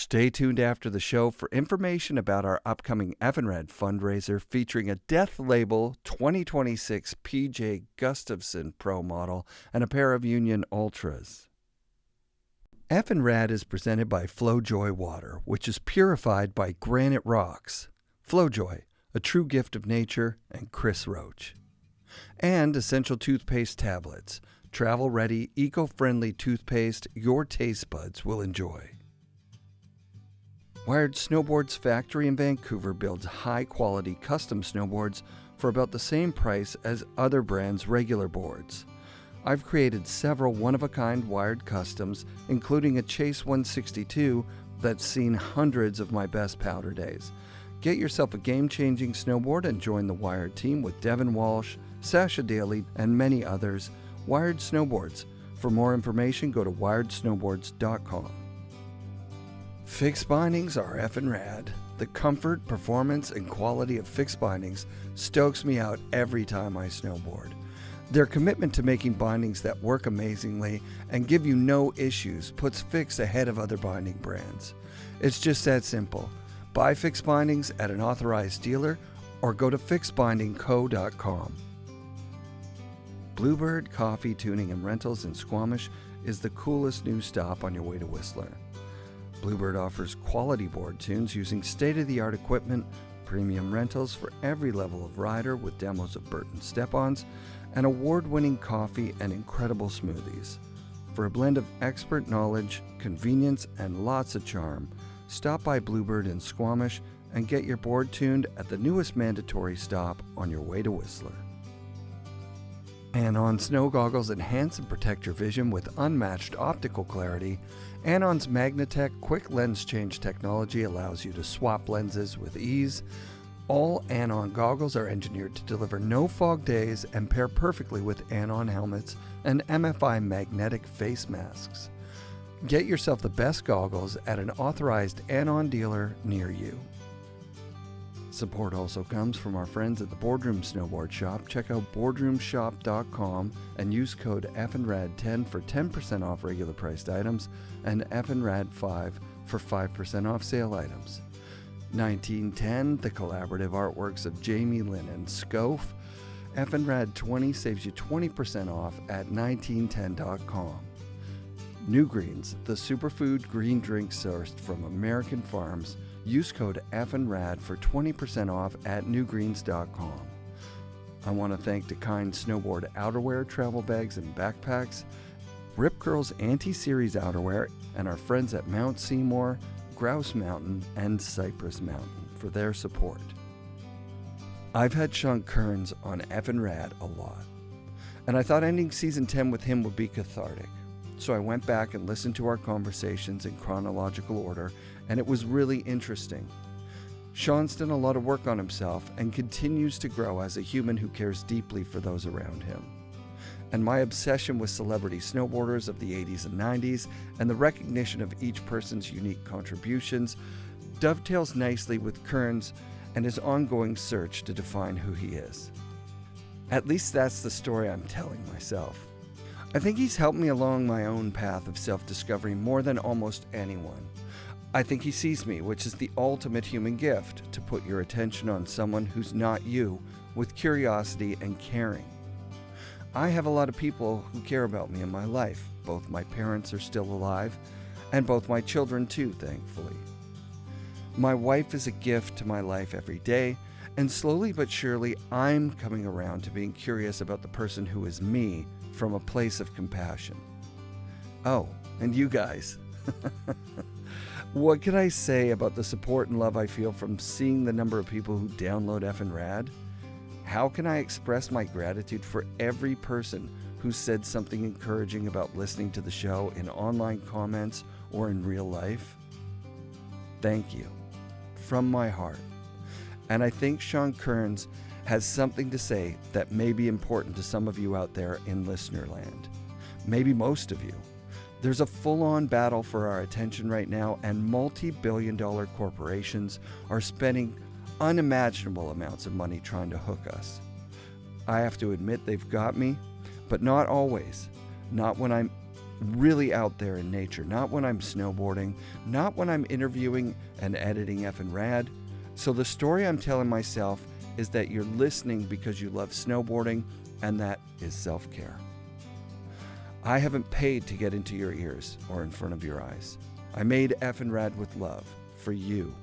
Stay tuned after the show for information about our upcoming FNRad fundraiser featuring a Death Label 2026 PJ Gustafson Pro model and a pair of Union Ultras. FNRad is presented by Flojoy water, which is purified by granite rocks. Flojoy, a true gift of nature, and Chris Roach. And Essential Toothpaste Tablets, travel-ready, eco-friendly toothpaste your taste buds will enjoy. Wired Snowboards factory in Vancouver builds high-quality custom snowboards for about the same price as other brands' regular boards. I've created several one-of-a-kind wired customs, including a Chase 162 that's seen hundreds of my best powder days. Get yourself a game-changing snowboard and join the Wired team with Devin Walsh, Sasha Daly, and many others. Wired Snowboards. For more information, go to wiredsnowboards.com. Fixed bindings are effing rad. The comfort, performance, and quality of fixed bindings stokes me out every time I snowboard. Their commitment to making bindings that work amazingly and give you no issues puts Fix ahead of other binding brands. It's just that simple. Buy fixed bindings at an authorized dealer or go to fixbindingco.com. Bluebird Coffee Tuning and Rentals in Squamish is the coolest new stop on your way to Whistler. Bluebird offers quality board tunes using state-of-the-art equipment, premium rentals for every level of rider with demos of Burton step-ons, and award-winning coffee and incredible smoothies. For a blend of expert knowledge, convenience, and lots of charm, stop by Bluebird in Squamish and get your board tuned at the newest mandatory stop on your way to Whistler. Anon snow goggles enhance and protect your vision with unmatched optical clarity. Anon's Magnatech quick lens change technology allows you to swap lenses with ease. All Anon goggles are engineered to deliver no fog days and pair perfectly with Anon helmets and MFI magnetic face masks. Get yourself the best goggles at an authorized Anon dealer near you. Support also comes from our friends at the Boardroom Snowboard Shop. Check out boardroomshop.com and use code FNRad10 for 10% off regular priced items and FNRad5 for 5% off sale items. 1910, the collaborative artworks of Jamie Lynn and Scof. FNRad20 saves you 20% off at 1910.com. New Greens, the superfood green drink sourced from American farms. Use code FNRAD for 20% off at newgreens.com. I want to thank Kearns Snowboard outerwear, travel bags, and backpacks, Rip Curl's Anti-Series outerwear, and our friends at Mount Seymour, Grouse Mountain, and Cypress Mountain for their support. I've had Sean Kearns on FNRad a lot, and I thought ending Season 10 with him would be cathartic. So I went back and listened to our conversations in chronological order, and it was really interesting. Sean's done a lot of work on himself and continues to grow as a human who cares deeply for those around him. And my obsession with celebrity snowboarders of the 80s and 90s and the recognition of each person's unique contributions dovetails nicely with Kearns and his ongoing search to define who he is. At least that's the story I'm telling myself. I think he's helped me along my own path of self-discovery more than almost anyone. I think he sees me, which is the ultimate human gift, to put your attention on someone who's not you with curiosity and caring. I have a lot of people who care about me in my life. Both my parents are still alive, and both my children too, thankfully. My wife is a gift to my life every day, and slowly but surely I'm coming around to being curious about the person who is me from a place of compassion. Oh, and you guys. What can I say about the support and love I feel from seeing the number of people who download FNRad? How can I express my gratitude for every person who said something encouraging about listening to the show in online comments or in real life? Thank you. From my heart. And I think Sean Kearns has something to say that may be important to some of you out there in listener land. Maybe most of you. There's a full-on battle for our attention right now, and multi-billion-dollar corporations are spending unimaginable amounts of money trying to hook us. I have to admit they've got me, but not always. Not when I'm really out there in nature, not when I'm snowboarding, not when I'm interviewing and editing FNRad. So the story I'm telling myself is that you're listening because you love snowboarding, and that is self-care. I haven't paid to get into your ears or in front of your eyes. I made FNRad with love for you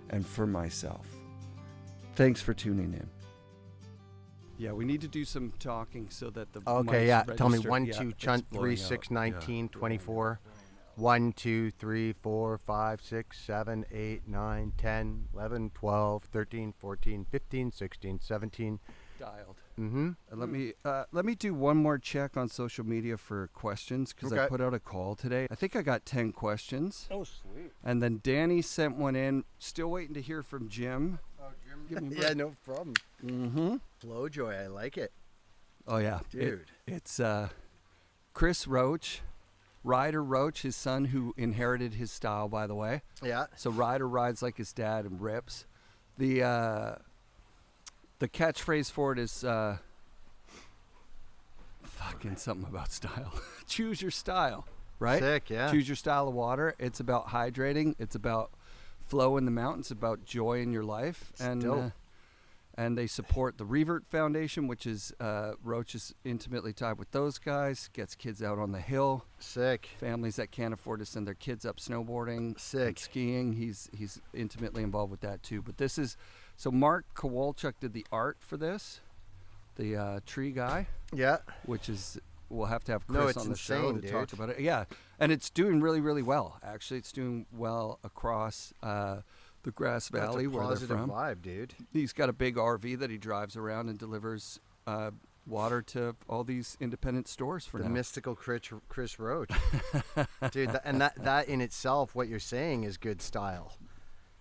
and for myself. Thanks for tuning in. Yeah, we need to do some talking so that the Okay, yeah. Tell me 1, 2, chunt, 3, 6, 19, 24. 1, 2, 3, 4, 5, 6, 7, 8, 9, 10, 11, 12, 13, 14, 15, 16, 17. Dialed. Mm-hmm. Let me do one more check on social media for questions, because I put out a call today. I think I got 10 questions. Oh, sweet. And then Danny sent one in. Still waiting to hear from Jim. Oh, Jim. Give me a Yeah, break. no problem. Mm-hmm. Flojoy, I like it. Oh, yeah. Dude. It's Chris Roach, Ryder Roach, his son, who inherited his style, by the way. Yeah. So Ryder rides like his dad and rips. The catchphrase for it is fucking something about style. Choose your style, right? Sick, yeah. Choose your style of water. It's about hydrating. It's about flow in the mountains, about joy in your life. And they support the Revert Foundation, which is Roach is intimately tied with those guys. Gets kids out on the hill. Sick. Families that can't afford to send their kids up snowboarding, Sick. and skiing. He's intimately involved with that too. But this is so Mark Kowalchuk did the art for this, the tree guy. Yeah. Which is we'll have to have Chris on the show to talk about it. Yeah, and it's doing really, really well. Actually, it's doing well across the Grass Valley where they're from. That's a positive vibe, dude. He's got a big RV that he drives around and delivers water to all these independent stores for now. The mystical Chris Roach. Dude, and that in itself, what you're saying is good style.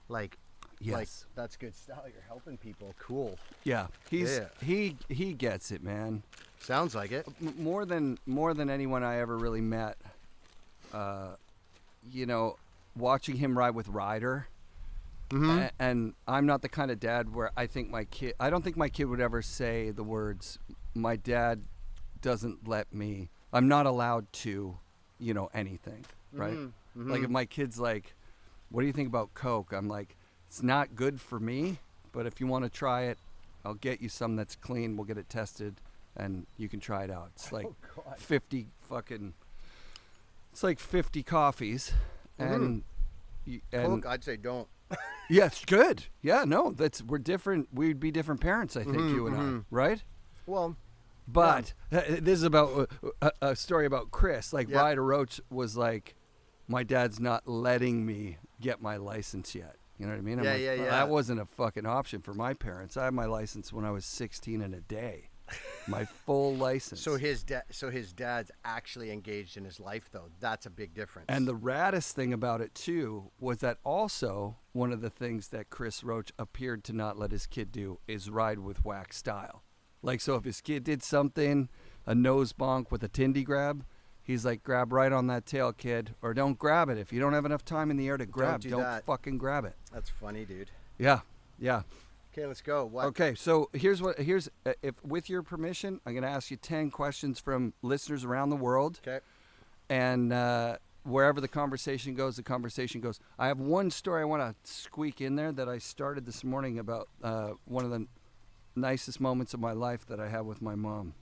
Like, yes. Like, that's good style. You're helping people. Cool. Yeah. He gets it, man. Sounds like it. More than anyone I ever really met. Watching him ride with Ryder. Mm-hmm. And I'm not the kind of dad where I don't think my kid would ever say the words, my dad doesn't let me, I'm not allowed to, anything, right? Mm-hmm. Like if my kid's like, what do you think about Coke? I'm like, it's not good for me, but if you want to try it, I'll get you some that's clean. We'll get it tested and you can try it out. It's like 50 coffees. Mm-hmm. And Coke, I'd say don't. Yes, good. Yeah, no, we're different. We'd be different parents, I think, you and I, right? Well, but this is about a story about Chris. Like Ryder Roach was like, my dad's not letting me get my license yet. You know what I mean? I'm like, that wasn't a fucking option for my parents. I had my license when I was 16 and a day. My full license. So his dad's actually engaged in his life, though. That's a big difference. And the raddest thing about it too was that also one of the things that Chris Roach appeared to not let his kid do is ride with wax style. Like, so if his kid did something, a nose bonk with a Tindy grab, he's like, grab right on that tail, kid, or don't grab it. If you don't have enough time in the air to grab, don't fucking grab it. That's funny, dude. Yeah. Okay, let's go. What? Okay, so here's if with your permission, I'm going to ask you 10 questions from listeners around the world. Okay. And wherever the conversation goes, I have one story I want to squeak in there that I started this morning about one of the nicest moments of my life that I had with my mom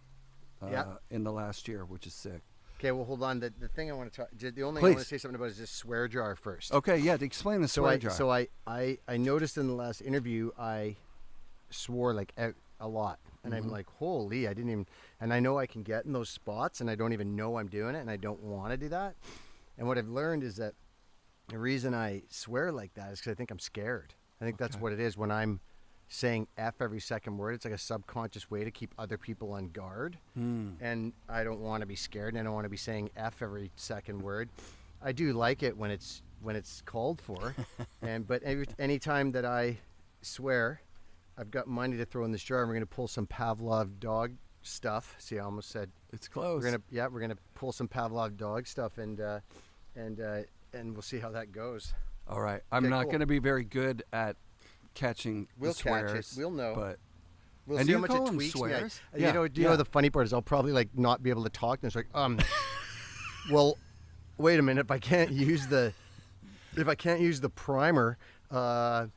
in the last year, which is sick. Okay, well, hold on. The thing I want to talk, the only thing I want to say something about is this swear jar first. Okay, yeah, to explain the swear jar. So I noticed in the last interview I swore like a lot, and I'm like, holy, I didn't even, and I know I can get in those spots, and I don't even know I'm doing it, and I don't want to do that. And what I've learned is that the reason I swear like that is because I think I'm scared. I think that's what it is when I'm saying F every second word. It's like a subconscious way to keep other people on guard. And I don't want to be scared, and I don't want to be saying F every second word. I do like it when it's called for. But any time that I swear, I've got money to throw in this jar, and we're going to pull some Pavlov dog stuff. See, I almost said it's close. We're gonna pull some Pavlov dog stuff, and we'll see how that goes. All right. I'm not going to be very good at catching the swears. Catch it. We'll know. But we'll and see you how much call it them tweaks swears? me. You know the funny part is I'll probably like not be able to talk, and it's like Well, wait a minute. If I can't use the primer, I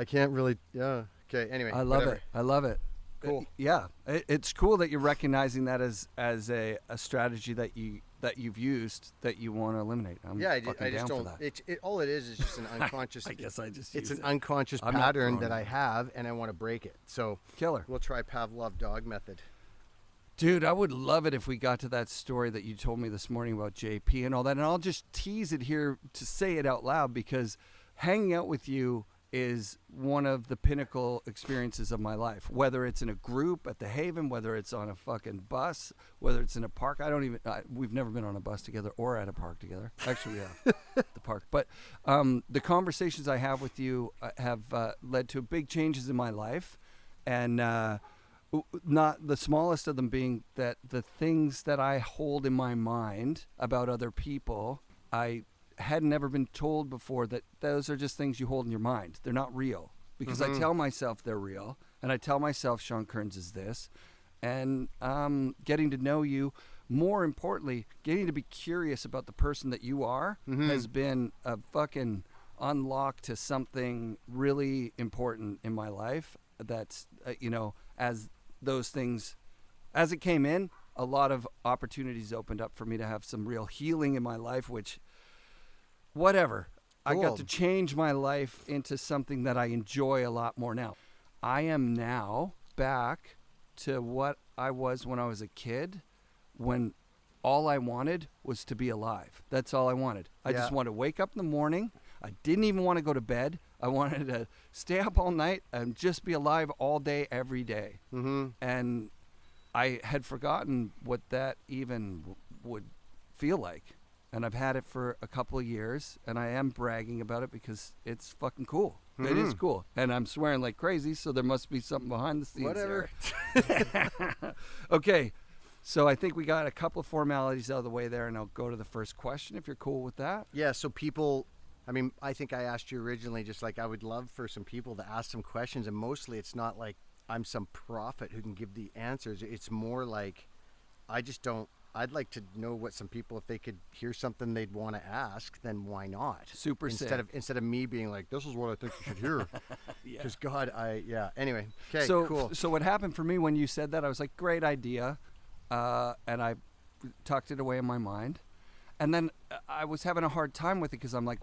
can't really. Yeah. Okay. Anyway. I love whatever. it. I love it. Cool. Yeah, it's cool that you're recognizing that as a strategy that you've used that you want to eliminate. I fucking just down don't. for that. All it is just an unconscious. I guess I just. It's use an it. unconscious I'm not pattern throwing that it. I have, and I want to break it. So Killer. we'll try Pavlov dog method. Dude, I would love it if we got to that story that you told me this morning about JP and all that. And I'll just tease it here to say it out loud because hanging out with you is one of the pinnacle experiences of my life. Whether it's in a group at the Haven, whether it's on a fucking bus, whether it's in a park. We've never been on a bus together or at a park together. Actually, we have the park. But the conversations I have with you have led to big changes in my life. And not the smallest of them being that the things that I hold in my mind about other people, I had never been told before that those are just things you hold in your mind. They're not real. Because I tell myself they're real. And I tell myself Sean Kearns is this. And getting to know you, more importantly, getting to be curious about the person that you are has been a fucking unlock to something really important in my life. That's, as those things, as it came in, a lot of opportunities opened up for me to have some real healing in my life, which, whatever. Cool. I got to change my life into something that I enjoy a lot more now. I am now back to what I was when I was a kid, when all I wanted was to be alive. That's all I wanted. I just wanted to wake up in the morning. I didn't even want to go to bed. I wanted to stay up all night and just be alive all day, every day. And I had forgotten what that even would feel like. And I've had it for a couple of years, and I am bragging about it because it's fucking cool. It is cool. And I'm swearing like crazy, so there must be something behind the scenes. Whatever. Okay, so I think we got a couple of formalities out of the way there, and I'll go to the first question if you're cool with that. Yeah, so people, I think I asked you originally, just like I would love for some people to ask some questions, and mostly it's not like I'm some prophet who can give the answers. It's more like I'd like to know what some people, if they could hear something they'd want to ask, then why not? Super sick. Instead of me being like, this is what I think you should hear. Because Anyway, okay, so, cool. So what happened for me when you said that, I was like, great idea. And I tucked it away in my mind. And then I was having a hard time with it because I'm like,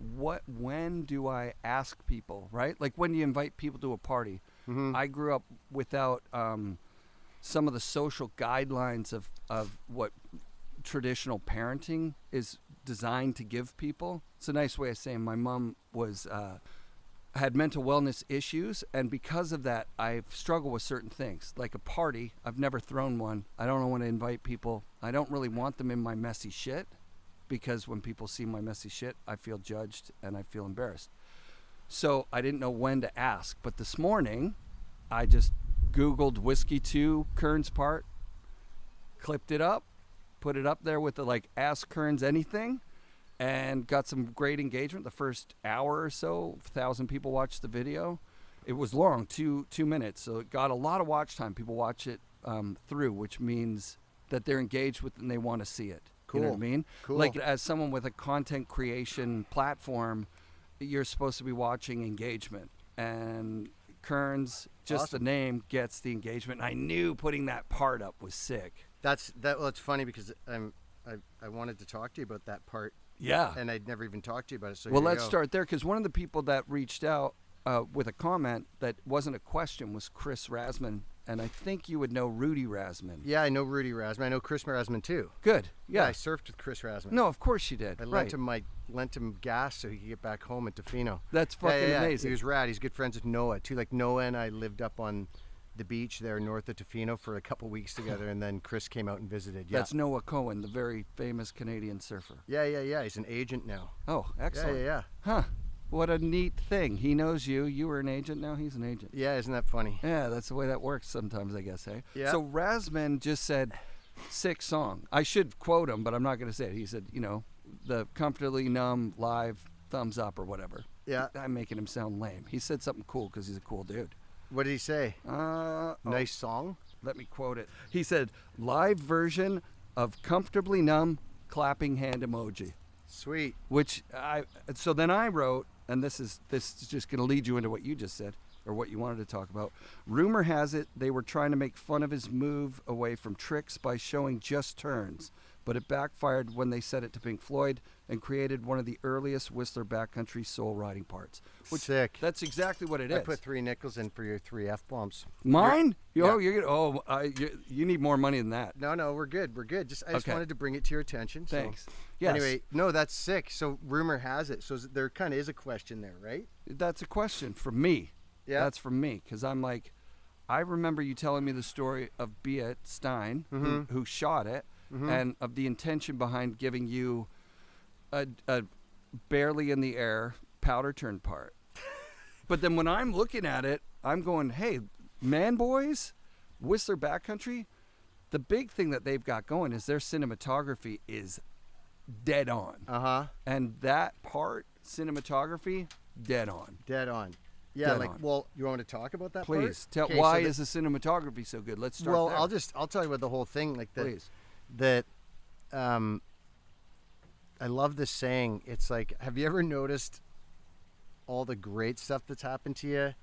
when do I ask people, right? Like when do you invite people to a party? I grew up without some of the social guidelines of what traditional parenting is designed to give people. It's a nice way of saying my mom had mental wellness issues, and because of that, I've struggled with certain things. Like a party, I've never thrown one. I don't know when to invite people. I don't really want them in my messy shit, because when people see my messy shit, I feel judged and I feel embarrassed. So I didn't know when to ask. But this morning, I just Googled Whiskey 2 Kearns part, clipped it up, put it up there with the Ask Kearns Anything, and got some great engagement. The first hour or so, 1,000 people watched the video. It was long, 2 minutes, so it got a lot of watch time. People watch it through, which means that they're engaged with it and they want to see it. Cool. You know what I mean? Cool. Like as someone with a content creation platform, you're supposed to be watching engagement. And Kearns, just awesome. The name, gets the engagement. And I knew putting that part up was sick. Well, it's funny because I wanted to talk to you about that part. Yeah. And I'd never even talked to you about it. So well, let's start there, because one of the people that reached out with a comment that wasn't a question was Chris Rasman. And I think you would know Rudy Rasman. Yeah, I know Rudy Rasman. I know Chris Rasman too. Good. Yeah. I surfed with Chris Rasman. No, of course you did. I lent him gas so he could get back home in Tofino. That's fucking amazing. He was rad. He's good friends with Noah too. Like Noah and I lived up on the beach there north of Tofino for a couple weeks together, and then Chris came out and visited. Yeah. That's Noah Cohen, the very famous Canadian surfer. Yeah. He's an agent now. Oh, excellent. Yeah. Huh. What a neat thing. He knows you. You were an agent. Now he's an agent. Yeah, isn't that funny? Yeah, that's the way that works sometimes, I guess, eh? Yeah. So Rasman just said, sick song. I should quote him, but I'm not going to say it. He said, the Comfortably Numb live thumbs up or whatever. Yeah. I'm making him sound lame. He said something cool because he's a cool dude. What did he say? Nice song? Let me quote it. He said, live version of Comfortably Numb clapping hand emoji. Sweet. So then I wrote, and this is just going to lead you into what you just said, or what you wanted to talk about. Rumor has it they were trying to make fun of his move away from tricks by showing just turns, but it backfired when they set it to Pink Floyd and created one of the earliest Whistler backcountry soul riding parts. Sick. That's exactly what it is. I put 3 nickels in for your 3 F-bombs. Mine? Yeah. You need more money than that. No, we're good. I just wanted to bring it to your attention. Thanks. So. Yes. Anyway, no, that's sick. So rumor has it. So there kind of is a question there, right? That's a question from me. Yeah. That's from me, because I'm like, I remember you telling me the story of Beat Stein, who shot it, and of the intention behind giving you a barely in the air powder turn part. But then when I'm looking at it, I'm going, hey, man boys, Whistler Backcountry, the big thing that they've got going is their cinematography is dead on. Uh-huh. And that part, cinematography, dead on. Dead on. Yeah, Dead like, on. Well, you want me to talk about that Please. part? Why is the cinematography so good? Let's start there. I'll tell you about the whole thing. Like Please. I love this saying. It's like, have you ever noticed all the great stuff that's happened to you?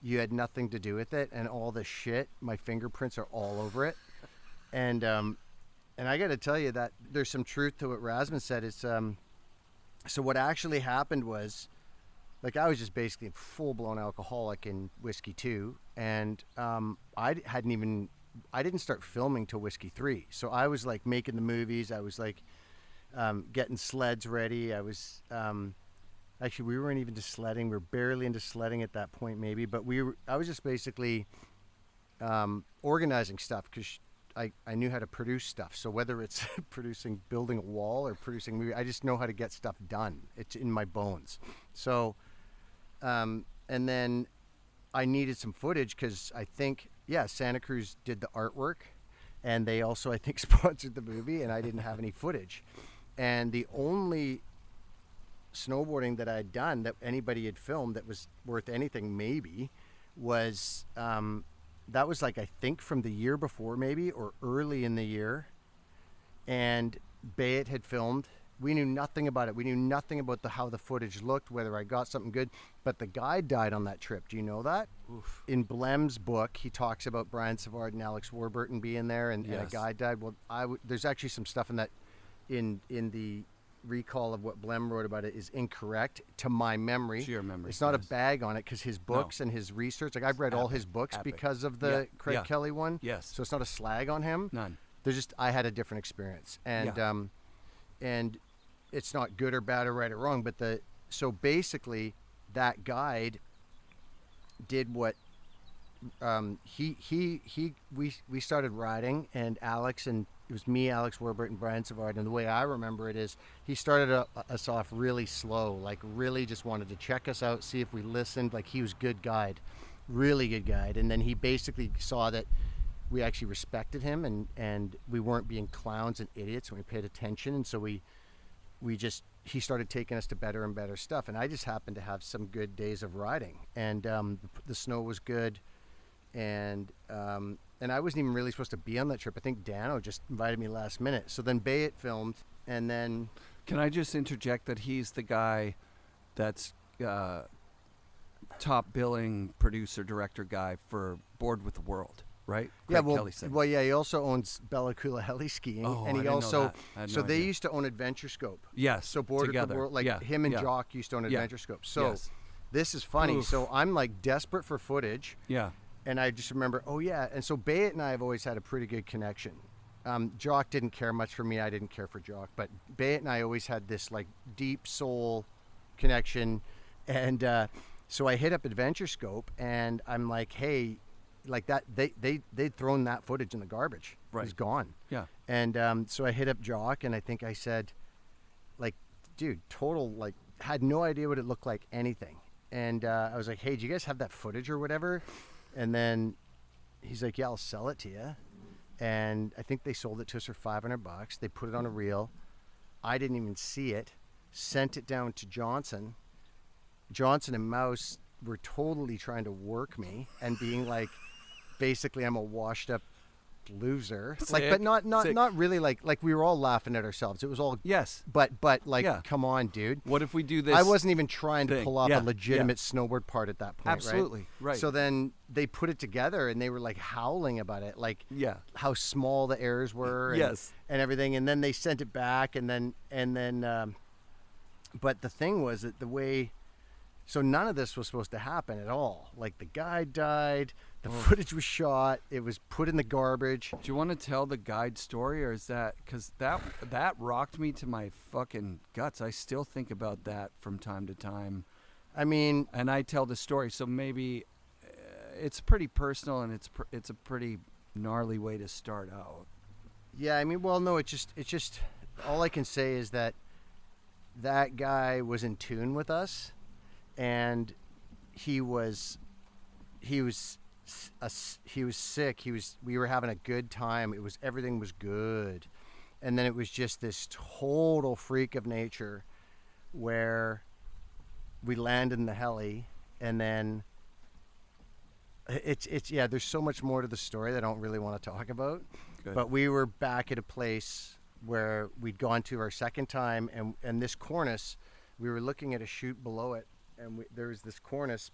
You had nothing to do with it, and all the shit, my fingerprints are all over it. And I got to tell you that there's some truth to what Rasmus said. It's so what actually happened was, like, I was just basically a full-blown alcoholic in whiskey 2, and I didn't start filming till whiskey 3. So I was like making the movies. I was like getting sleds ready. I was actually, we weren't even into sledding. We were barely into sledding at that point, maybe. But I was just basically organizing stuff because I knew how to produce stuff. So whether it's building a wall or producing movie, I just know how to get stuff done. It's in my bones. So, and then I needed some footage because I think, Santa Cruz did the artwork, and they also, I think, sponsored the movie, and I didn't have any footage. And the only snowboarding that I'd done that anybody had filmed that was worth anything maybe was that was like, I think, from the year before maybe, or early in the year. And Bayet had filmed. We knew nothing about it. We knew nothing about how the footage looked, whether I got something good. But the guy died on that trip. Do you know that? Oof. In Blem's book, he talks about Brian Savard and Alex Warburton being there, and a guy died. Well, there's actually some stuff in that, in the recall of what Blem wrote about it is incorrect to my memory. To your memory. It's not a bag on it because his books and his research, like I've read all his books because of the Craig Kelly one. Yes. So it's not a slag on him. None. There's just, I had a different experience. And and it's not good or bad or right or wrong, but so basically that guide did what we started riding, and Alex, and it was me, Alex Warburton, Brian Savard, and the way I remember it is he started us off really slow, like really just wanted to check us out, see if we listened. Like, he was good guide, really good guide. And then he basically saw that we actually respected him, and we weren't being clowns and idiots, and we paid attention. And so he started taking us to better and better stuff. And I just happened to have some good days of riding, and the snow was good. And I wasn't even really supposed to be on that trip. I think Dano just invited me last minute. So then Bayet filmed, and then... Can I just interject that he's the guy that's top billing producer, director guy for Board with the World, right? Craig Kelly said. He also owns Bella Kulaheli Skiing. Oh, and he I didn't also... know that. So they used to own Adventure Scope. Yes, So Board with the World, him and Jock used to own Adventure Scope. So this is funny. Oof. So I'm like desperate for footage. Yeah. And I just remember, and so Bayet and I have always had a pretty good connection. Jock didn't care much for me. I didn't care for Jock. But Bayet and I always had this, like, deep soul connection. And so I hit up Adventure Scope, and I'm like, hey, like that, they'd thrown that footage in the garbage. Right. It was gone. Yeah. And so I hit up Jock, and I think I said, like, dude, total, like, had no idea what it looked like, anything. And I was like, hey, do you guys have that footage or whatever? And then he's like, yeah, I'll sell it to you. And I think they sold it to us for $500. They put it on a reel. I didn't even see it. Sent it down to Johnson. Johnson and Mouse were totally trying to work me and being like, basically, I'm a washed up loser. Sick, like, but not sick. not really. Like we were all laughing at ourselves. It was all Yes. But like, Yeah. come on, dude. What if we do this? I wasn't even trying to thing. pull off Yeah, a legitimate snowboard part at that point. Absolutely, right. So then they put it together and they were like howling about it, like Yeah. how small the errors were. And, Yes. and everything. And then they sent it back, and then but the thing was that the way. So none of this was supposed to happen at all. Like the guy died, the footage was shot, it was put in the garbage. Do you want to tell the guide story, or is that because that rocked me to my fucking guts? I still think about that from time to time. I mean, and I tell the story, so maybe it's pretty personal, and it's a pretty gnarly way to start out. Yeah, I mean, well, no, it's just all I can say is that guy was in tune with us. And he was sick. We were having a good time. Everything was good. And then it was just this total freak of nature where we landed in the heli, and then yeah, there's so much more to the story that I don't really want to talk about. Good. But we were back at a place where we'd gone to our second time, and this cornice, we were looking at a chute below it. And there was this cornice,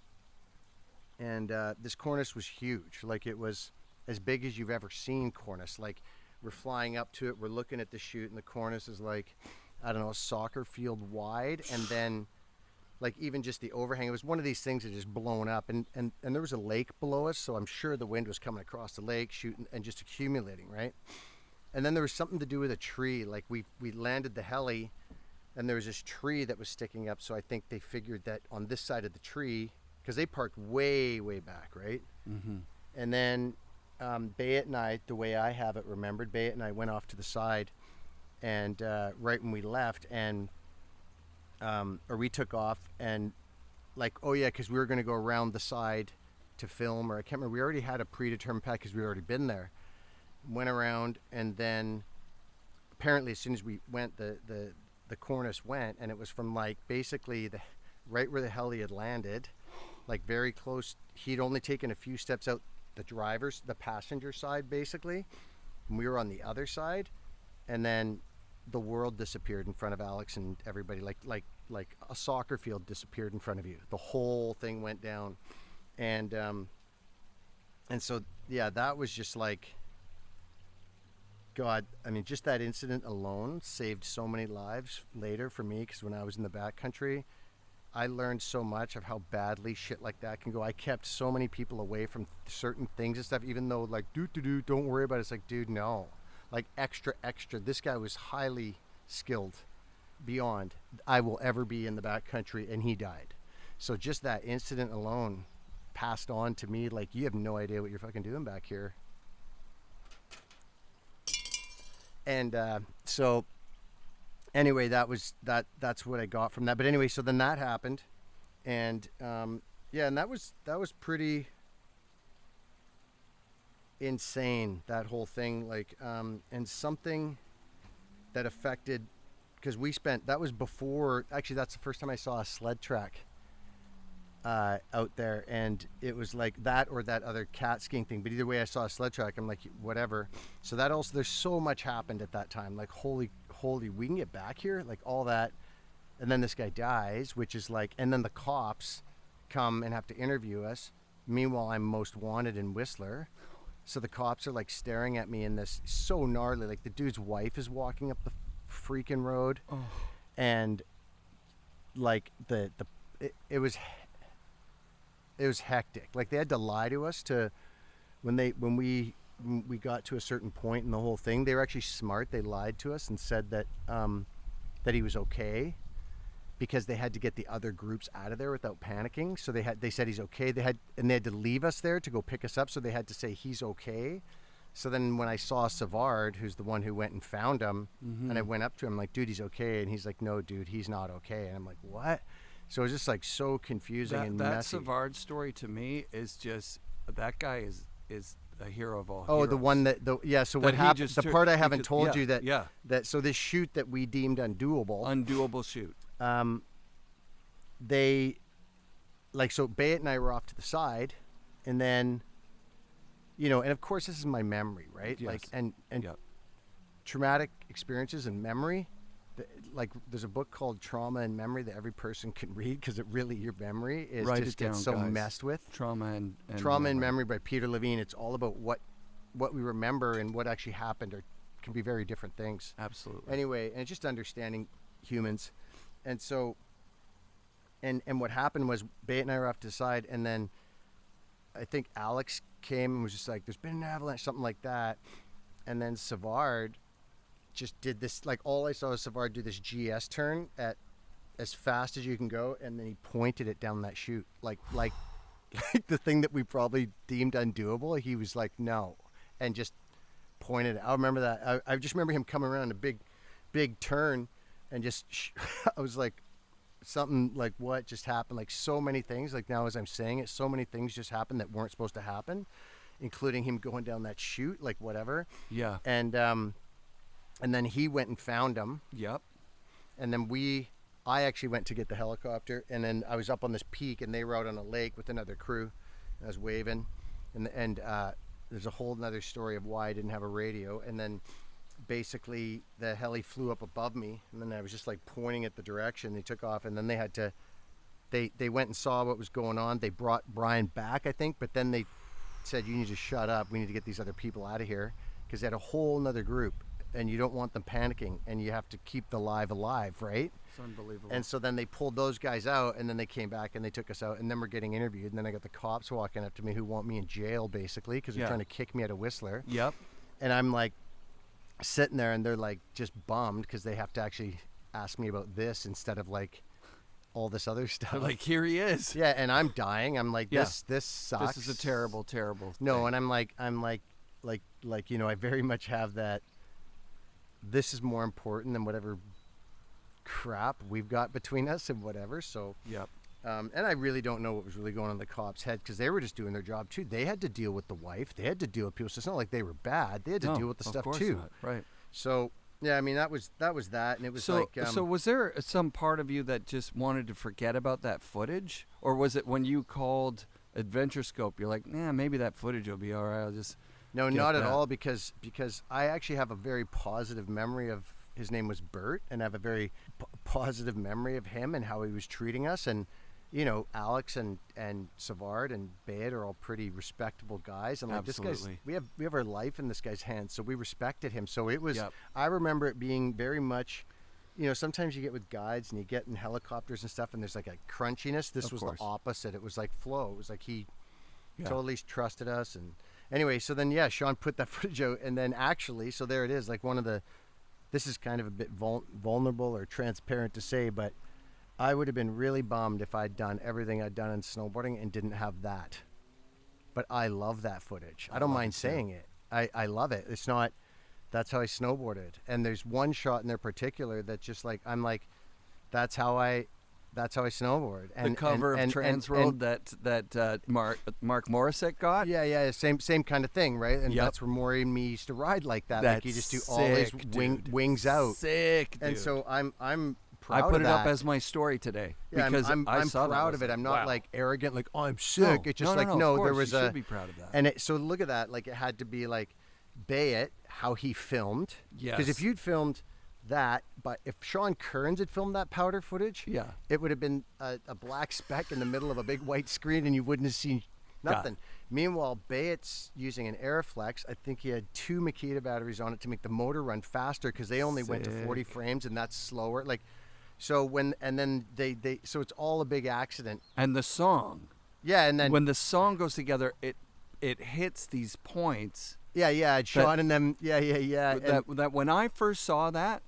and this cornice was huge. Like, it was as big as you've ever seen cornice. Like, we're flying up to it, we're looking at the chute, and the cornice is like, I don't know, a soccer field wide. And then, like, even just the overhang, it was one of these things that just blown up. And there was a lake below us, so I'm sure the wind was coming across the lake, shooting and just accumulating, right? And then there was something to do with a tree. Like, we landed the heli, and there was this tree that was sticking up, so I think they figured that on this side of the tree, because they parked way, way back, right? Mm-hmm. And then Bayet and I, the way I have it remembered, Bayet and I went off to the side, and right when we left, and or we took off, and like, oh yeah, because we were going to go around the side to film, or I can't remember. We already had a predetermined path because we'd already been there. Went around, and then apparently as soon as we went, the cornice went, and it was from like basically right where the heli had landed, like very close. He'd only taken a few steps out the passenger side basically, and we were on the other side, and then the world disappeared in front of Alex and everybody, like a soccer field disappeared in front of you. The whole thing went down, and so yeah, that was just like, God, I mean, just that incident alone saved so many lives later for me, because when I was in the backcountry, I learned so much of how badly shit like that can go. I kept so many people away from certain things and stuff, even though like, don't worry about it. It's like, dude, no. Like, extra. This guy was highly skilled beyond I will ever be in the backcountry, and he died. So just that incident alone passed on to me, like, you have no idea what you're fucking doing back here. And so anyway, that's what I got from that. But anyway, so then that happened, and yeah, and that was pretty insane, that whole thing. Like, and something that affected, because that was before, actually that's the first time I saw a sled track out there, and it was like that or that other cat skiing thing, but either way I saw a sled track. I'm like, whatever. So that also, there's so much happened at that time, like holy, we can get back here, like all that. And then this guy dies, which is like, and then the cops come and have to interview us. Meanwhile, I'm most wanted in Whistler, so the cops are like staring at me in this, so gnarly, like the dude's wife is walking up the freaking road. Oh. And like it was hectic. Like, they had to lie to us to when we got to a certain point in the whole thing. They were actually smart. They lied to us and said that that he was okay, because they had to get the other groups out of there without panicking. So they said he's okay. They had to leave us there to go pick us up. So they had to say he's okay. So then when I saw Savard, who's the one who went and found him, Mm-hmm. and I went up to him like, dude, he's okay. And he's like, no, dude, he's not okay. And I'm like, what? So it was just like so confusing and that messy. Savard story to me is just, that guy is a hero of all Oh, heroes. the one so what he happened, just the took- part I haven't because- told yeah, you that, yeah. so this shoot that we deemed Undoable shoot. they, like, so Bayet and I were off to the side, and then you know, and of course this is my memory, right? Yes. Like, and Yep. traumatic experiences and memory. Like, there's a book called Trauma and Memory that every person can read, because it really, your memory is Write just it down, gets so guys. messed with. Trauma and Memory by Peter Levine. It's all about what we remember and what actually happened, or can be very different things. Absolutely. Anyway, and it's just understanding humans. And so, and what happened was, Bate and I were off to the side, and then I think Alex came and was just like, there's been an avalanche, something like that. And then Savard just did this, like, all I saw was Savard do this GS turn at as fast as you can go, and then he pointed it down that chute, like the thing that we probably deemed undoable. He was like, no, and just pointed it. I remember that. I just remember him coming around a big turn, and just I was like, something like, what just happened? Like, so many things, like, now as I'm saying it, so many things just happened that weren't supposed to happen, including him going down that chute, like, whatever. Yeah. And then he went and found him. Yep. And then I actually went to get the helicopter, and then I was up on this peak, and they were out on a lake with another crew. And I was waving, and there's a whole nother story of why I didn't have a radio. And then basically the heli flew up above me, and then I was just like pointing at the direction. They took off, and then they went and saw what was going on. They brought Brian back, I think, but then they said, you need to shut up. We need to get these other people out of here, because they had a whole nother group, and you don't want them panicking, and you have to keep the live alive, right? It's unbelievable. And so then they pulled those guys out, and then they came back and they took us out, and then we're getting interviewed, and then I got the cops walking up to me who want me in jail, basically, because they're trying to kick me out of Whistler. Yep. And I'm like sitting there, and they're like just bummed because they have to actually ask me about this instead of like all this other stuff. They're like, here he is. Yeah, and I'm dying. I'm like, this sucks. This is a terrible thing. No, and I'm like, you know, I very much have that. This is more important than whatever crap we've got between us and whatever. So, Yep. and I really don't know what was really going on in the cops' head, because they were just doing their job too. They had to deal with the wife. They had to deal with people. So it's not like they were bad. They had to deal with the stuff too. Not. Right. So yeah, I mean, that was that, and it was so, like. So was there some part of you that just wanted to forget about that footage, or was it when you called Adventure Scope, you're like, nah, maybe that footage will be all right. I'll just. No, not at all, because I actually have a very positive memory of, his name was Bert, and I have a very positive memory of him and how he was treating us. And, you know, Alex and Savard and Bade are all pretty respectable guys. And like, Absolutely. this guy's, we have our life in this guy's hands, so we respected him. So it was, Yep. I remember it being very much, you know, sometimes you get with guides and you get in helicopters and stuff, and there's like a crunchiness. This was the opposite. It was like flow. It was like he totally trusted us. And anyway, so then, Sean put that footage out, and then actually, so there it is, like this is kind of a bit vulnerable or transparent to say, but I would have been really bummed if I'd done everything I'd done in snowboarding and didn't have that. But I love that footage. I don't mind saying it. I love it. It's not, that's how I snowboarded. And there's one shot in there particular that just like, I'm like, that's how I snowboard. And the cover of Transworld that Mark Morissette got. Yeah, same kind of thing, right? And that's where Maury and me used to ride like that. Like you just do all these wings out. Sick, dude. And so I'm proud of that. I put it up as my story today because I'm saw proud of it. I'm not like arrogant, like, oh, I'm sick. No, it's just no, there was you should be proud of that. And so look at that. Like, it had to be like Bayet, how he filmed. Yes. Because if you'd filmed that, but if Sean Kearns had filmed that powder footage, it would have been a black speck in the middle of a big white screen, and you wouldn't have seen nothing. Meanwhile, Bayet's using an Airflex. I think he had 2 Makita batteries on it to make the motor run faster, because they only went to 40 frames, and that's slower. Like, so so it's all a big accident. And the song. Yeah, and then when the song goes together, it hits these points. Yeah, Sean and them. Yeah. That when I first saw that,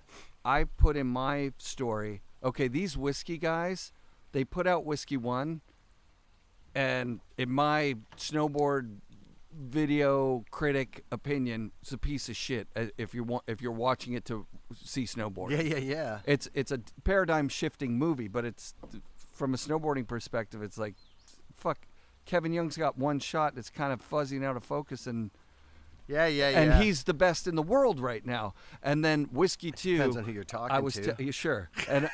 I put in my story, okay, these whiskey guys, they put out Whiskey 1, and in my snowboard video critic opinion, it's a piece of shit if you're watching it to see snowboard. Yeah. It's a paradigm shifting movie, but it's from a snowboarding perspective, it's like, fuck, Kevin Young's got one shot that's kind of fuzzy and out of focus, and and he's the best in the world right now. And then Whiskey 2. Depends on who you're talking to. Sure. And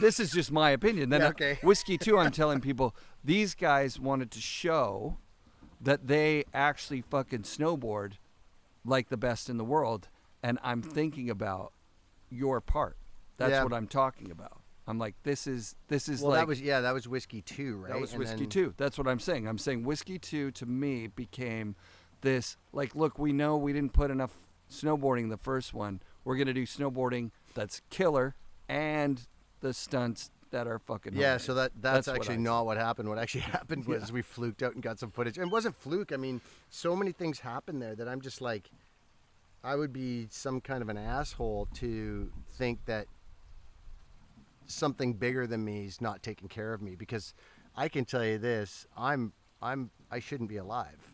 this is just my opinion. Then okay. Whiskey 2, I'm telling people, these guys wanted to show that they actually fucking snowboard like the best in the world, and I'm thinking about your part. That's what I'm talking about. I'm like, this is well, like that was Whiskey 2, right? that was And Whiskey then- 2. That's what I'm saying. I'm saying Whiskey 2 to me became this, like, look, we know we didn't put enough snowboarding in the first one. We're going to do snowboarding that's killer and the stunts that are fucking Yeah, hilarious. so that's what actually I not what happened. What actually happened was we fluked out and got some footage. And it wasn't fluke. I mean, so many things happened there that I'm just like, I would be some kind of an asshole to think that something bigger than me is not taking care of me, because I can tell you this, I shouldn't be alive.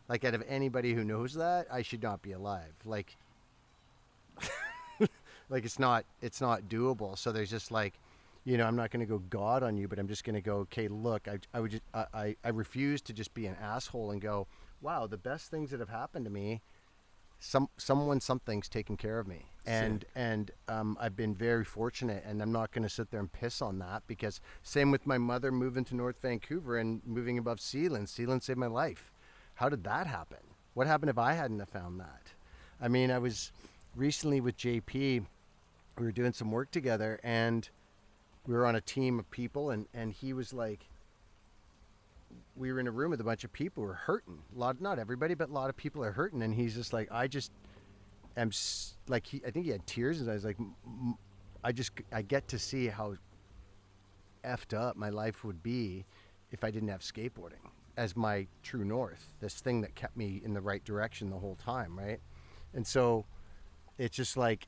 Like, out of anybody who knows that, I should not be alive. Like like it's not doable. So there's just like, you know, I'm not going to go God on you, but I'm just going to go, okay, look, I refuse to just be an asshole and go, wow, the best things that have happened to me, something's taken care of me. And I've been very fortunate, and I'm not going to sit there and piss on that, because same with my mother moving to North Vancouver and moving above Sealand. Sealand saved my life. How did that happen? What happened if I hadn't have found that? I mean, I was recently with JP, we were doing some work together, and we were on a team of people, and he was like, we were in a room with a bunch of people who were hurting. Not everybody, but a lot of people are hurting. And he's just like, I just am like, I think he had tears in his eyes. Like, I get to see how effed up my life would be if I didn't have skateboarding as my true north, this thing that kept me in the right direction the whole time. Right. And so it's just like,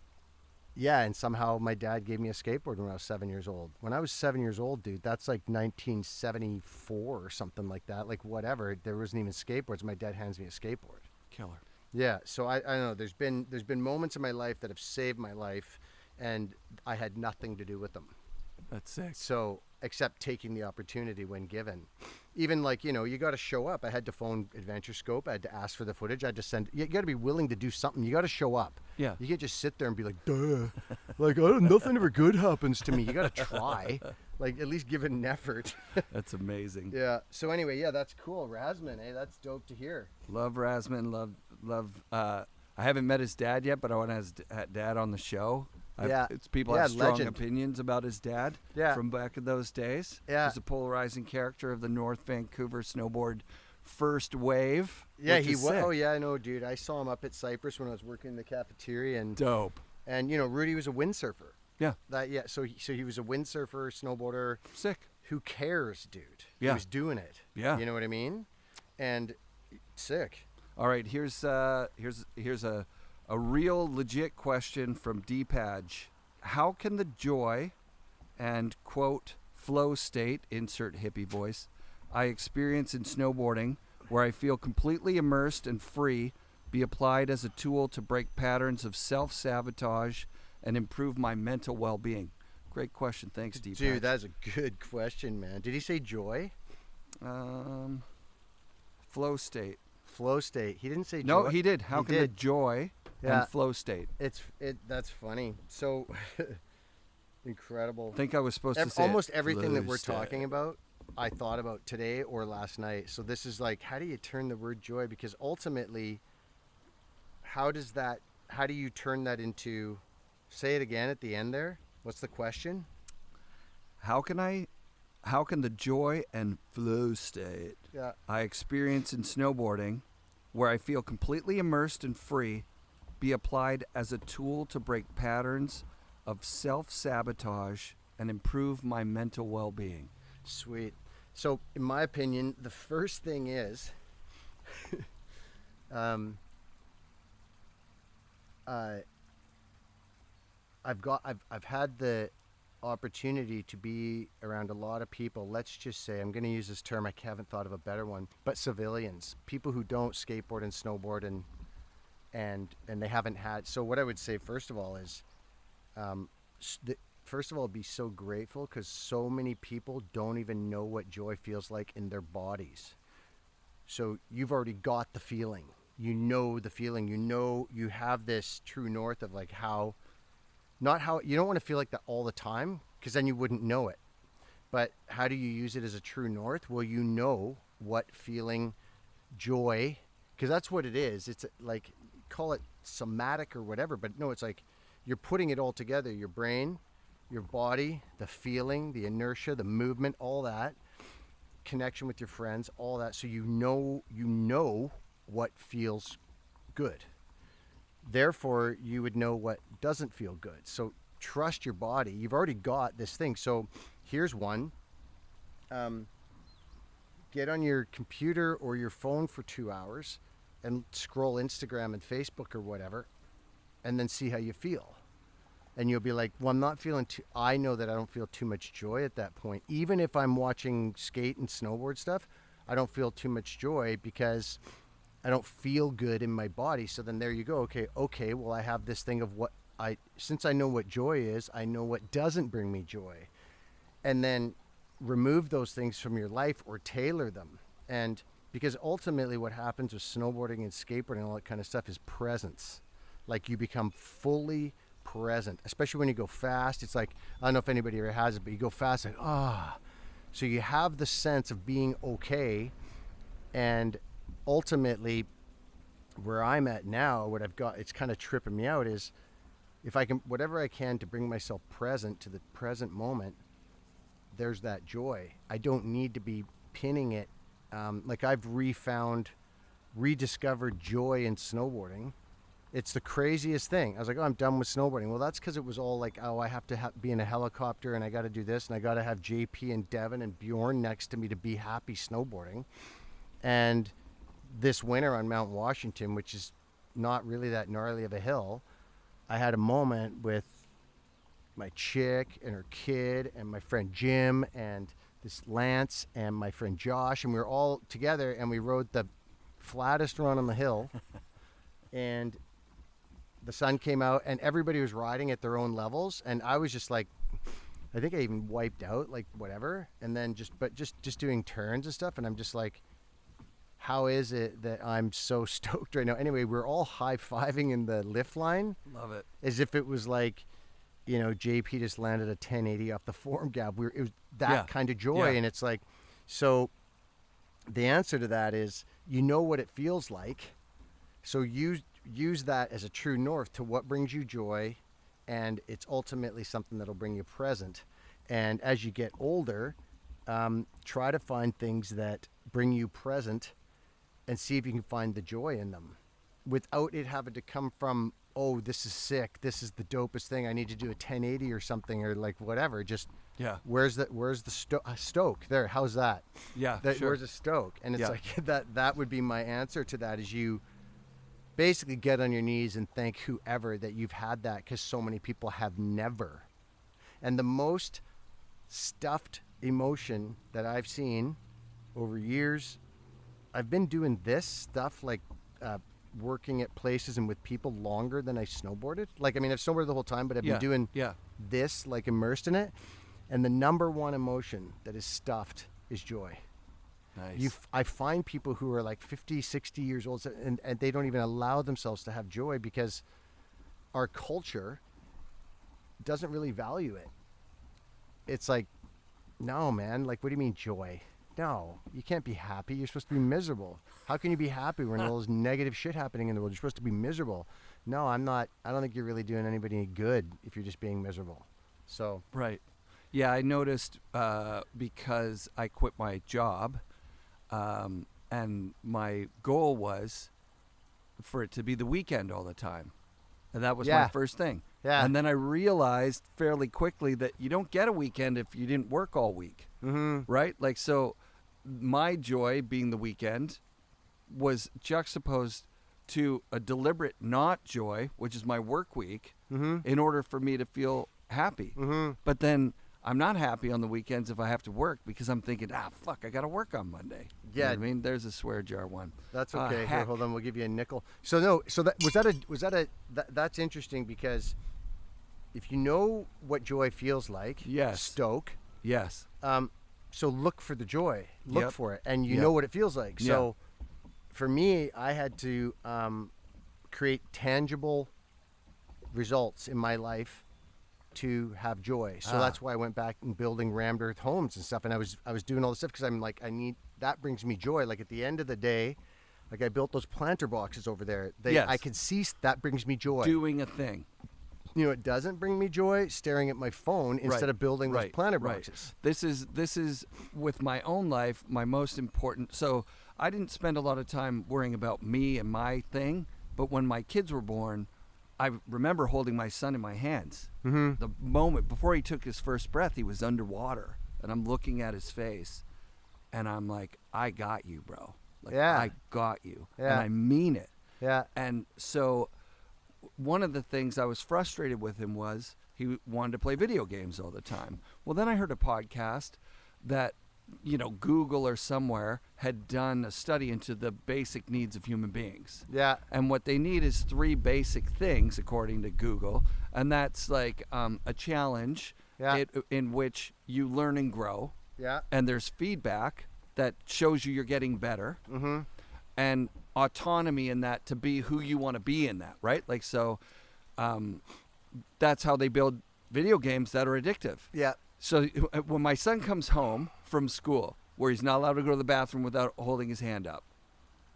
yeah, and somehow my dad gave me a skateboard when I was 7 years old. When I was 7 years old, dude, that's like 1974 or something like that. Like, whatever. There wasn't even skateboards. My dad hands me a skateboard. Killer. Yeah, so I don't know. There's been moments in my life that have saved my life, and I had nothing to do with them. That's sick. So, except taking the opportunity when given. Even like, you know, you got to show up. I had to phone Adventure Scope. I had to ask for the footage. I had to send. You got to be willing to do something. You got to show up. Yeah. You can't just sit there and be like, duh. Like, oh, nothing ever good happens to me. You got to try. Like, at least give it an effort. That's amazing. Yeah. So anyway, yeah, that's cool. Rasman, that's dope to hear. Love Rasman. Love. I haven't met his dad yet, but I want to have his dad on the show. People have strong legend. opinions about his dad from back in those days. Yeah. He's a polarizing character of the North Vancouver snowboard first wave. Yeah, which he is was. sick. Oh, yeah, I know, dude. I saw him up at Cypress when I was working in the cafeteria. And Dope. And, you know, Rudy was a windsurfer. Yeah. So he was a windsurfer, snowboarder. Sick. Who cares, dude? Yeah. He was doing it. Yeah. You know what I mean? And sick. All right, here's a real legit question from Deepage. How can the joy and quote flow state, insert hippie voice, I experience in snowboarding, where I feel completely immersed and free, be applied as a tool to break patterns of self-sabotage and improve my mental well-being? Great question. Thanks, Deepage. Dude, that's a good question, man. Did he say joy? Flow state. Flow state. He didn't say joy. No, he did. How can the joy Yeah. and flow state? That's funny. So incredible. I think I was supposed to say almost it. everything that Flow we're state. talking about, I thought about today or last night. So this is like, how do you turn the word joy? Because ultimately, how do you turn that into, say it again at the end there? What's the question? How can the joy and flow state I experience in snowboarding, where I feel completely immersed and free, be applied as a tool to break patterns of self-sabotage and improve my mental well-being? Sweet. So in my opinion, the first thing is I've had the opportunity to be around a lot of people. Let's just say, I'm going to use this term, I haven't thought of a better one, but civilians, people who don't skateboard and snowboard and they haven't had. So what I would say first of all is, first of all, be so grateful, because so many people don't even know what joy feels like in their bodies. So you've already got the feeling. You know the feeling. You know you have this true north of like how. Not how, you don't want to feel like that all the time, because then you wouldn't know it. But how do you use it as a true north? Well, you know what feeling joy, because that's what it is. It's like, call it somatic or whatever, but no, it's like you're putting it all together, your brain, your body, the feeling, the inertia, the movement, all that, connection with your friends, all that, so you know what feels good. Therefore, you would know what doesn't feel good. So trust your body. You've already got this thing. So here's one. Get on your computer or your phone for 2 hours and scroll Instagram and Facebook or whatever, and then see how you feel. And you'll be like, well, I'm not feeling I know that I don't feel too much joy at that point. Even if I'm watching skate and snowboard stuff, I don't feel too much joy because I don't feel good in my body. So then there you go. Okay, well, I have this thing of since I know what joy is, I know what doesn't bring me joy. And then remove those things from your life or tailor them. And because ultimately what happens with snowboarding and skateboarding and all that kind of stuff is presence. Like you become fully present, especially when you go fast. It's like, I don't know if anybody ever has it, but you go fast, like, so you have the sense of being okay. And ultimately where I'm at now, what I've got, it's kind of tripping me out, is if I can, whatever I can to bring myself present to the present moment, there's that joy. I don't need to be pinning it. Like I've rediscovered joy in snowboarding. It's the craziest thing. I was like, I'm done with snowboarding. Well, that's because it was all like, I have to be in a helicopter and I got to do this and I got to have JP and Devin and Bjorn next to me to be happy snowboarding. And this winter on Mount Washington, which is not really that gnarly of a hill, I had a moment with my chick and her kid and my friend Jim and this Lance and my friend Josh, and we were all together and we rode the flattest run on the hill. And the sun came out and everybody was riding at their own levels, and I was just like, I think I even wiped out, like whatever, and then just doing turns and stuff, and I'm just like, how is it that I'm so stoked right now? Anyway, we're all high-fiving in the lift line. Love it. As if it was like, you know, JP just landed a 1080 off the form gap. It was that kind of joy. And it's like, so the answer to that is, you know what it feels like. So use that as a true north to what brings you joy. And it's ultimately something that'll bring you present. And as you get older, try to find things that bring you present and see if you can find the joy in them without it having to come from, oh, this is sick, this is the dopest thing, I need to do a 1080 or something, or like whatever. Just where's the stoke there? How's that? Sure. Where's a stoke? And it's like that would be my answer to that, is you basically get on your knees and thank whoever that you've had that, because so many people have never. And the most stuffed emotion that I've seen over years, I've been doing this stuff, like working at places and with people longer than I snowboarded. Like, I mean, I've snowboarded the whole time, but I've been doing this, like immersed in it. And the number one emotion that is stuffed is joy. Nice. I find people who are like 50, 60 years old and they don't even allow themselves to have joy because our culture doesn't really value it. It's like, no, man, like, what do you mean joy? No, you can't be happy. You're supposed to be miserable. How can you be happy when all this negative shit happening in the world? You're supposed to be miserable. No, I'm not. I don't think you're really doing anybody any good if you're just being miserable. So right. Yeah, I noticed because I quit my job, and my goal was for it to be the weekend all the time. And that was my first thing. Yeah. And then I realized fairly quickly that you don't get a weekend if you didn't work all week. Mm-hmm. Right? Like, so my joy being the weekend was juxtaposed to a deliberate not joy, which is my work week, in order for me to feel happy. Mm-hmm. But then I'm not happy on the weekends if I have to work because I'm thinking, fuck, I got to work on Monday. Yeah. You know what I mean? There's a swear jar one. That's okay. Here, hold on. We'll give you a nickel. So that's interesting, because if you know what joy feels like, stoke. Yes. So look for the joy. Look for it. And you know what it feels like. So for me, I had to create tangible results in my life to have joy. So that's why I went back and building rammed earth homes and stuff. And I was doing all this stuff because I'm like, that brings me joy. Like, at the end of the day, Like I built those planter boxes over there. Yes. I can see that brings me joy. Doing a thing. You know, it doesn't bring me joy staring at my phone instead of building those planter boxes. This is with my own life, my most important. So I didn't spend a lot of time worrying about me and my thing, but when my kids were born, I remember holding my son in my hands. Mm-hmm. The moment before he took his first breath, he was underwater, and I'm looking at his face, and I'm like, I got you, bro. Like, I got you. And I mean it. Yeah. And so one of the things I was frustrated with him was he wanted to play video games all the time. Well, then I heard a podcast that, you know, Google or somewhere had done a study into the basic needs of human beings. Yeah. And what they need is 3 basic things, according to Google. And that's like a challenge in which you learn and grow. Yeah. And there's feedback that shows you're getting better. Mm-hmm. And autonomy in that to be who you want to be in that, right? Like, so that's how they build video games that are addictive. Yeah. So when my son comes home from school, where he's not allowed to go to the bathroom without holding his hand up,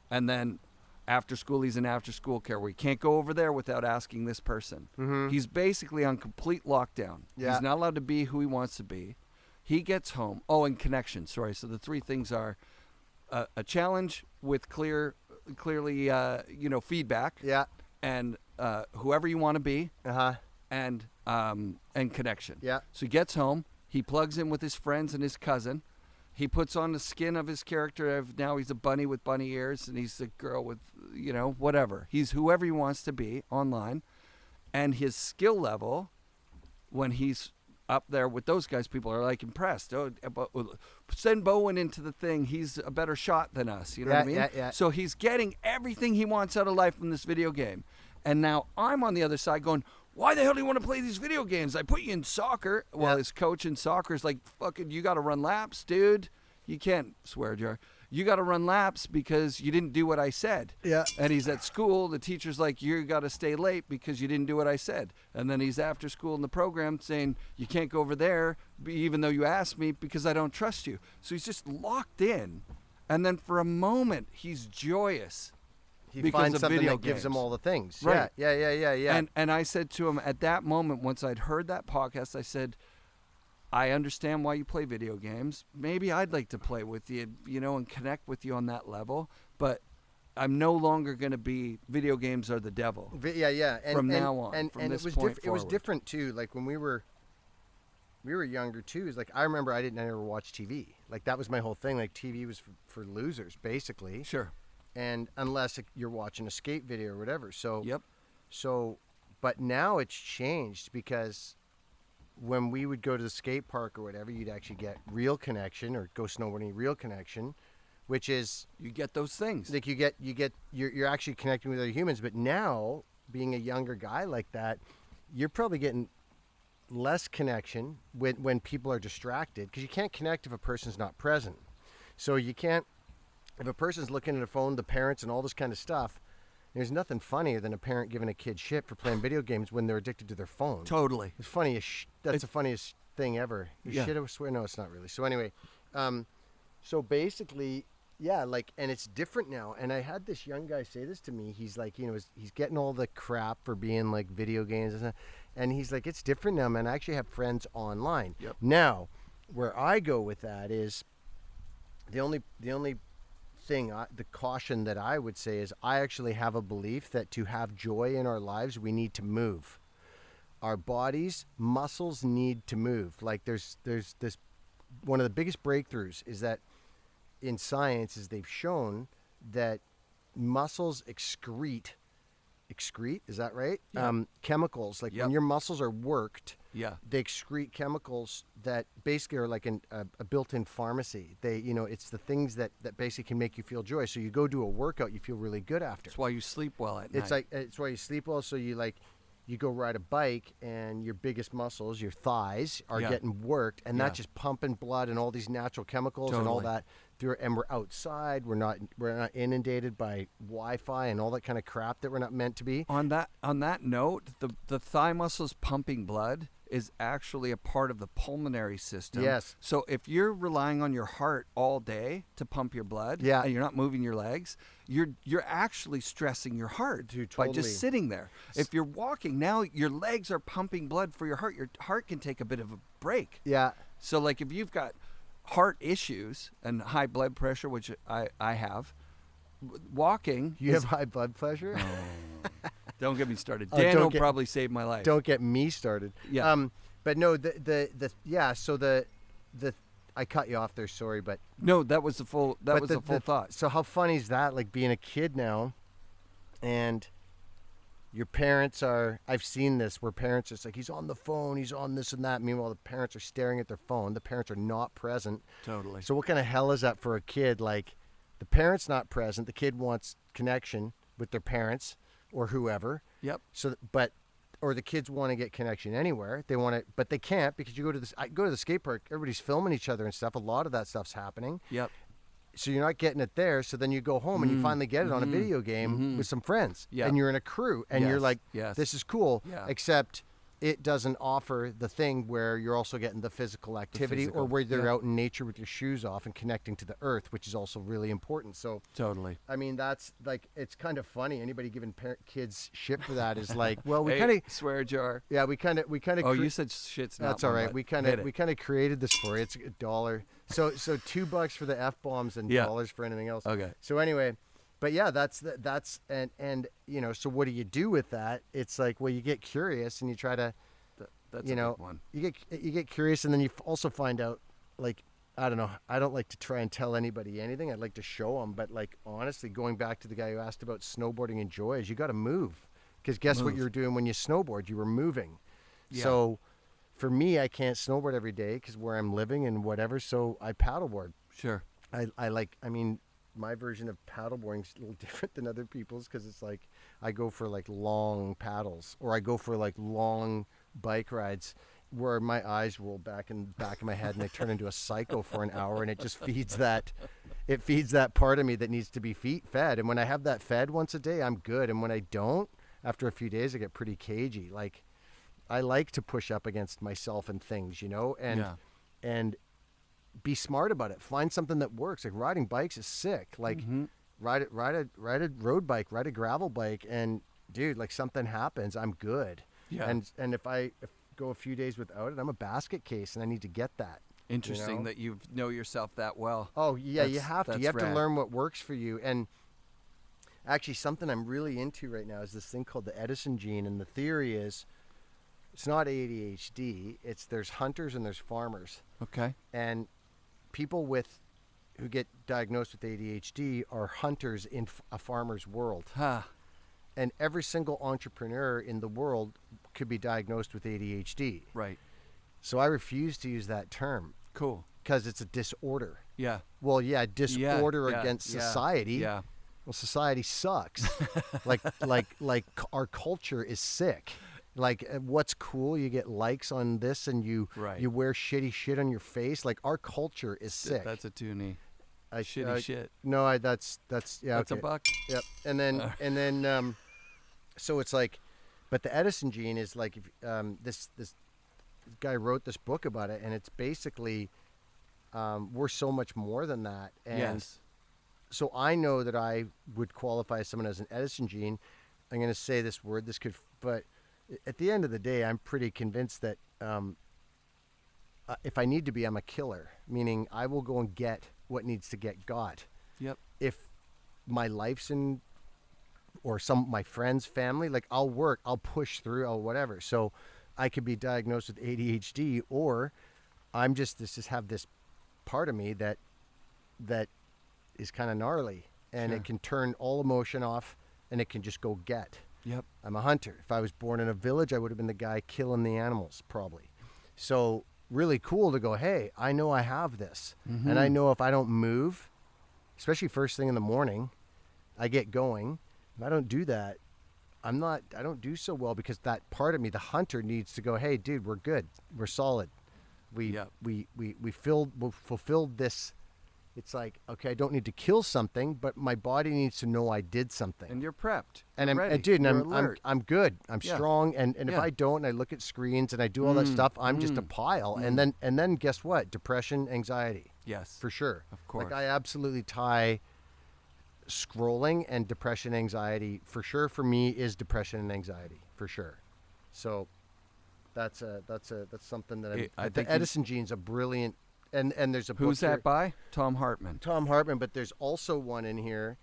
and then after school he's in after school care where he can't go over there without asking this person. Mm-hmm. He's basically on complete lockdown. Yeah. He's not allowed to be who he wants to be. He gets home. Oh, and connection. Sorry. So the 3 things are a challenge with clearly feedback. Yeah. And whoever you want to be. Uh-huh. And connection. Yeah. So he gets home. He plugs in with his friends and his cousin. He puts on the skin of his character of now he's a bunny with bunny ears and he's a girl with, you know, whatever. He's whoever he wants to be online. And his skill level, when he's up there with those guys, people are like impressed. Oh, send Bowen into the thing. He's a better shot than us. You know what I mean? Yeah. So he's getting everything he wants out of life from this video game. And now I'm on the other side going, why the hell do you want to play these video games? I put you in soccer. Well, his coach in soccer is like, fucking, you got to run laps, dude. You can't swear, Jar. You got to run laps because you didn't do what I said. Yeah. And he's at school. The teacher's like, you got to stay late because you didn't do what I said. And then he's after school in the program saying, you can't go over there even though you asked me because I don't trust you. So he's just locked in. And then for a moment, he's joyous. He finds something that gives him all the things. Right. Yeah. And I said to him at that moment, once I'd heard that podcast, I said, I understand why you play video games. Maybe I'd like to play with you, you know, and connect with you on that level. But I'm no longer going to be video games are the devil. Yeah. From now on. And it was different too. Like when we were younger too. Is like I remember I never watched TV. Like that was my whole thing. Like TV was for losers, basically. Sure. And unless you're watching a skate video or whatever. So. Yep. So, but now it's changed because when we would go to the skate park or whatever, you'd actually get real connection or go snowboarding real connection, which is you get those things. like you're actually connecting with other humans. But now, being a younger guy like that, you're probably getting less connection when people are distracted because you can't connect if a person's not present. So you can't if a person's looking at a phone, the parents and all this kind of stuff. There's nothing funnier than a parent giving a kid shit for playing video games when they're addicted to their phone. Totally. It's funny as that's the funniest thing ever. Shit, I swear. No, it's not really. So anyway, so basically, yeah, like, and it's different now. And I had this young guy say this to me. He's like, you know, he's getting all the crap for being like video games and stuff. And he's like, it's different now, man. I actually have friends online. Yep. Now, where I go with that is the only thing, the caution that I would say is I actually have a belief that to have joy in our lives, we need to move. Our bodies, muscles need to move. Like there's this, one of the biggest breakthroughs is that in science is they've shown that muscles excrete, is that right? Yeah. Chemicals, like when your muscles are worked, they excrete chemicals that basically are like a built-in pharmacy. They, you know, it's the things that basically can make you feel joy. So you go do a workout, you feel really good after. That's why you sleep well at night. It's why you sleep well. So you go ride a bike and your biggest muscles, your thighs, are getting worked, and that's just pumping blood and all these natural chemicals and all that. And we're outside. We're not inundated by Wi-Fi and all that kind of crap that we're not meant to be. On that note, the thigh muscles pumping blood is actually a part of the pulmonary system. Yes. So if you're relying on your heart all day to pump your blood, and you're not moving your legs, you're actually stressing your heart by just sitting there. If you're walking, now your legs are pumping blood for your heart can take a bit of a break. Yeah. So like if you've got heart issues and high blood pressure, which I have, walking. You have high blood pressure? Oh. Don't get me started. Dan will probably save my life. Don't get me started. Yeah. But no, so the I cut you off there, sorry, but no, that was the full thought. So how funny is that? Like being a kid now, and your parents are. I've seen this where parents are like, he's on the phone, he's on this and that. Meanwhile, the parents are staring at their phone. The parents are not present. Totally. So what kind of hell is that for a kid? Like, the parents not present. The kid wants connection with their parents or whoever. Yep. So, or the kids want to get connection anywhere. They want to, but they can't because I go to the skate park. Everybody's filming each other and stuff. A lot of that stuff's happening. Yep. So you're not getting it there. So then you go home and you finally get it on a video game with some friends. Yep. And you're in a crew and you're like, this is cool. Yeah. Except it doesn't offer the thing where you're also getting the physical activity or where they're out in nature with your shoes off and connecting to the earth, which is also really important. So totally. I mean, that's like, it's kind of funny. Anybody giving kids shit for that is like, well, we hey, kind of swear jar. Yeah, we kind of. Oh, you said shit's not. That's all right. We kind of created this for you. It's $1. So $2 for the F-bombs and dollars for anything else. Okay. So anyway, but yeah, that's and you know, so what do you do with that? It's like, well, you get curious and you try to, that's you know, a big one. You get curious and then you also find out, like, I don't know. I don't like to try and tell anybody anything. I'd like to show them, but like, honestly, going back to the guy who asked about snowboarding and joy, is you got to move, because guess what you're doing when you snowboard? You were moving. Yeah. So for me, I can't snowboard every day because where I'm living and whatever. So I paddleboard. Sure. I mean, my version of paddleboarding is a little different than other people's because it's like I go for like long paddles or I go for like long bike rides where my eyes roll back in the back of my head and I turn into a psycho for an hour, and it just feeds that part of me that needs to be fed. And when I have that fed once a day, I'm good. And when I don't, after a few days, I get pretty cagey. Like, I like to push up against myself and things, you know, and be smart about it. Find something that works. Like, riding bikes is sick. Like, ride a road bike, ride a gravel bike, and dude, like, something happens, I'm good. Yeah. And if I go a few days without it, I'm a basket case, and I need to get that. Interesting, you know? That you know yourself that well. Oh yeah, you have to. You have to learn what works for you. And actually, something I'm really into right now is this thing called the Artesian gene, and the theory is it's not ADHD. There's hunters and there's farmers. Okay. And people who get diagnosed with ADHD are hunters in a farmer's world. Huh. And every single entrepreneur in the world could be diagnosed with ADHD. Right. So I refuse to use that term. Cool. Because it's a disorder. Yeah. Well, yeah, disorder against society. Yeah. Well, society sucks. like our culture is sick. Like, what's cool? You get likes on this, and you wear shitty shit on your face. Like, our culture is sick. That's a toonie. Shitty shit. No, that's yeah. That's okay. a buck. Yep. And then so it's like, but the Artesian gene is like, this guy wrote this book about it, and it's basically we're so much more than that. And yes. So I know that I would qualify as someone as an Artesian gene. I'm going to say this word. But at the end of the day, I'm pretty convinced that if I need to be, I'm a killer. Meaning, I will go and get what needs to get got. Yep. If my life's in, or my friends, family, like, I'll work, I'll push through, I'll whatever. So I could be diagnosed with ADHD, or I'm just have this part of me that is kind of gnarly, and it can turn all emotion off, and it can just go get. Yep. I'm a hunter. If I was born in a village, I would have been the guy killing the animals, probably. So really cool to go, hey, I know I have this. Mm-hmm. And I know if I don't move, especially first thing in the morning, I get going. If I don't do that, I don't do so well, because that part of me, the hunter, needs to go, hey, dude, we're good. We're solid. We fulfilled this it's like, okay, I don't need to kill something, but my body needs to know I did something. And you're prepped. And You're I'm, ready. dude, and You're I'm alert. good. I'm Yeah. strong. And if Yeah. I don't, and I look at screens and I do all that stuff, I'm just a pile. And then guess what? Depression, anxiety, Yes. for sure. Of course. Like I absolutely tie scrolling and depression, anxiety for sure. For me, is depression and anxiety for sure. So that's something that I the think Edison gene's a brilliant. And there's a book Who's here. that by? Tom Hartman. Tom Hartman, but there's also one in here.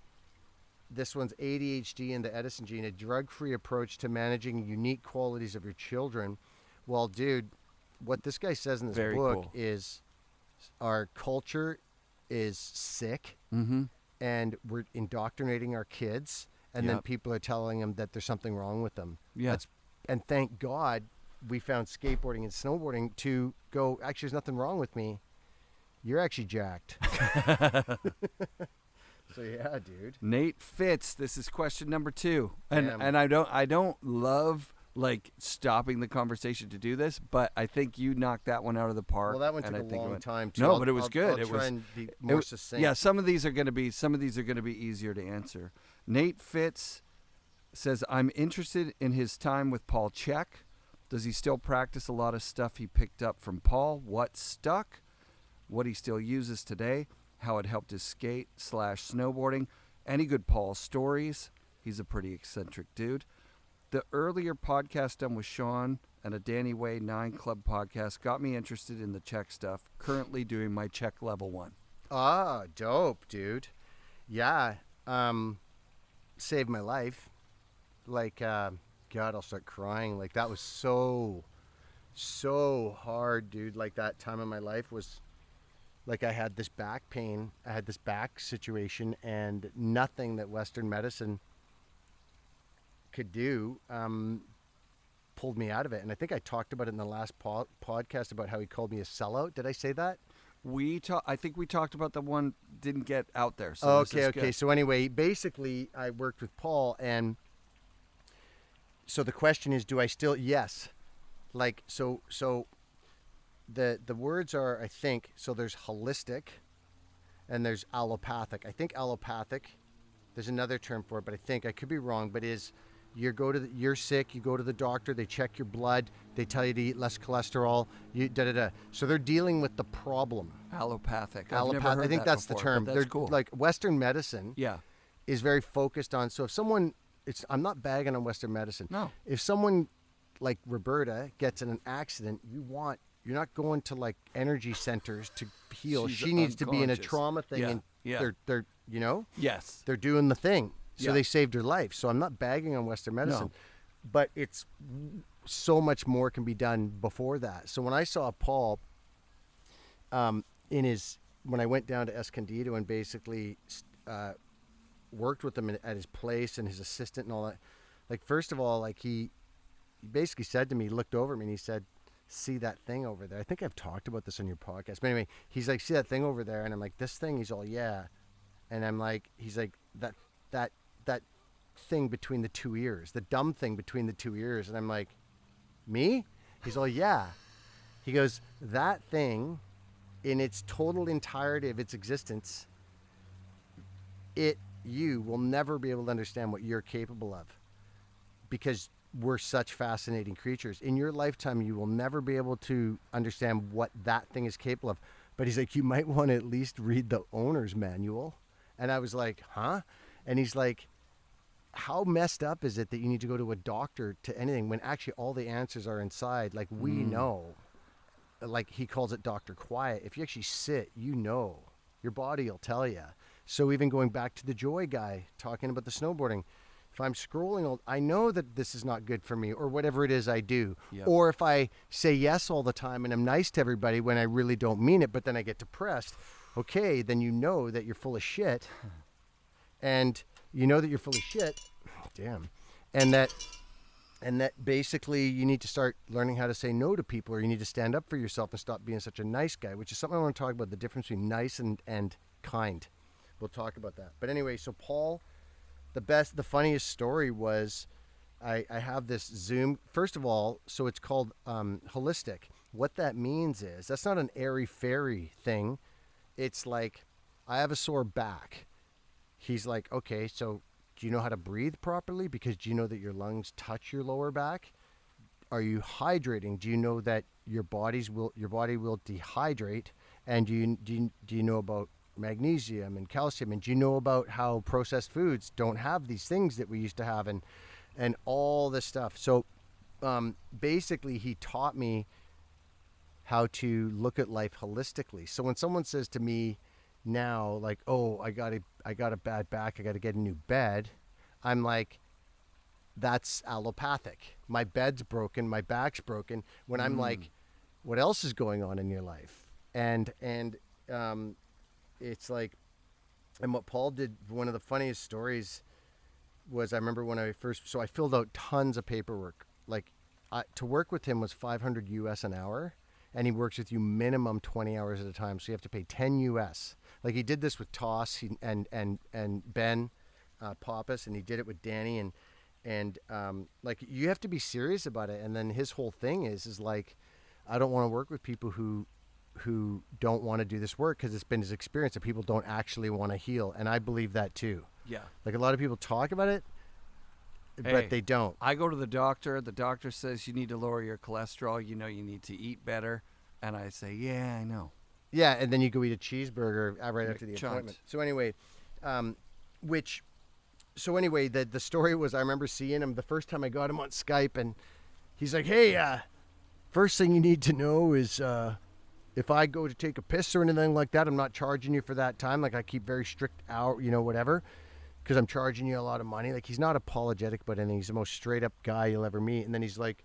This one's ADHD and the Edison gene, a drug-free approach to managing unique qualities of your children. Well, dude, what this guy says in this Very book cool. is our culture is sick, and we're indoctrinating our kids, and then Yep. people are telling them that there's something wrong with them. Yeah. And thank God we found skateboarding and snowboarding to go, actually, there's nothing wrong with me. You're actually jacked. So yeah, dude. Nate Fitz, this is question number 2. And Damn. and I don't love like stopping the conversation to do this, but I think you knocked that one out of the park. Well, that one and took I a think it long went- time too. No, but it was good. I'll It try was and be more succinct. Yeah, some of these are going to be easier to answer. Nate Fitz says, "I'm interested in his time with Paul Chek. Does he still practice a lot of stuff he picked up from Paul? What stuck? What he still uses today? How it helped his skate/snowboarding? Any good Paul stories? He's a pretty eccentric dude. The earlier podcast done with Sean and a Danny Way 9 Club podcast got me interested in the Czech stuff. Currently doing my Czech level 1. Ah, dope, dude. Yeah, saved my life. Like, God, I'll start crying. Like, that was so hard, dude. Like, that time in my life was, like, I had this back pain. I had this back situation, and nothing that Western medicine could do pulled me out of it. And I think I talked about it in the last podcast about how he called me a sellout. Did I say that? I think we talked about the one didn't get out there. So Okay. good. So anyway, basically, I worked with Paul, and so the question is, do I still? Yes. Like, so the words are, I think, so there's holistic and there's allopathic. I think allopathic, there's another term for it, but I think I could be wrong, but is you're sick, you go to the doctor, they check your blood, they tell you to eat less cholesterol, so they're dealing with the problem. Allopathic. I think that's the term. That's cool. Like Western medicine Yeah. is very focused on, so if someone, I'm not bagging on Western medicine. No. If someone like Roberta gets in an accident, you're not going to like energy centers to heal. She's She needs to be in a unconscious. trauma thing, Yeah, and yeah. they're Yes. they're doing the thing. So Yeah. they saved her life. So I'm not bagging on Western medicine, No. but it's so much more can be done before that. So when I saw Paul, when I went down to Escondido and basically worked with him at his place and his assistant and all that, like, first of all, like he basically said to me, he looked over at me and he said, "See that thing over there?" I think I've talked about this on your podcast, but anyway, he's like, "See that thing over there?" And I'm like, "This thing?" He's all, "Yeah." And I'm like, he's like, that thing between the two ears, the dumb thing between the two ears. And I'm like, "Me?" He's all, "Yeah." He goes, "That thing, in its total entirety of its existence, you will never be able to understand what you're capable of, because we're such fascinating creatures. In your lifetime, you will never be able to understand what that thing is capable of." But he's like, "You might want to at least read the owner's manual." And I was like, "Huh?" And he's like, "How messed up is it that you need to go to a doctor to anything when actually all the answers are inside? Like, we know." Like, he calls it Dr. Quiet. If you actually sit, your body will tell you. So even going back to the Joy guy talking about the snowboarding, if I'm scrolling, I know that this is not good for me, or whatever it is I do. Yep. Or if I say yes all the time and I'm nice to everybody when I really don't mean it, but then I get depressed, okay, then you know that you're full of shit. And you know that you're full of shit. Damn. And that basically you need to start learning how to say no to people, or you need to stand up for yourself and stop being such a nice guy, which is something I want to talk about, the difference between nice and kind. We'll talk about that. But anyway, so Paul, the funniest story was I have this Zoom. First of all, so it's called holistic. What that means is, that's not an airy-fairy thing. It's like I have a sore back. He's like, okay, so do you know how to breathe properly? Because do you know that your lungs touch your lower back? Are you hydrating? Do you know that your body will dehydrate? And do you know about magnesium and calcium? And do you know about how processed foods don't have these things that we used to have, and all this stuff? So basically, he taught me how to look at life holistically. So when someone says to me now, like, oh, I got a bad back, I got to get a new bed, I'm like, that's allopathic. My bed's broken, my back's broken. When I'm like, what else is going on in your life? And it's like, and what Paul did, one of the funniest stories was, I remember when I filled out tons of paperwork. Like, to work with him was $500 US an hour, and he works with you minimum 20 hours at a time. So you have to pay 10 US. Like, he did this with Toss and Ben Pappas, and he did it with Danny, and like, you have to be serious about it. And then his whole thing is like, I don't want to work with people who don't want to do this work, because it's been his experience that people don't actually want to heal. And I believe that too. Yeah. Like, a lot of people talk about it, but they don't. I go to the doctor. The doctor says you need to lower your cholesterol. You know, you need to eat better. And I say, yeah, I know. Yeah, and then you go eat a cheeseburger right after the appointment. So anyway, the story was, I remember seeing him the first time I got him on Skype, and he's like, hey, first thing you need to know is if I go to take a piss or anything like that, I'm not charging you for that time. Like, I keep very strict hour, whatever, because I'm charging you a lot of money. Like, he's not apologetic about anything. He's the most straight up guy you'll ever meet. And then he's like,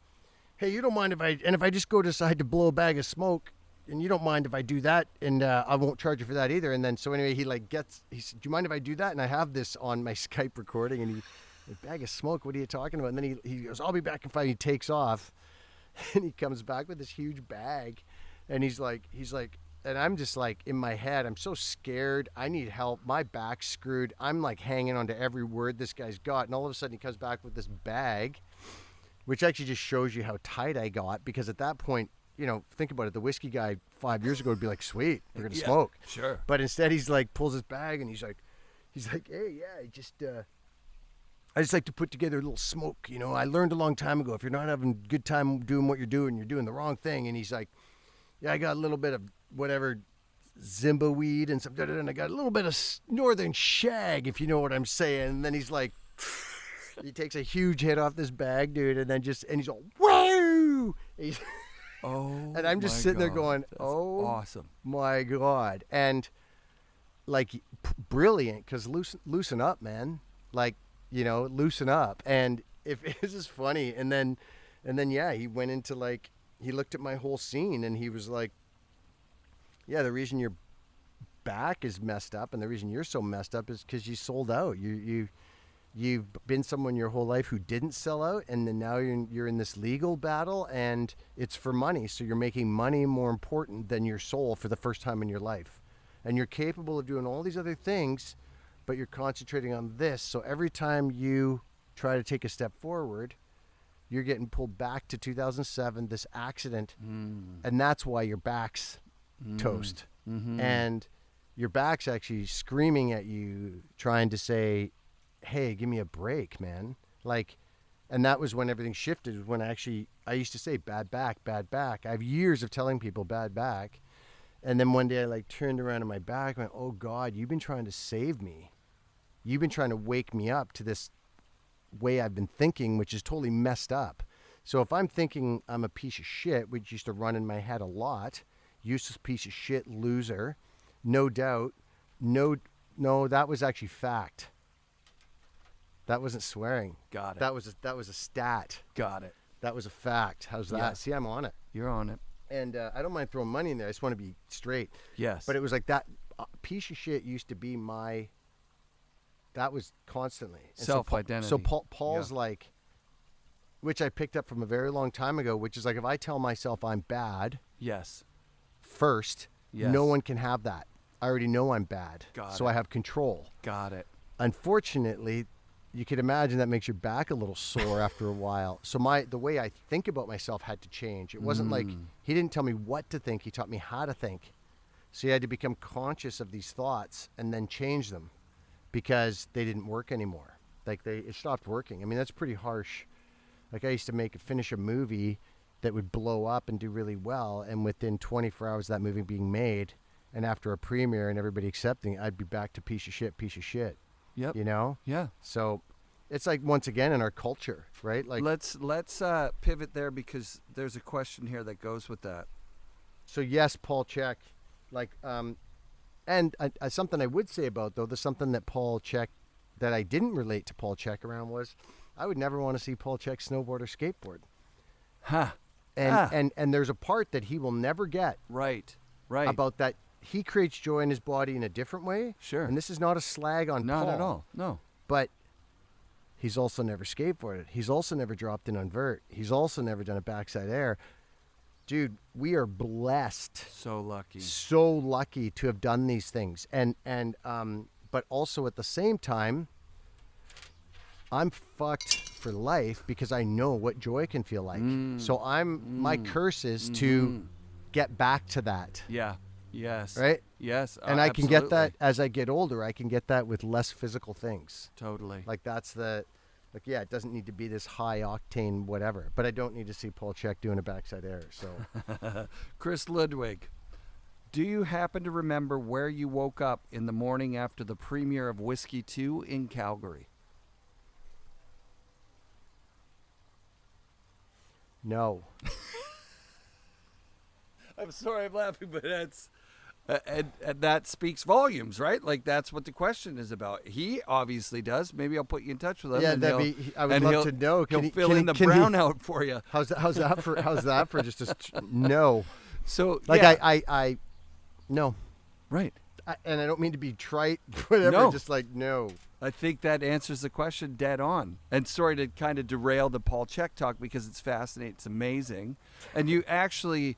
hey, you don't mind if I just go decide to blow a bag of smoke, and you don't mind if I do that, and I won't charge you for that either. And then, so anyway, he said, do you mind if I do that? And I have this on my Skype recording, and a bag of smoke, what are you talking about? And then he goes, I'll be back in 5. He takes off, and he comes back with this huge bag, and he's like, and I'm just like, in my head, I'm so scared. I need help. My back's screwed. I'm like hanging on to every word this guy's got. And all of a sudden he comes back with this bag, which actually just shows you how tight I got, because at that point, think about it. The whiskey guy 5 years ago would be like, sweet, we're going to smoke. Sure. But instead he's like, pulls his bag, and he's like, hey, yeah, I just like to put together a little smoke. I learned a long time ago, if you're not having a good time doing what you're doing the wrong thing. And he's like, yeah, I got a little bit of whatever Zimba weed and some, and I got a little bit of northern shag, if you know what I'm saying. And then he's like, he takes a huge hit off this bag, dude, and then he's all, whoa! And I'm just sitting there going, that's awesome, my God. And like, brilliant, because loosen up, man. Like, loosen up. And if this is funny. And then yeah, he went into like, he looked at my whole scene, and he was like, yeah, the reason your back is messed up and the reason you're so messed up is because you sold out. You've been someone your whole life who didn't sell out, and then now you're in this legal battle, and it's for money. So you're making money more important than your soul for the first time in your life. And you're capable of doing all these other things, but you're concentrating on this. So every time you try to take a step forward, you're getting pulled back to 2007, this accident, and that's why your back's toast. Mm-hmm. And your back's actually screaming at you, trying to say, hey, give me a break, man. Like, and that was when everything shifted, when I used to say, bad back, bad back. I have years of telling people bad back. And then one day I like turned around on my back and went, oh God, you've been trying to save me. You've been trying to wake me up to this way I've been thinking, which is totally messed up. So if I'm thinking I'm a piece of shit, which used to run in my head a lot, useless piece of shit, loser, no doubt, no, that was actually fact. That wasn't swearing. Got it. That was a stat. Got it. That was a fact. How's that? Yes. See, I'm on it. You're on it. And I don't mind throwing money in there. I just want to be straight. Yes. But it was like that piece of shit used to be that was constantly. And self-identity. So Paul's like, which I picked up from a very long time ago, which is like, if I tell myself I'm bad. Yes. First, yes. No one can have that. I already know I'm bad. Got so it. I have control. Got it. Unfortunately, you could imagine that makes your back a little sore after a while. So the way I think about myself had to change. It wasn't like he didn't tell me what to think. He taught me how to think. So you had to become conscious of these thoughts and then change them because they didn't work anymore. Like it stopped working. I mean, that's pretty harsh. Like I used to finish a movie that would blow up and do really well, and within 24 hours of that movie being made, and after a premiere and everybody accepting it, I'd be back to piece of shit. Yep. You know? Yeah. So it's like, once again, in our culture, right? Like, let's pivot there because there's a question here that goes with that. So yes, Paul Chek, like, and something I would say about, though, there's something that Paul Chek, that I didn't relate to Paul Chek around, was I would never want to see Paul Chek snowboard or skateboard. Huh. And there's a part that he will never get. Right. About that. He creates joy in his body in a different way. Sure. And this is not a slag on Paul. Not at all. No. But he's also never skateboarded. He's also never dropped in on vert. He's also never done a backside air. Dude, we are blessed. So lucky. So lucky to have done these things. But also at the same time, I'm fucked for life because I know what joy can feel like. So my curse is to get back to that. Yeah. Yes. Right? Yes. And I can get that as I get older. I can get that with less physical things. Totally. Like yeah, it doesn't need to be this high octane whatever, but I don't need to see Paul Chek doing a backside air. So, Chris Ludwig, do you happen to remember where you woke up in the morning after the premiere of Whiskey 2 in Calgary? No. I'm sorry I'm laughing, but that's and that speaks volumes, right? Like that's what the question is about. He obviously does. Maybe I'll put you in touch with him. Yeah, I would love to know. He'll fill in the brownout for you. How's that for just no? So like yeah. I no. Right. And I don't mean to be trite, whatever. No. Just like no. I think that answers the question dead on. And sorry to kind of derail the Paul Chek talk because it's fascinating. It's amazing. And you actually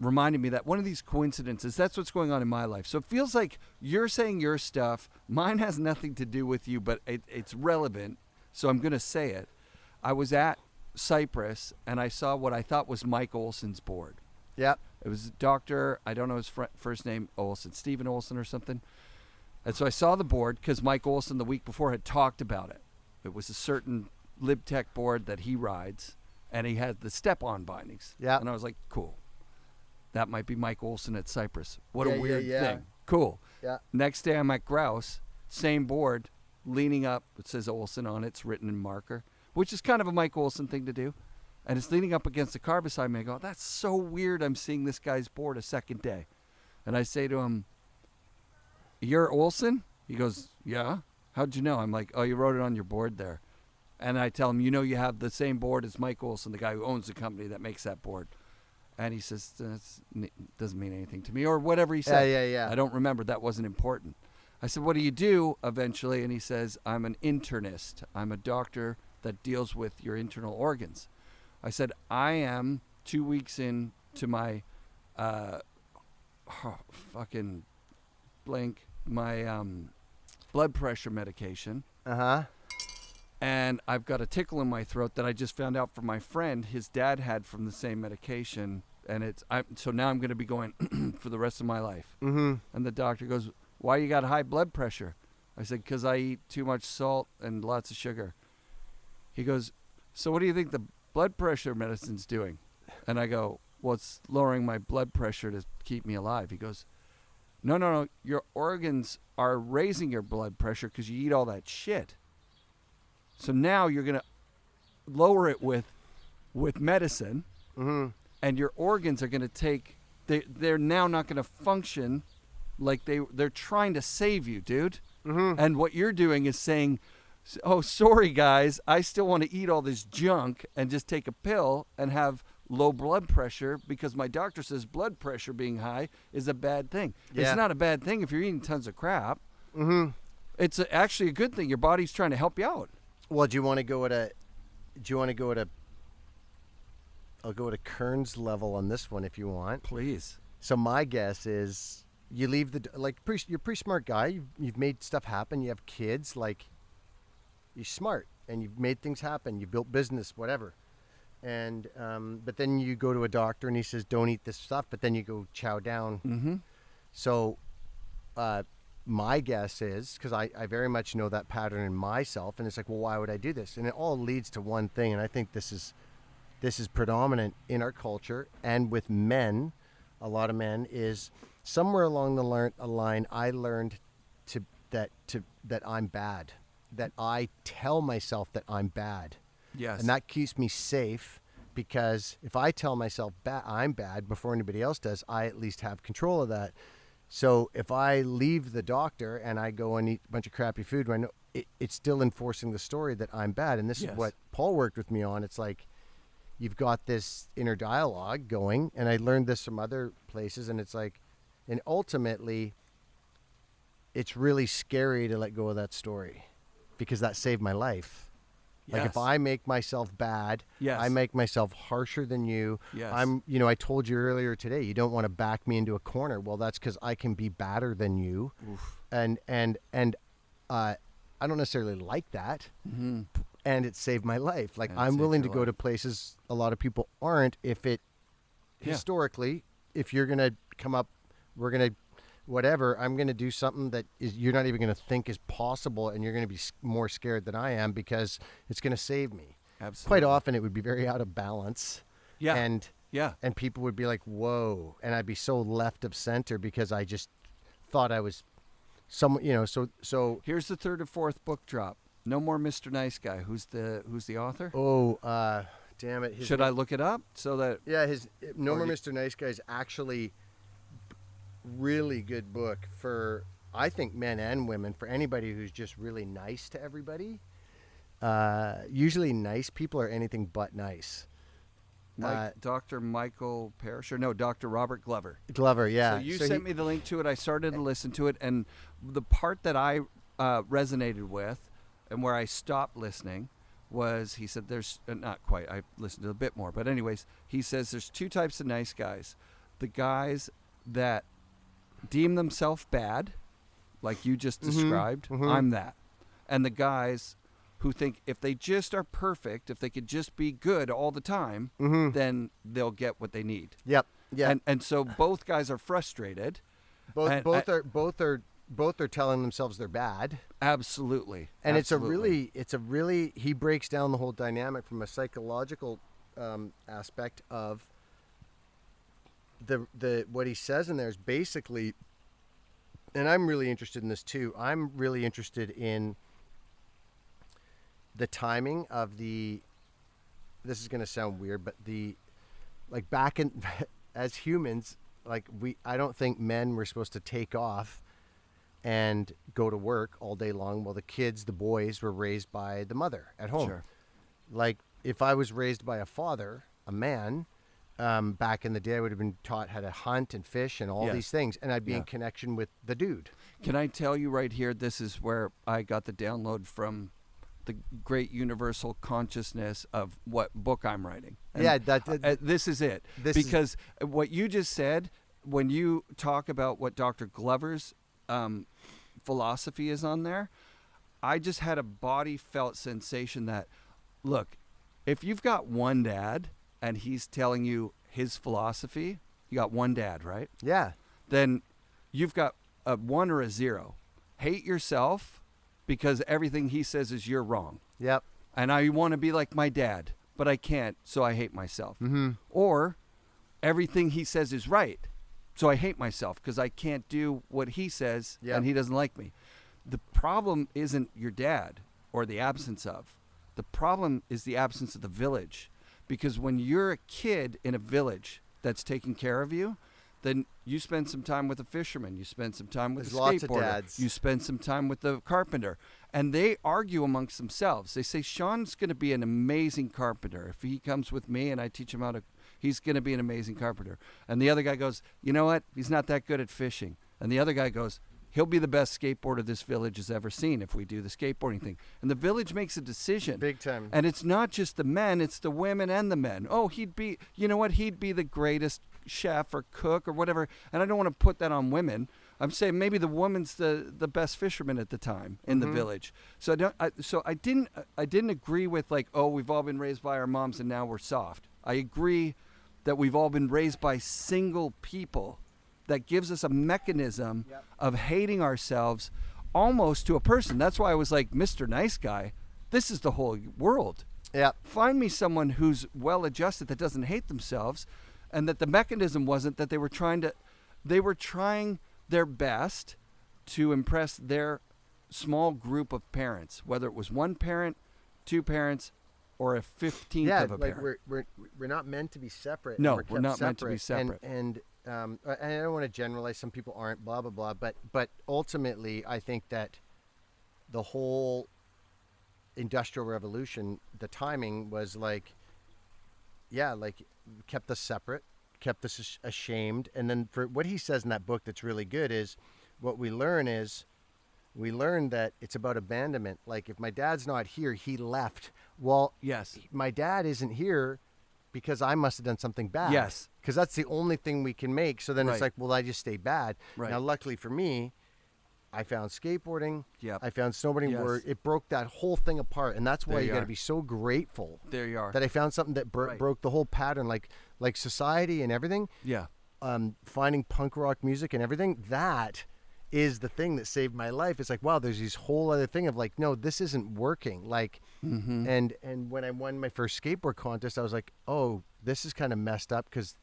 reminded me that one of these coincidences, that's what's going on in my life. So it feels like you're saying your stuff. Mine has nothing to do with you, but it's relevant. So I'm going to say it. I was at Cyprus and I saw what I thought was Mike Olson's board. Yep. It was Dr. I don't know his first name, Olson, Stephen Olson or something. And so I saw the board because Mike Olson the week before had talked about it. It was a certain LibTech board that he rides, and he had the step-on bindings. Yeah. And I was like, cool. That might be Mike Olson at Cyprus. What a weird yeah. thing. Cool. Yeah. Next day I'm at Grouse, same board, leaning up. It says Olson on it. It's written in marker, which is kind of a Mike Olson thing to do. And it's leaning up against the car beside me. I go, that's so weird. I'm seeing this guy's board a second day. And I say to him, you're Olson? He goes, yeah. How'd you know? I'm like, oh, you wrote it on your board there. And I tell him, you know, you have the same board as Mike Olson, the guy who owns the company that makes that board. And he says, that doesn't mean anything to me, or whatever he said. Yeah. I don't remember. That wasn't important. I said, what do you do eventually? And he says, I'm an internist. I'm a doctor that deals with your internal organs. I said, I am 2 weeks into my my blood pressure medication. Uh-huh. And I've got a tickle in my throat that I just found out from my friend his dad had from the same medication. And so now I'm going to be going for the rest of my life. Mm-hmm. And the doctor goes, why you got high blood pressure? I said, because I eat too much salt and lots of sugar. He goes, so what do you think the blood pressure medicine's doing? And I go, well, it's lowering my blood pressure to keep me alive. He goes, no, your organs are raising your blood pressure because you eat all that shit. So now you're going to lower it with medicine, mm-hmm. and your organs are going to take, they're now not going to function like they're trying to save you, dude. Mm-hmm. And what you're doing is saying, oh, sorry, guys, I still want to eat all this junk and just take a pill and have low blood pressure because my doctor says blood pressure being high is a bad thing. Yeah. It's not a bad thing if you're eating tons of crap. Mm-hmm. It's actually a good thing. Your body's trying to help you out. Well, do you want to go at I'll go at a Kearns level on this one if you want. Please. So my guess is you leave you're a pretty smart guy. You've made stuff happen. You have kids. Like, you're smart and you've made things happen. You built business, whatever. And but then you go to a doctor and he says, don't eat this stuff. But then you go chow down. Mm-hmm. So my guess is, because I very much know that pattern in myself, and it's like, well, why would I do this? And it all leads to one thing, and I think this is predominant in our culture and with men. A lot of men is somewhere along the line I learned that I'm bad, that I tell myself that I'm bad. Yes. And that keeps me safe, because if I tell myself I'm bad before anybody else does, I at least have control of that. So if I leave the doctor and I go and eat a bunch of crappy food, I know it's still enforcing the story that I'm bad. And this is what Paul worked with me on. It's like, you've got this inner dialogue going, and I learned this from other places, and it's like, and ultimately it's really scary to let go of that story, because that saved my life. Yes. Like if I make myself bad, I make myself harsher than you. Yes. I told you earlier today, you don't want to back me into a corner. Well, that's because I can be badder than you. Oof. And I don't necessarily like that. Mm-hmm. And it saved my life. Like, I'm willing to go to places a lot of people aren't. If it historically, if you're going to come up, we're going to whatever, I'm going to do something that is you're not even going to think is possible, and you're going to be more scared than I am, because it's going to save me. Absolutely. Quite often it would be very out of balance. Yeah. And people would be like, whoa. And I'd be so left of center because I just thought I was someone, so here's the third or fourth book drop. No More Mr. Nice Guy. Who's the author? Oh, damn it. Should I look it up so that? Yeah, No More Mr. Nice Guy is actually really good book for, I think, men and women, for anybody who's just really nice to everybody. Usually nice people are anything but nice. Dr. Michael Parrish, or no, Dr. Robert Glover. Glover, yeah. So you sent me the link to it. I started to listen to it, and the part that I resonated with, and where I stopped listening, was he said there's, not quite, I listened to a bit more, but anyways, he says there's two types of nice guys. The guys that deem themselves bad, like you just described, I'm that. And the guys who think if they just are perfect, if they could just be good all the time, then they'll get what they need. Yep. Yeah. And so both guys are frustrated. Both are telling themselves they're bad. Absolutely. And absolutely. it's a really he breaks down the whole dynamic from a psychological aspect of the what he says in there is basically, and I'm really interested in this too. I'm really interested in the timing of this is going to sound weird, but back in as humans, I don't think men were supposed to take off and go to work all day long while the boys were raised by the mother at home. Sure. Like, if I was raised by a father, a man, back in the day, I would have been taught how to hunt and fish and all these things, and I'd be in connection with the dude. Can I tell you right here, this is where I got the download from the great universal consciousness of what book I'm writing. And this is it. Because what you just said, when you talk about what Dr. Glover's philosophy is on there, I just had a body felt sensation that, look, if you've got one dad and he's telling you his philosophy, you got one dad, right? Yeah. Then you've got a 1 or a 0. Hate yourself because everything he says is you're wrong. Yep. And I want to be like my dad, but I can't, so I hate myself. Mm-hmm. Or everything he says is right, so I hate myself because I can't do what he says and he doesn't like me. The problem isn't your dad or the absence of. The problem is the absence of the village. Because when you're a kid in a village that's taking care of you, then you spend some time with a fisherman. You spend some time with a skateboarder. Lots of dads. You spend some time with the carpenter. And they argue amongst themselves. They say, Sean's going to be an amazing carpenter. If he comes with me and I teach him how to, he's going to be an amazing carpenter. And the other guy goes, you know what? He's not that good at fishing. And the other guy goes, he'll be the best skateboarder this village has ever seen if we do the skateboarding thing. And the village makes a decision. Big time. And it's not just the men, it's the women and the men. Oh, he'd be the greatest chef or cook or whatever. And I don't want to put that on women. I'm saying maybe the woman's the best fisherman at the time in the village. So I didn't agree with we've all been raised by our moms and now we're soft. I agree that we've all been raised by single people that gives us a mechanism of hating ourselves almost to a person. That's why I was like, Mr. Nice Guy, this is the whole world. Yeah. Find me someone who's well-adjusted that doesn't hate themselves, and that the mechanism wasn't that they were trying their best to impress their small group of parents, whether it was one parent, two parents, or a 15th of a like parent. we're not meant to be separate. No, and we're not meant to be separate. And I don't want to generalize. Some people aren't. Blah blah blah. But ultimately, I think that the whole Industrial Revolution, the timing was like, kept us separate, kept us ashamed. And then for what he says in that book that's really good is, what we learn that it's about abandonment. Like, if my dad's not here, he left. Well, yes, my dad isn't here because I must have done something bad. Yes. Because that's the only thing we can make. So then Right. it's like, well, I just stay bad. Right. Now, luckily for me, I found skateboarding. Yep. I found snowboarding Yes. where it broke that whole thing apart. And that's why There you you got to are. be so grateful there you are. that I found something that Right. broke the whole pattern, like society and everything. Yeah. Finding punk rock music and everything, that is the thing that saved my life. It's like, wow, there's this whole other thing of like, no, this isn't working. Like, and when I won my first skateboard contest, I was like, oh, this is kind of messed up because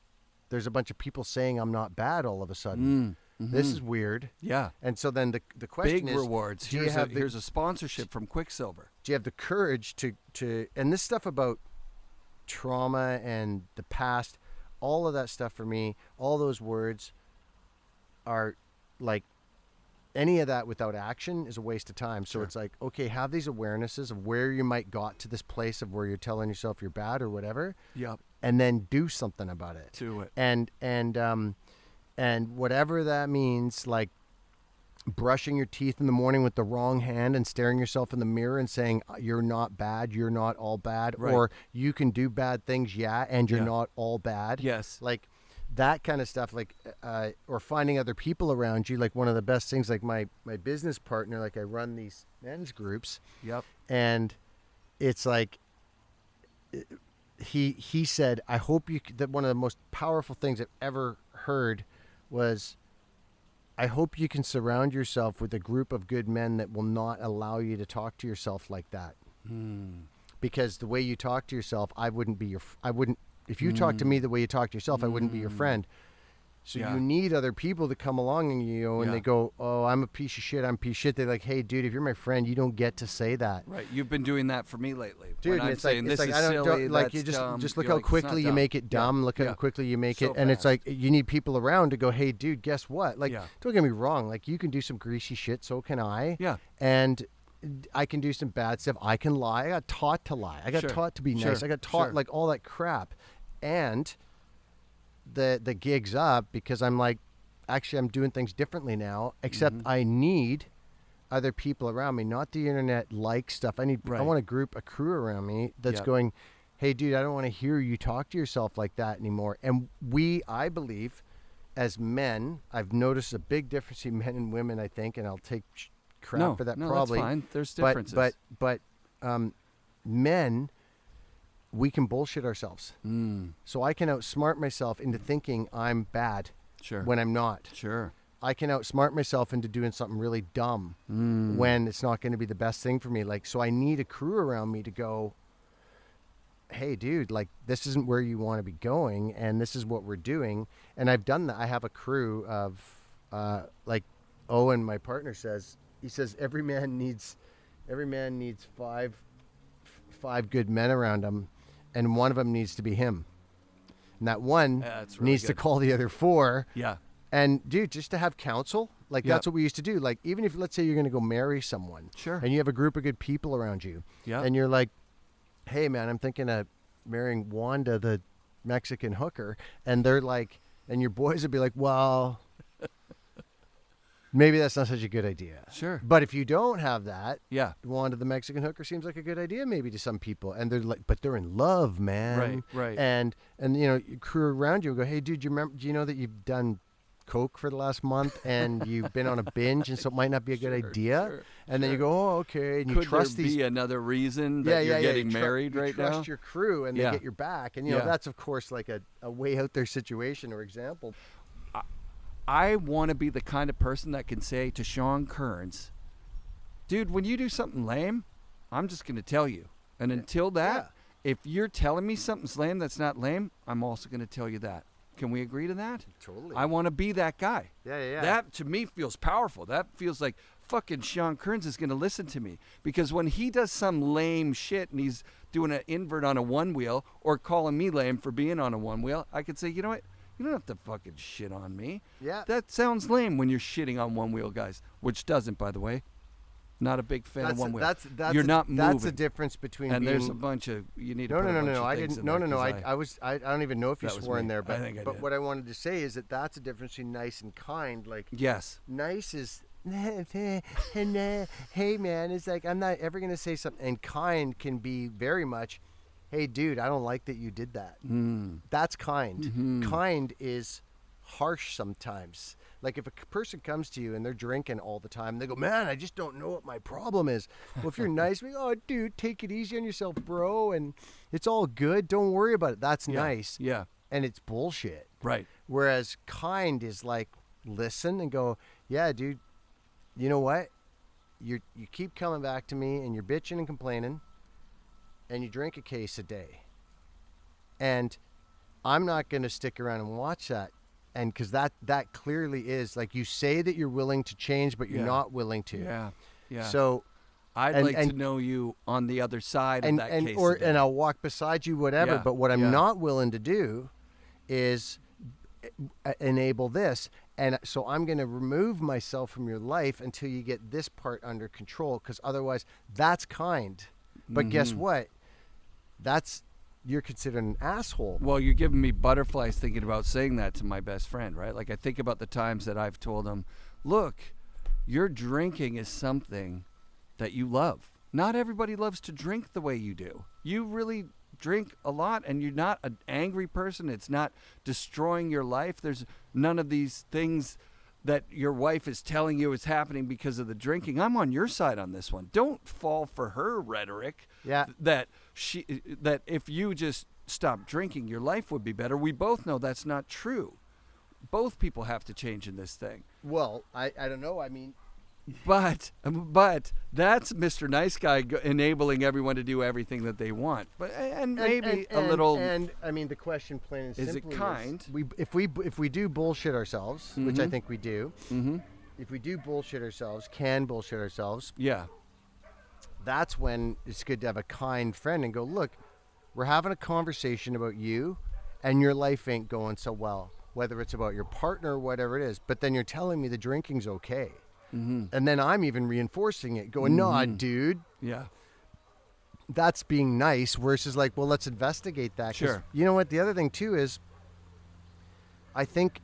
there's a bunch of people saying I'm not bad all of a sudden. This is weird. Yeah. And so then the question Big is, rewards. do you Here's, have here's a sponsorship from Quicksilver. do you have the courage to and this stuff about trauma and the past, all of that stuff for me, all those words are like, any of that without action is a waste of time. So Sure. it's like, okay, have these awarenesses of where you might got to this place of where you're telling yourself you're bad or whatever, Yep. and then do something about it. To it. And whatever that means, like brushing your teeth in the morning with the wrong hand and staring yourself in the mirror and saying you're not bad, you're not all bad, Right. or you can do bad things, and you're Yeah. not all bad. Yes. Like that kind of stuff, like or finding other people around you. Like one of the best things, like my business partner, like I run these men's groups, Yep. and it's like he said, I hope that one of the most powerful things I've ever heard was, I hope you can surround yourself with a group of good men that will not allow you to talk to yourself like that. Because the way you talk to yourself, if you talk to me the way you talk to yourself, I wouldn't be your friend. So Yeah. you need other people to come along and and Yeah. they go, oh, I'm a piece of shit, I'm a piece of shit. They're like, hey, dude, if you're my friend, you don't get to say that. Right. You've been doing that for me lately. Dude, when I'm it's like, saying it's this like is I don't, silly, like that's you dumb, just look you're how like, it's not quickly you dumb. make it dumb. Yeah. Look how Yeah. quickly you make So it, and it's fast. like you need people around to go, hey, dude, guess what? Like, Yeah. don't get me wrong, like you can do some greasy shit, so can I. Yeah. And I can do some bad stuff. I can lie. I got taught to lie. I got Sure. taught to be nice. Sure. I got taught Sure. like all that crap, and the gig's up because I'm like, actually, I'm doing things differently now. Except I need other people around me, not the internet like stuff. I Right. want a crew around me that's Yep. going, hey, dude, I don't want to hear you talk to yourself like that anymore. And I believe, as men, I've noticed a big difference in men and women, I think, and I'll take crap No, for that no, probably. that's fine. There's differences. But men, we can bullshit ourselves. So I can outsmart myself into thinking I'm bad Sure. when I'm not. Sure. I can outsmart myself into doing something really dumb when it's not going to be the best thing for me. Like, so I need a crew around me to go, hey, dude, like, this isn't where you want to be going, and this is what we're doing. And I've done that. I have a crew of, like Owen, my partner, says, he says every man needs five good men around him, and one of them needs to be him. And that one That's really needs to good. call the other four. Yeah. And dude, just to have counsel, like Yep. that's what we used to do. Like, even if, let's say you're going to go marry someone, Sure. and you have a group of good people around you, Yeah. and you're like, hey man, I'm thinking of marrying Wanda, the Mexican hooker, and they're like, and your boys would be like, well, maybe that's not such a good idea. Sure. But if you don't have that, Yeah. Wanda the Mexican hooker seems like a good idea maybe to some people, and they're like, but they're in love, man. Right, right. And you know, your crew around you will go, hey dude, do you know that you've done coke for the last month and you've been on a binge, and so it might not be a good Sure, idea. sure, And then you go, oh, okay, and you Could trust there these. be another reason that you're getting married right you now? trust your crew, and Yeah. they get your back, and you know Yeah. that's of course like a way out there situation or example. I want to be the kind of person that can say to Sean Kearns, dude, when you do something lame, I'm just going to tell you. And until that, if you're telling me something's lame that's not lame, I'm also going to tell you that. Can we agree to that? Totally. I want to be that guy. Yeah. That, to me, feels powerful. That feels like fucking Sean Kearns is going to listen to me. Because when he does some lame shit and he's doing an invert on a one wheel or calling me lame for being on a one wheel, I could say, you know what? You don't have to fucking shit on me. Yeah. That sounds lame when you're shitting on one wheel guys, which doesn't, by the way. Not a big fan of one wheel. You're not moving. That's the difference between. And there's a bunch of you need to. No. I didn't. No. I don't even know if you swore in there, but I think I did. What I wanted to say is that's the difference between nice and kind. Like yes, nice is hey man, it's like I'm not ever gonna say something, and kind can be very much, hey dude, I don't like that you did that. That's kind. Mm-hmm. Kind is harsh sometimes. Like if a person comes to you and they're drinking all the time, they go, man, I just don't know what my problem is. Well, if you're nice, oh, dude, take it easy on yourself, bro, and it's all good. Don't worry about it. That's nice. Yeah. And it's bullshit. Right. Whereas kind is like, listen and go, yeah, dude, you know what? You keep coming back to me and you're bitching and complaining and you drink a case a day. And I'm not going to stick around and watch that. And because that clearly is like you say that you're willing to change, but you're not willing to. Yeah. So I'd like to know you on the other side of that case. And I'll walk beside you, whatever. Yeah. But what I'm not willing to do is enable this. And so I'm going to remove myself from your life until you get this part under control. Because otherwise, that's kind. But guess what? You're considered an asshole. Well, you're giving me butterflies thinking about saying that to my best friend, right? Like I think about the times that I've told him, look, your drinking is something that you love. Not everybody loves to drink the way you do. You really drink a lot and you're not an angry person. It's not destroying your life. There's none of these things that your wife is telling you is happening because of the drinking. I'm on your side on this one. Don't fall for her rhetoric. Yeah. That if you just stop drinking, your life would be better. We both know that's not true. Both people have to change in this thing. Well, I don't know. I mean, but that's Mr. Nice Guy enabling everyone to do everything that they want. But maybe a little. And I mean, the question, plain and simply, is it kind? If we do bullshit ourselves, which I think we do. Mm-hmm. If we do bullshit ourselves, can bullshit ourselves. Yeah. That's when it's good to have a kind friend and go, look, we're having a conversation about you and your life ain't going so well, whether it's about your partner or whatever it is. But then you're telling me the drinking's okay. Mm-hmm. And then I'm even reinforcing it, going, nah, dude. Yeah. That's being nice versus like, well, let's investigate that. Sure. You know what? The other thing, too, is I think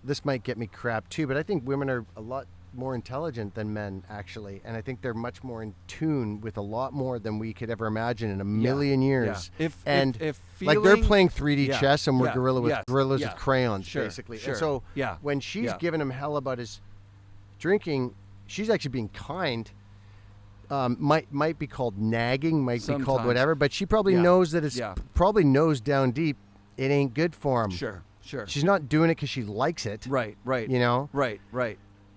this might get me crap, too, but I think women are a lot more intelligent than men, actually. And I think they're much more in tune with a lot more than we could ever imagine in a million years. Yeah. If like they're playing 3D chess and we're gorillas with crayons, basically. Sure. And so when she's giving him hell about his drinking, she's actually being kind. Might be called nagging, might be called whatever, but she probably knows that it's probably knows down deep it ain't good for him. Sure. She's not doing it because she likes it. Right. You know? Right.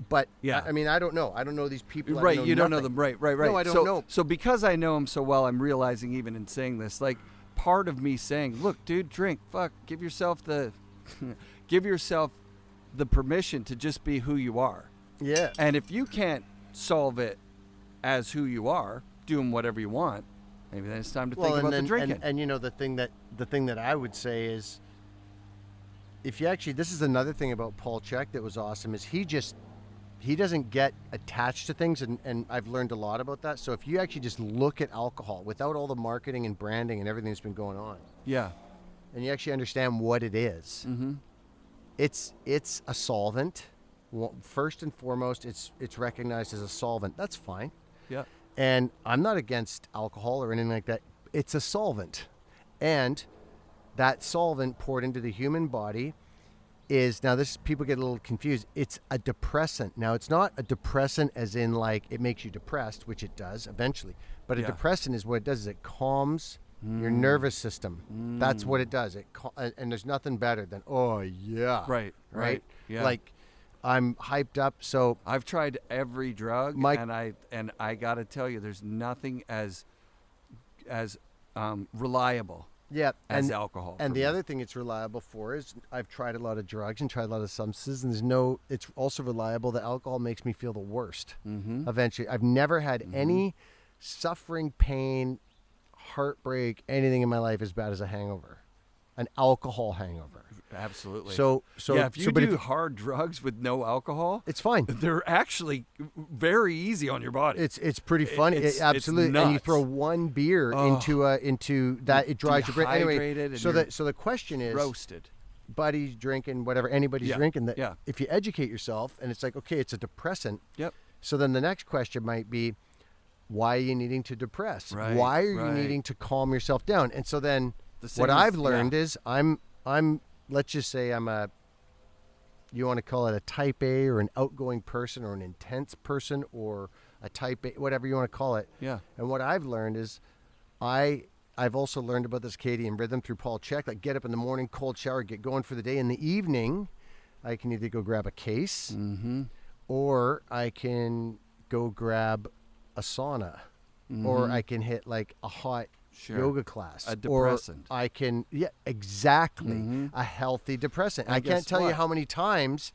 But I mean, I don't know. I don't know these people. Right, you don't know them. Right. No, I don't know. So because I know them so well, I'm realizing even in saying this, like part of me saying, look, dude, drink, fuck, give yourself the permission to just be who you are. Yeah. And if you can't solve it as who you are, doing whatever you want, maybe then it's time to think about the drinking. And you know, the thing that I would say is, if you actually, this is another thing about Paul Chek that was awesome, is he doesn't get attached to things, and I've learned a lot about that. So if you actually just look at alcohol without all the marketing and branding and everything that's been going on, and you actually understand what it is, it's a solvent. Well, first and foremost, it's recognized as a solvent. That's fine. Yeah. And I'm not against alcohol or anything like that. It's a solvent, and that solvent poured into the human body is, now this, people get a little confused, it's a depressant. Now, it's not a depressant as in like it makes you depressed, which it does eventually, but a depressant is what it does is it calms your nervous system. That's what it does. And there's nothing better than, right? Yeah. Like I'm hyped up. So I've tried every drug, and I got to tell you, there's nothing as reliable as alcohol. And the other thing it's reliable for is I've tried a lot of drugs and tried a lot of substances, and it's also reliable that alcohol makes me feel the worst. Eventually, I've never had any suffering, pain, heartbreak, anything in my life as bad as a hangover, an alcohol hangover. Absolutely. So if you do hard drugs with no alcohol, it's fine. They're actually very easy on your body. It's pretty funny. Absolutely. It's and you throw one beer into that, it dries your brain. Anyway, so the question is, roasted. Buddy's drinking, whatever anybody's drinking, that if you educate yourself and it's like, okay, it's a depressant. Yep. So then the next question might be, why are you needing to depress? Right, why are you needing to calm yourself down? And so then what I've learned is I'm let's just say you want to call it a type A or an outgoing person or an intense person or a type A, whatever you want to call it. Yeah. And what I've learned is I've also learned about the circadian rhythm through Paul Chek. Like, get up in the morning, cold shower, get going for the day. In the evening, I can either go grab a case or I can go grab a sauna or I can hit like a hot yoga class, a depressant, or I can a healthy depressant. I can't tell you how many times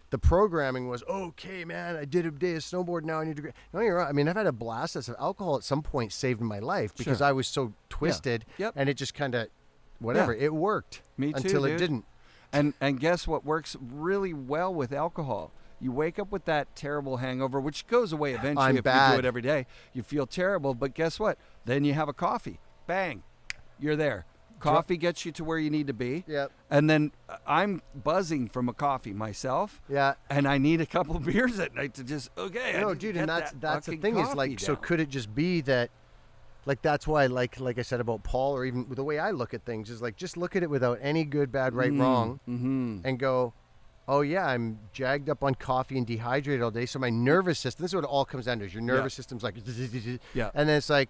the programming was, okay, man, I did a day of snowboard, now I need to no, you're right. I mean, I've had a blast. Alcohol at some point saved my life because I was so twisted and it just kind of it worked. Me too, until dude. It didn't. And guess what works really well with alcohol? You wake up with that terrible hangover, which goes away eventually if you do it every day. You feel terrible, but guess what? Then you have a coffee. Bang, you're there. Coffee gets you to where you need to be. Yep. And then I'm buzzing from a coffee myself. Yeah. And I need a couple of beers at night to just dude, and that's the thing is like, down. so could it just be that, like, that's why, like I said about Paul, or even the way I look at things is like, just look at it without any good, bad, right, wrong, and go, oh yeah, I'm jagged up on coffee and dehydrated all day, so my nervous system. This is what it all comes down to. Is your nervous system's like, and then it's like,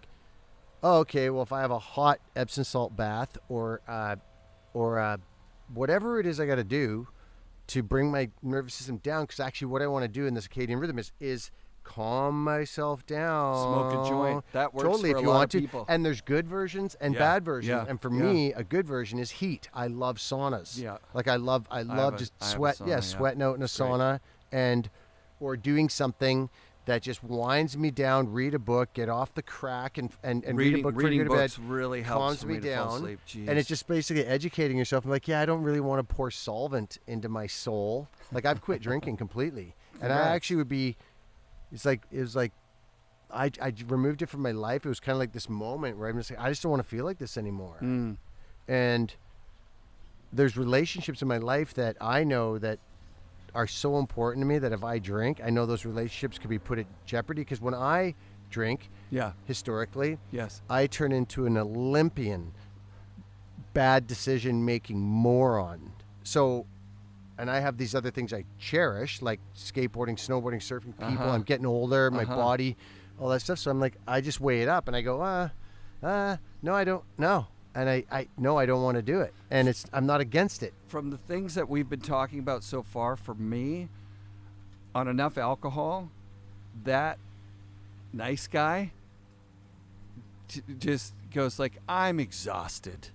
oh, okay, well, if I have a hot Epsom salt bath or whatever it is I got to do to bring my nervous system down, because actually what I want to do in the circadian rhythm is calm myself down. Smoke a joint. That works totally, for if a you lot want of people. And there's good versions and bad versions. Yeah. And for me, a good version is heat. I love saunas. Yeah. Like I love just sweating out in a sauna or doing something that just winds me down, read a book, get off the crack, and read a book before you go to bed. Books really helps calms me down, fall asleep. Jeez. And it's just basically educating yourself. I'm like, I don't really want to pour solvent into my soul. Like, I've quit drinking completely, and I actually would be. It was like, I removed it from my life. It was kind of like this moment where I'm just like, I just don't want to feel like this anymore. And there's relationships in my life that I know that are so important to me that if I drink, I know those relationships could be put at jeopardy. Because when I drink, historically, I turn into an Olympian, bad decision-making moron. So, and I have these other things I cherish, like skateboarding, snowboarding, surfing, people. I'm getting older, my body, all that stuff. So I'm like, I just weigh it up, and I go, no, I don't, no. And I no, I don't want to do it. And I'm not against it. From the things that we've been talking about so far, for me, on enough alcohol, that nice guy just goes like, I'm exhausted.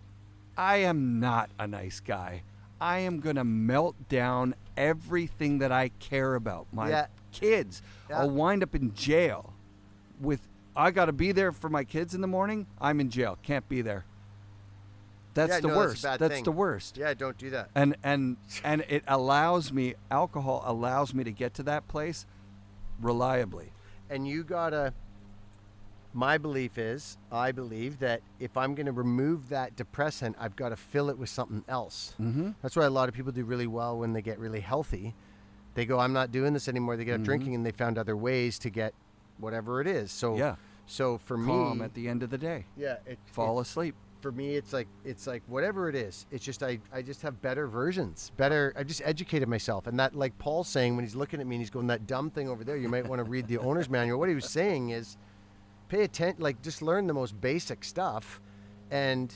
I am not a nice guy. I am going to melt down everything that I care about. My kids. I'll wind up in jail I got to be there for my kids in the morning. I'm in jail. Can't be there. That's the worst. That's the worst. Yeah, don't do that. And it allows me, alcohol allows me to get to that place reliably. And you gotta, my belief is, I believe that if I'm going to remove that depressant, I've got to fill it with something else. That's why a lot of people do really well when they get really healthy. They go, I'm not doing this anymore. They get up drinking, and they found other ways to get whatever it is. So, so for me, at the end of the day. Fall asleep. For me, it's like whatever it is. It's just I just have better versions. I just educated myself, and that, like Paul's saying when he's looking at me and he's going, that dumb thing over there. You might want to read the owner's manual. What he was saying is, pay attention. Like, just learn the most basic stuff, and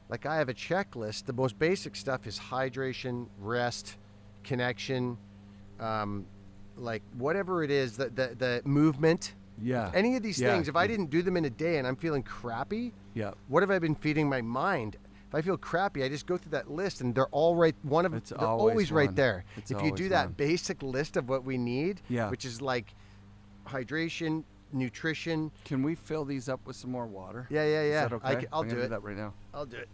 like I have a checklist. The most basic stuff is hydration, rest, connection, like whatever it is, the movement. Yeah. Any of these things, if I didn't do them in a day and I'm feeling crappy, what have I been feeding my mind? If I feel crappy, I just go through that list and they're all right. They're always right there. If you do that basic list of what we need, which is like hydration, nutrition. Can we fill these up with some more water? Yeah. Is that okay? I'll do it. Do that right now. I'll do it.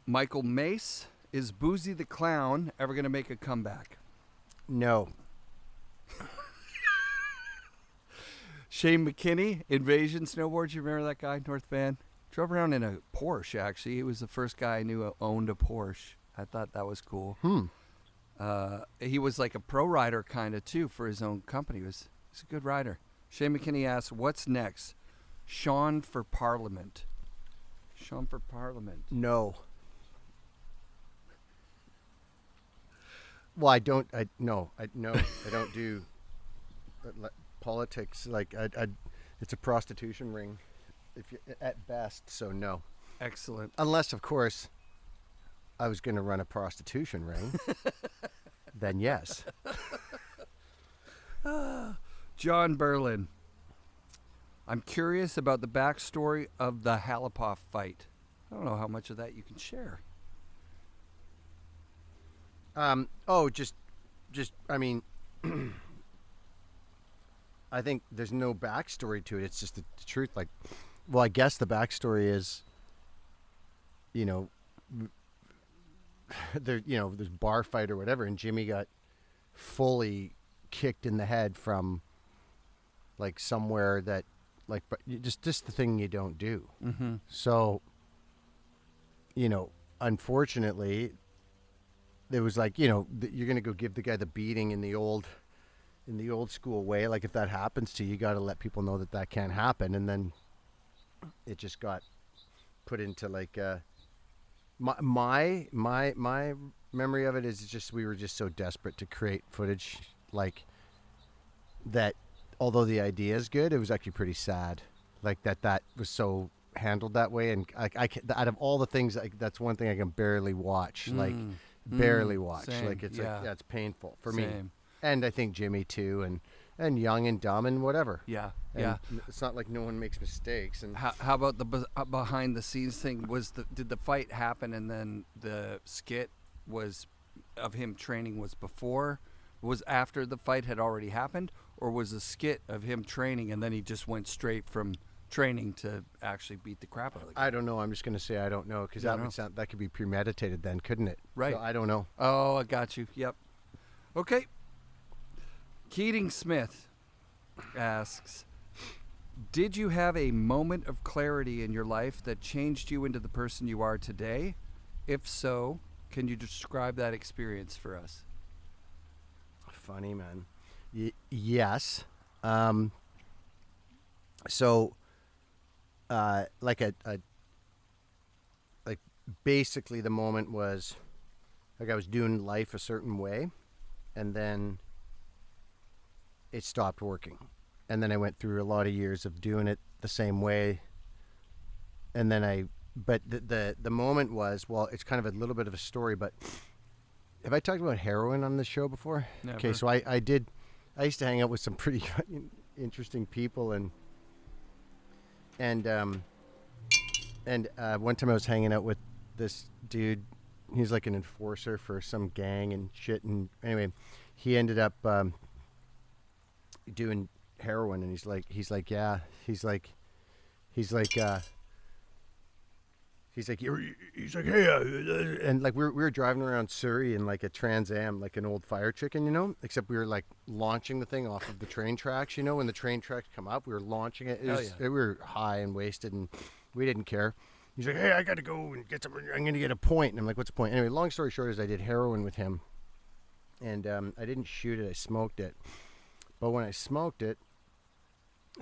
Michael Mace, is Boozy the Clown ever going to make a comeback? No. Shane McKinney, Invasion Snowboards. You remember that guy, North Van? Drove around in a Porsche, actually. He was the first guy I knew owned a Porsche. I thought that was cool. He was like a pro rider kind of, too, for his own company. He's a good rider. Shane McKinney asks, what's next? Sean for Parliament. Sean for Parliament. No. Well, I don't do politics. Like, it's a prostitution ring, at best. So no. Excellent. Unless, of course, I was going to run a prostitution ring, then yes. John Berlin. I'm curious about the backstory of the Halapoff fight. I don't know how much of that you can share. I mean, I think there's no backstory to it. It's just the truth. Like, well, I guess the backstory is, there's bar fight or whatever, and Jimmy got fully kicked in the head from, like, somewhere that, like, but just the thing you don't do. Mm-hmm. So, unfortunately, it was like, you're going to go give the guy the beating in the old school way. Like, if that happens to you, you got to let people know that can't happen. And then it just got put into like, my memory of it is just, we were just so desperate to create footage like that. Although the idea is good, it was actually pretty sad. Like that was so handled that way. And I can, out of all the things, that's one thing I can barely watch. Barely watch. Same. Like it's it's painful for me. Same. And I think Jimmy too, and young and dumb and whatever. Yeah. And it's not like no one makes mistakes. And how about the behind the scenes thing? Did the fight happen and then the skit was of him training was before? Was after the fight had already happened, or was the skit of him training and then he just went straight from training to actually beat the crap out of the guy? I don't know. I'm just going to say I don't know, because that could be premeditated then, couldn't it? Right. So I don't know. Oh, I got you. Yep. Okay. Keating Smith asks, did you have a moment of clarity in your life that changed you into the person you are today? If so, can you describe that experience for us? Funny, man. Yes. So, like basically the moment was like I was doing life a certain way, and then it stopped working, and then I went through a lot of years of doing it the same way, and then but the moment was, well, it's kind of a little bit of a story, but have I talked about heroin on this show before? Never. Okay, so I used to hang out with some pretty interesting people, and one time I was hanging out with this dude. He's like an enforcer for some gang and shit, and anyway, he ended up doing heroin, and he's like, hey, and like we were driving around Surrey in like a Trans Am, like an old fire chicken, except we were like launching the thing off of the train tracks, when the train tracks come up, we were launching it. We were high and wasted, and we didn't care. He's like, hey, I got to go and get some, I'm going to get a point. And I'm like, what's the point? Anyway, long story short is I did heroin with him, and I didn't shoot it, I smoked it. But when I smoked it,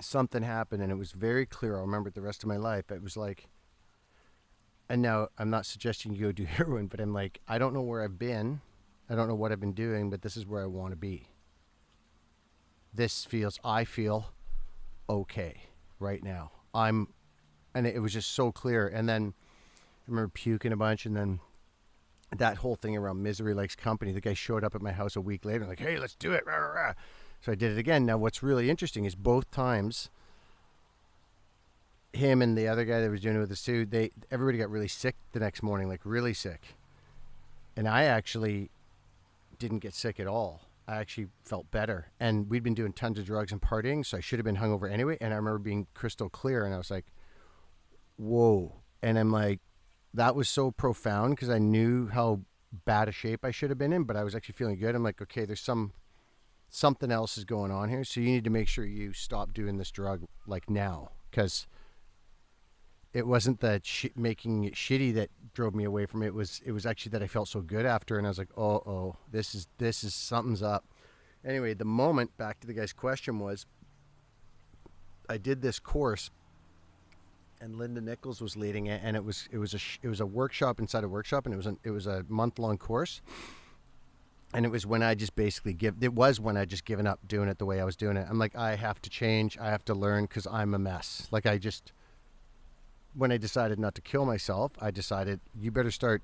something happened, and it was very clear. I'll remember it the rest of my life. It was like, and now I'm not suggesting you go do heroin, but I'm like, I don't know where I've been. I don't know what I've been doing, but this is where I want to be. I feel okay right now. And it was just so clear. And then I remember puking a bunch, and then that whole thing around misery likes company. The guy showed up at my house a week later, like, hey, let's do it. Rah, rah, rah. So I did it again. Now, what's really interesting is both times, him and the other guy that was doing it with the suit, everybody got really sick the next morning, like really sick. And I actually didn't get sick at all. I actually felt better. And we'd been doing tons of drugs and partying, so I should have been hungover anyway. And I remember being crystal clear, and I was like, whoa. And I'm like, that was so profound because I knew how bad a shape I should have been in, but I was actually feeling good. I'm like, okay, there's something else is going on here. So you need to make sure you stop doing this drug like now, because it wasn't that making it shitty that drove me away from it. It was actually that I felt so good after, and I was like, oh, this is something's up. Anyway, the moment, back to the guy's question, was I did this course, and Linda Nichols was leading it, and it was a workshop inside a workshop, and it was a month-long course. And it was when I just basically given up doing it the way I was doing it. I'm like, I have to change, I have to learn, because I'm a mess. Like, when I decided not to kill myself, I decided you got to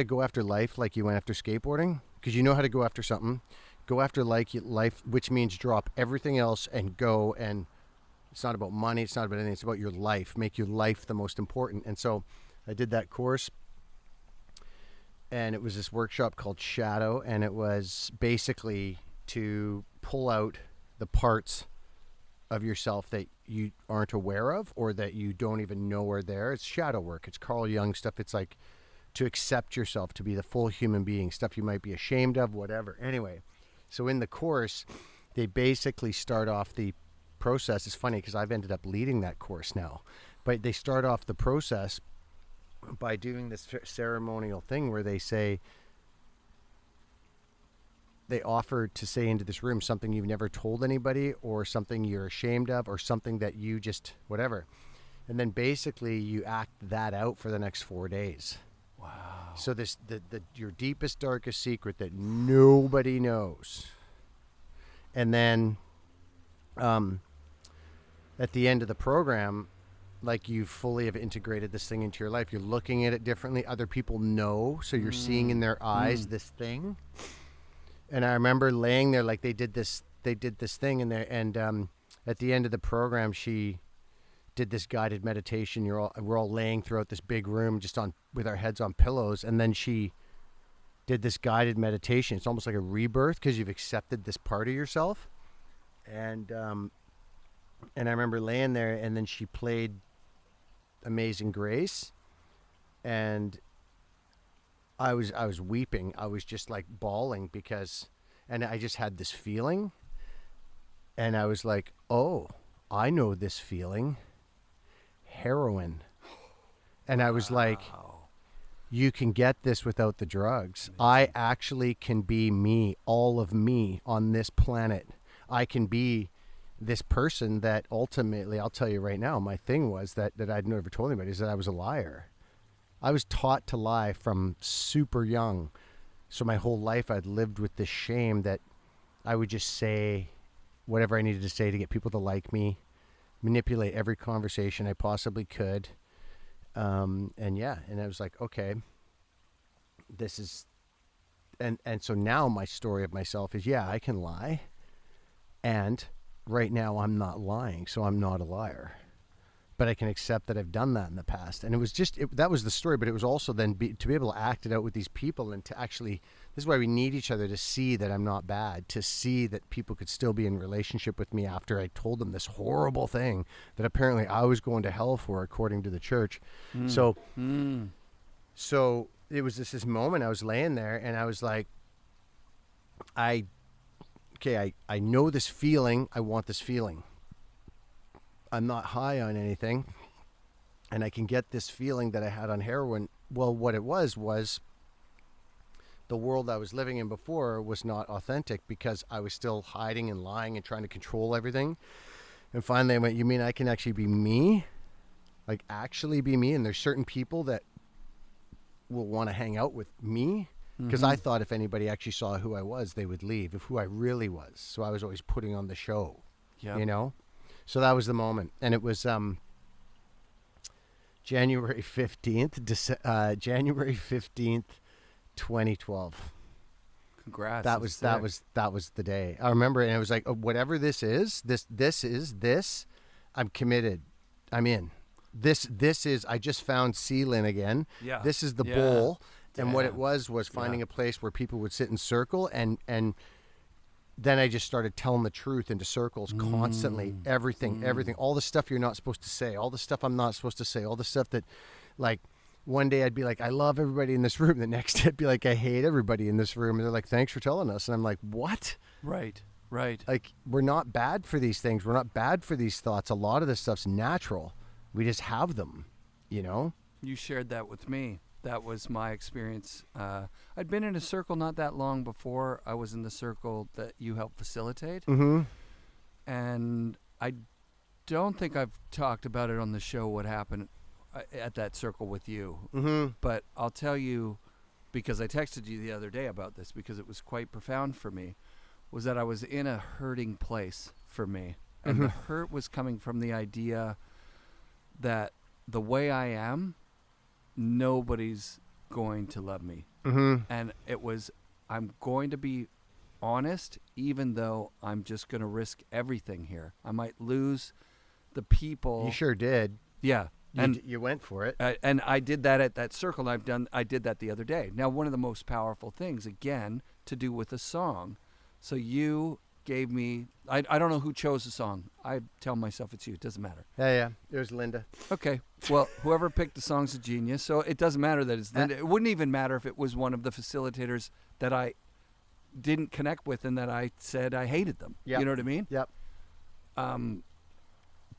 go after life like you went after skateboarding, because you know how to go after something. Go after life, which means drop everything else and go. And it's not about money, it's not about anything, it's about your life. Make your life the most important. And so I did that course, and it was this workshop called Shadow, and it was basically to pull out the parts of yourself that you aren't aware of, or that you don't even know are there. It's shadow work. It's Carl Jung stuff. It's like to accept yourself, to be the full human being, stuff you might be ashamed of, whatever. Anyway, so in the course, they basically start off the process. It's funny because I've ended up leading that course now, but they start off the process by doing this ceremonial thing where they offer to say into this room something you've never told anybody, or something you're ashamed of, or something that you just whatever. And then basically you act that out for the next 4 days. Wow. So your deepest, darkest secret that nobody knows. And then at the end of the program, like, you fully have integrated this thing into your life. You're looking at it differently. Other people know, so you're seeing in their eyes this thing. And I remember laying there, like, they did this thing in there, and at the end of the program, she did this guided meditation. We're all laying throughout this big room, just with our heads on pillows, and then she did this guided meditation. It's almost like a rebirth, because you've accepted this part of yourself. And I remember laying there, and then she played Amazing Grace, and I was weeping. I was just like bawling and I just had this feeling, and I was like, oh, I know this feeling. Heroin. And I was like, you can get this without the drugs. I actually can be me, all of me on this planet. I can be this person that ultimately, I'll tell you right now, my thing was that I'd never told anybody, is that I was a liar. I was taught to lie from super young. So my whole life I'd lived with this shame that I would just say whatever I needed to say to get people to like me, manipulate every conversation I possibly could. And I was like, okay, this is, and so now my story of myself is, I can lie. And right now I'm not lying, so I'm not a liar. But I can accept that I've done that in the past. And it was just, that was the story, but it was also then to be able to act it out with these people, and to actually, this is why we need each other, to see that I'm not bad, to see that people could still be in relationship with me after I told them this horrible thing that apparently I was going to hell for, according to the church. So it was this moment I was laying there, and I was like, I know this feeling. I want this feeling. I'm not high on anything, and I can get this feeling that I had on heroin. Well, what it was the world I was living in before was not authentic, because I was still hiding and lying and trying to control everything. And finally I went, you mean I can actually be me? Like, actually be me? And there's certain people that will want to hang out with me, because I thought if anybody actually saw who I was, they would leave, of who I really was. So I was always putting on the show, you know? So that was the moment. And it was, January 15th, January 15th, 2012. Congrats. That was the day. I remember it, and it was like, whatever this is, I'm committed. I'm in. This is, I just found Sealand again. Yeah. This is the bowl. And what it was finding a place where people would sit in circle, and then I just started telling the truth into circles constantly. Everything, all the stuff you're not supposed to say, all the stuff I'm not supposed to say, all the stuff that, like, one day I'd be like, I love everybody in this room. The next day I'd be like, I hate everybody in this room. And they're like, thanks for telling us. And I'm like, what? Right. Like, we're not bad for these things. We're not bad for these thoughts. A lot of this stuff's natural. We just have them, you know? You shared that with me. That was my experience. I'd been in a circle not that long before I was in the circle that you helped facilitate. Mm-hmm. And I don't think I've talked about it on the show, what happened at that circle with you. Mm-hmm. But I'll tell you, because I texted you the other day about this, because it was quite profound for me, was that I was in a hurting place for me. And the hurt was coming from the idea that the way I am, nobody's going to love me. Mm-hmm. And it was, I'm going to be honest, even though I'm just going to risk everything here. I might lose the people. You sure did. Yeah. And you went for it. and I did that at that circle. I did that the other day. Now, one of the most powerful things, again, to do with a song. So you gave me, I don't know who chose the song. I tell myself it's you. It doesn't matter. Yeah. It was Linda. Okay. Well, whoever picked the song's a genius. So it doesn't matter that it's Linda. It wouldn't even matter if it was one of the facilitators that I didn't connect with and that I said I hated them. Yep. You know what I mean? Yep.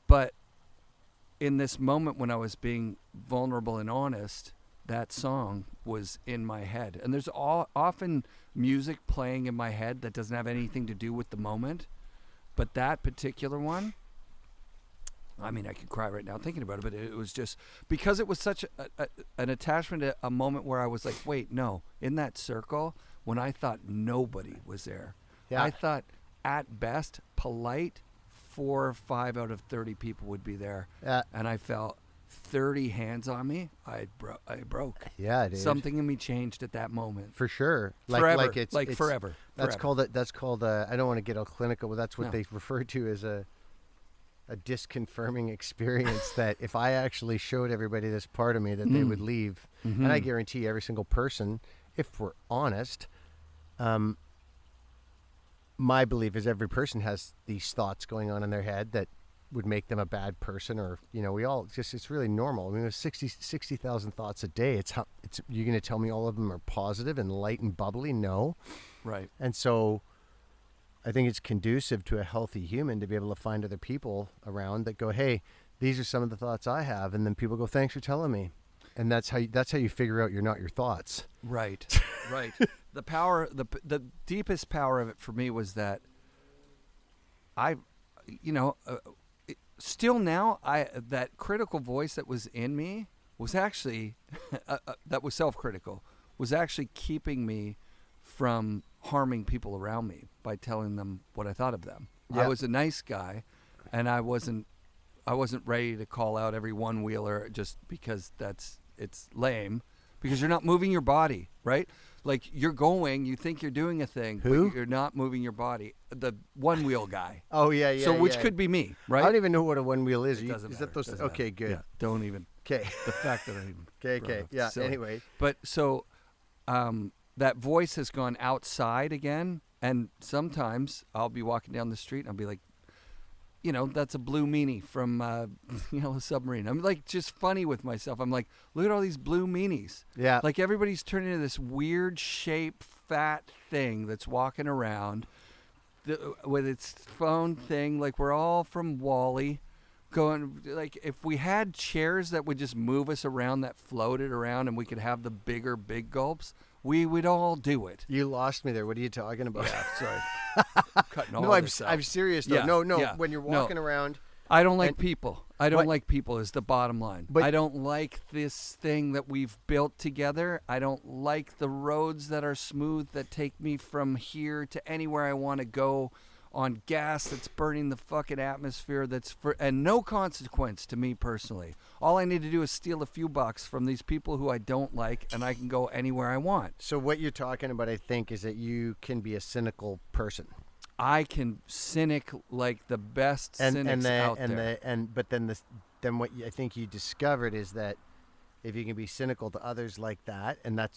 But in this moment when I was being vulnerable and honest, that song was in my head. And there's often music playing in my head that doesn't have anything to do with the moment. But that particular one, I mean, I could cry right now thinking about it, but it was just because it was such an attachment to a moment where I was like, wait, no, in that circle, when I thought nobody was there, I thought at best polite 4 or 5 out of 30 people would be there. And I felt 30 hands on me. I broke. Yeah, dude. Something in me changed at that moment. For sure. Forever. It's forever. That's forever. called I don't want to get all clinical, but that's what they refer to as a disconfirming experience that if I actually showed everybody this part of me that they would leave. And I guarantee every single person, if we're honest, my belief is every person has these thoughts going on in their head that would make them a bad person, or, you know, we all just, it's really normal. I mean, with 60,000 thoughts a day, you're going to tell me all of them are positive and light and bubbly? No. Right. And so I think it's conducive to a healthy human to be able to find other people around that go, hey, these are some of the thoughts I have. And then people go, thanks for telling me. And that's how you figure out you're not your thoughts. Right. Right. The power, the deepest power of it for me was that still now, that critical voice that was in me was actually, that was self-critical, was actually keeping me from harming people around me by telling them what I thought of them. Yeah. I was a nice guy, and I wasn't ready to call out every one-wheeler just because it's lame, because you're not moving your body, right? Like, you think you're doing a thing, but you're not moving your body. The one-wheel guy. Oh, yeah. So which could be me, right? I don't even know what a one-wheel is. It doesn't matter. That those? Doesn't Okay, matter. good. Yeah, don't even. Okay. The fact that I even. Okay. Yeah. Silly. Anyway. But so, that voice has gone outside again, and sometimes I'll be walking down the street and I'll be like, that's a blue meanie from Yellow Submarine. I'm like just funny with myself. I'm like, look at all these blue meanies. Yeah. Like everybody's turning into this weird shaped fat thing that's walking around with its phone thing. Like we're all from Wall-E, going like if we had chairs that would just move us around, that floated around, and we could have the big gulps, we would all do it. You lost me there. What are you talking about? Yeah, sorry. Cutting all no, I'm this out. I'm serious though. Yeah, No. yeah. When you're walking around, I don't like people. I don't like people is the bottom line. But I don't like this thing that we've built together. I don't like the roads that are smooth that take me from here to anywhere I want to go on gas that's burning the fucking atmosphere, and no consequence to me personally. All I need to do is steal a few bucks from these people who I don't like, and I can go anywhere I want. So what you're talking about, I think, is that you can be a cynical person. I can cynic like the best cynics out there. But then what I think you discovered is that if you can be cynical to others like that, and I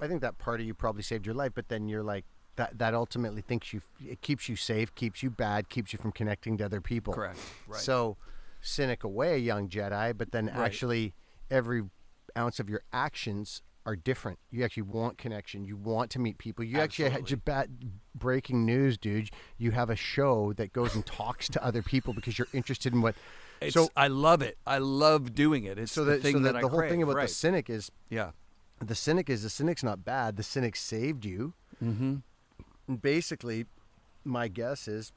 think that part of you probably saved your life. But then you're like that ultimately it keeps you safe, keeps you bad, keeps you from connecting to other people. Correct. Right. So cynic away, young Jedi. But then actually every ounce of your actions are different. You actually want connection. You want to meet people. You Absolutely. actually breaking news, dude. You have a show that goes and talks to other people because you're interested in what. I love it. I love doing it. It's the thing that I crave. The whole thing about right. the cynic is, the cynic's not bad. The cynic saved you. Mm-hmm. And basically, my guess is,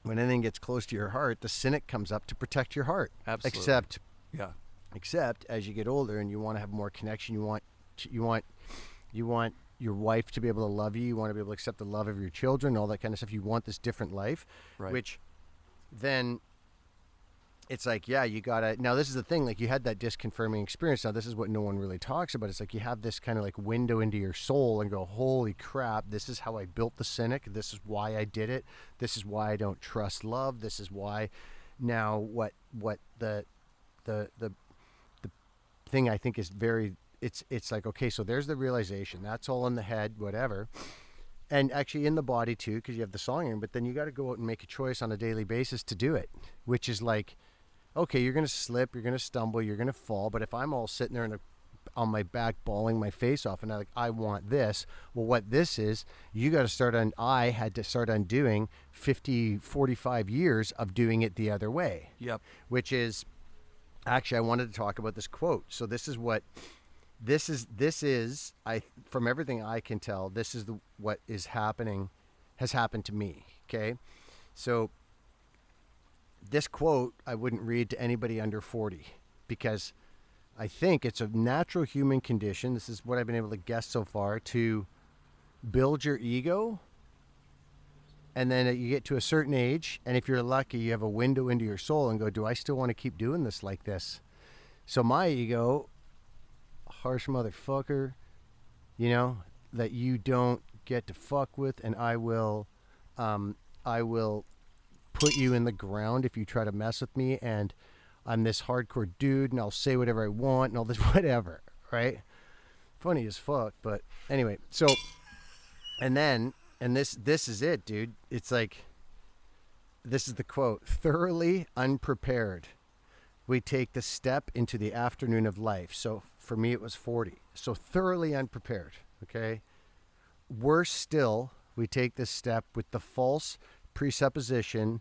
when anything gets close to your heart, the cynic comes up to protect your heart. Absolutely. Except as you get older and you want to have more connection, you want your wife to be able to love you. You want to be able to accept the love of your children, all that kind of stuff. You want this different life, right. Which then it's like, you gotta. Now this is the thing. Like, you had that disconfirming experience. Now this is what no one really talks about. It's like you have this kind of like window into your soul and go, holy crap! This is how I built the cynic. This is why I did it. This is why I don't trust love. This is why. Now what the thing I think is very. It's like, okay, so there's the realization. That's all in the head, whatever. And actually in the body too, because you have the songing, but then you got to go out and make a choice on a daily basis to do it, which is like, okay, you're going to slip, you're going to stumble, you're going to fall. But if I'm all sitting there on my back, bawling my face off, and I want this, well, what this is, I had to start undoing 45 years of doing it the other way. Yep. Which is, actually, I wanted to talk about this quote. So this is from everything I can tell, this is what has happened to me. Okay. So this quote, I wouldn't read to anybody under 40 because I think it's a natural human condition. This is what I've been able to guess so far, to build your ego. And then you get to a certain age, and if you're lucky, you have a window into your soul and go, do I still want to keep doing this like this? So my ego, harsh motherfucker, that you don't get to fuck with, and I will put you in the ground if you try to mess with me, and I'm this hardcore dude, and I'll say whatever I want, and all this whatever, right? Funny as fuck, but anyway. So, and this is it, dude. It's like, this is the quote: thoroughly unprepared, we take the step into the afternoon of life. So for me, it was 40. So thoroughly unprepared, okay? Worse still, we take this step with the false presupposition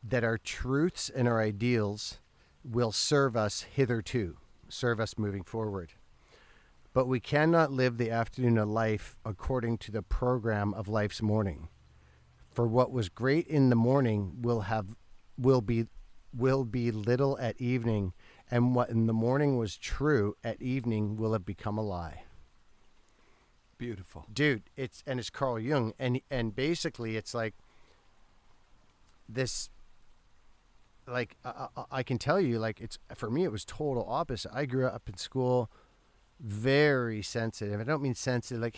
that our truths and our ideals will serve us moving forward. But we cannot live the afternoon of life according to the program of life's morning. For what was great in the morning will be little at evening, and what in the morning was true at evening will have become a lie. Beautiful, dude. It's Carl Jung, and basically it's like this. Like I can tell you, like, it's, for me, it was total opposite. I grew up in school very sensitive. I don't mean sensitive like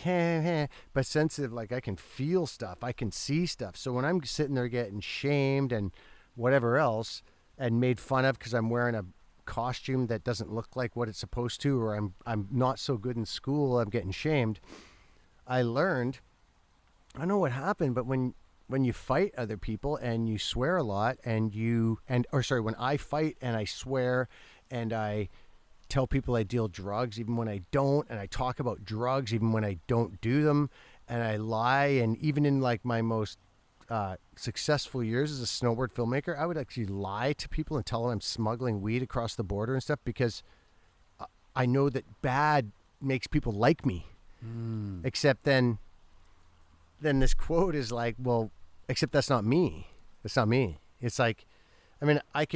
but sensitive like I can feel stuff, I can see stuff. So when I'm sitting there getting shamed and whatever else, and made fun of because I'm wearing a costume that doesn't look like what it's supposed to, or I'm not so good in school, I'm getting shamed. I learned, I don't know what happened, but when you fight other people and you swear a lot when I fight and I swear and I tell people I deal drugs even when I don't, and I talk about drugs even when I don't do them, and I lie, and even in like my most successful years as a snowboard filmmaker, I would actually lie to people and tell them I'm smuggling weed across the border and stuff because I know that bad makes people like me. Except then this quote is like, well, except that's not me. That's not me. It's like, I mean, I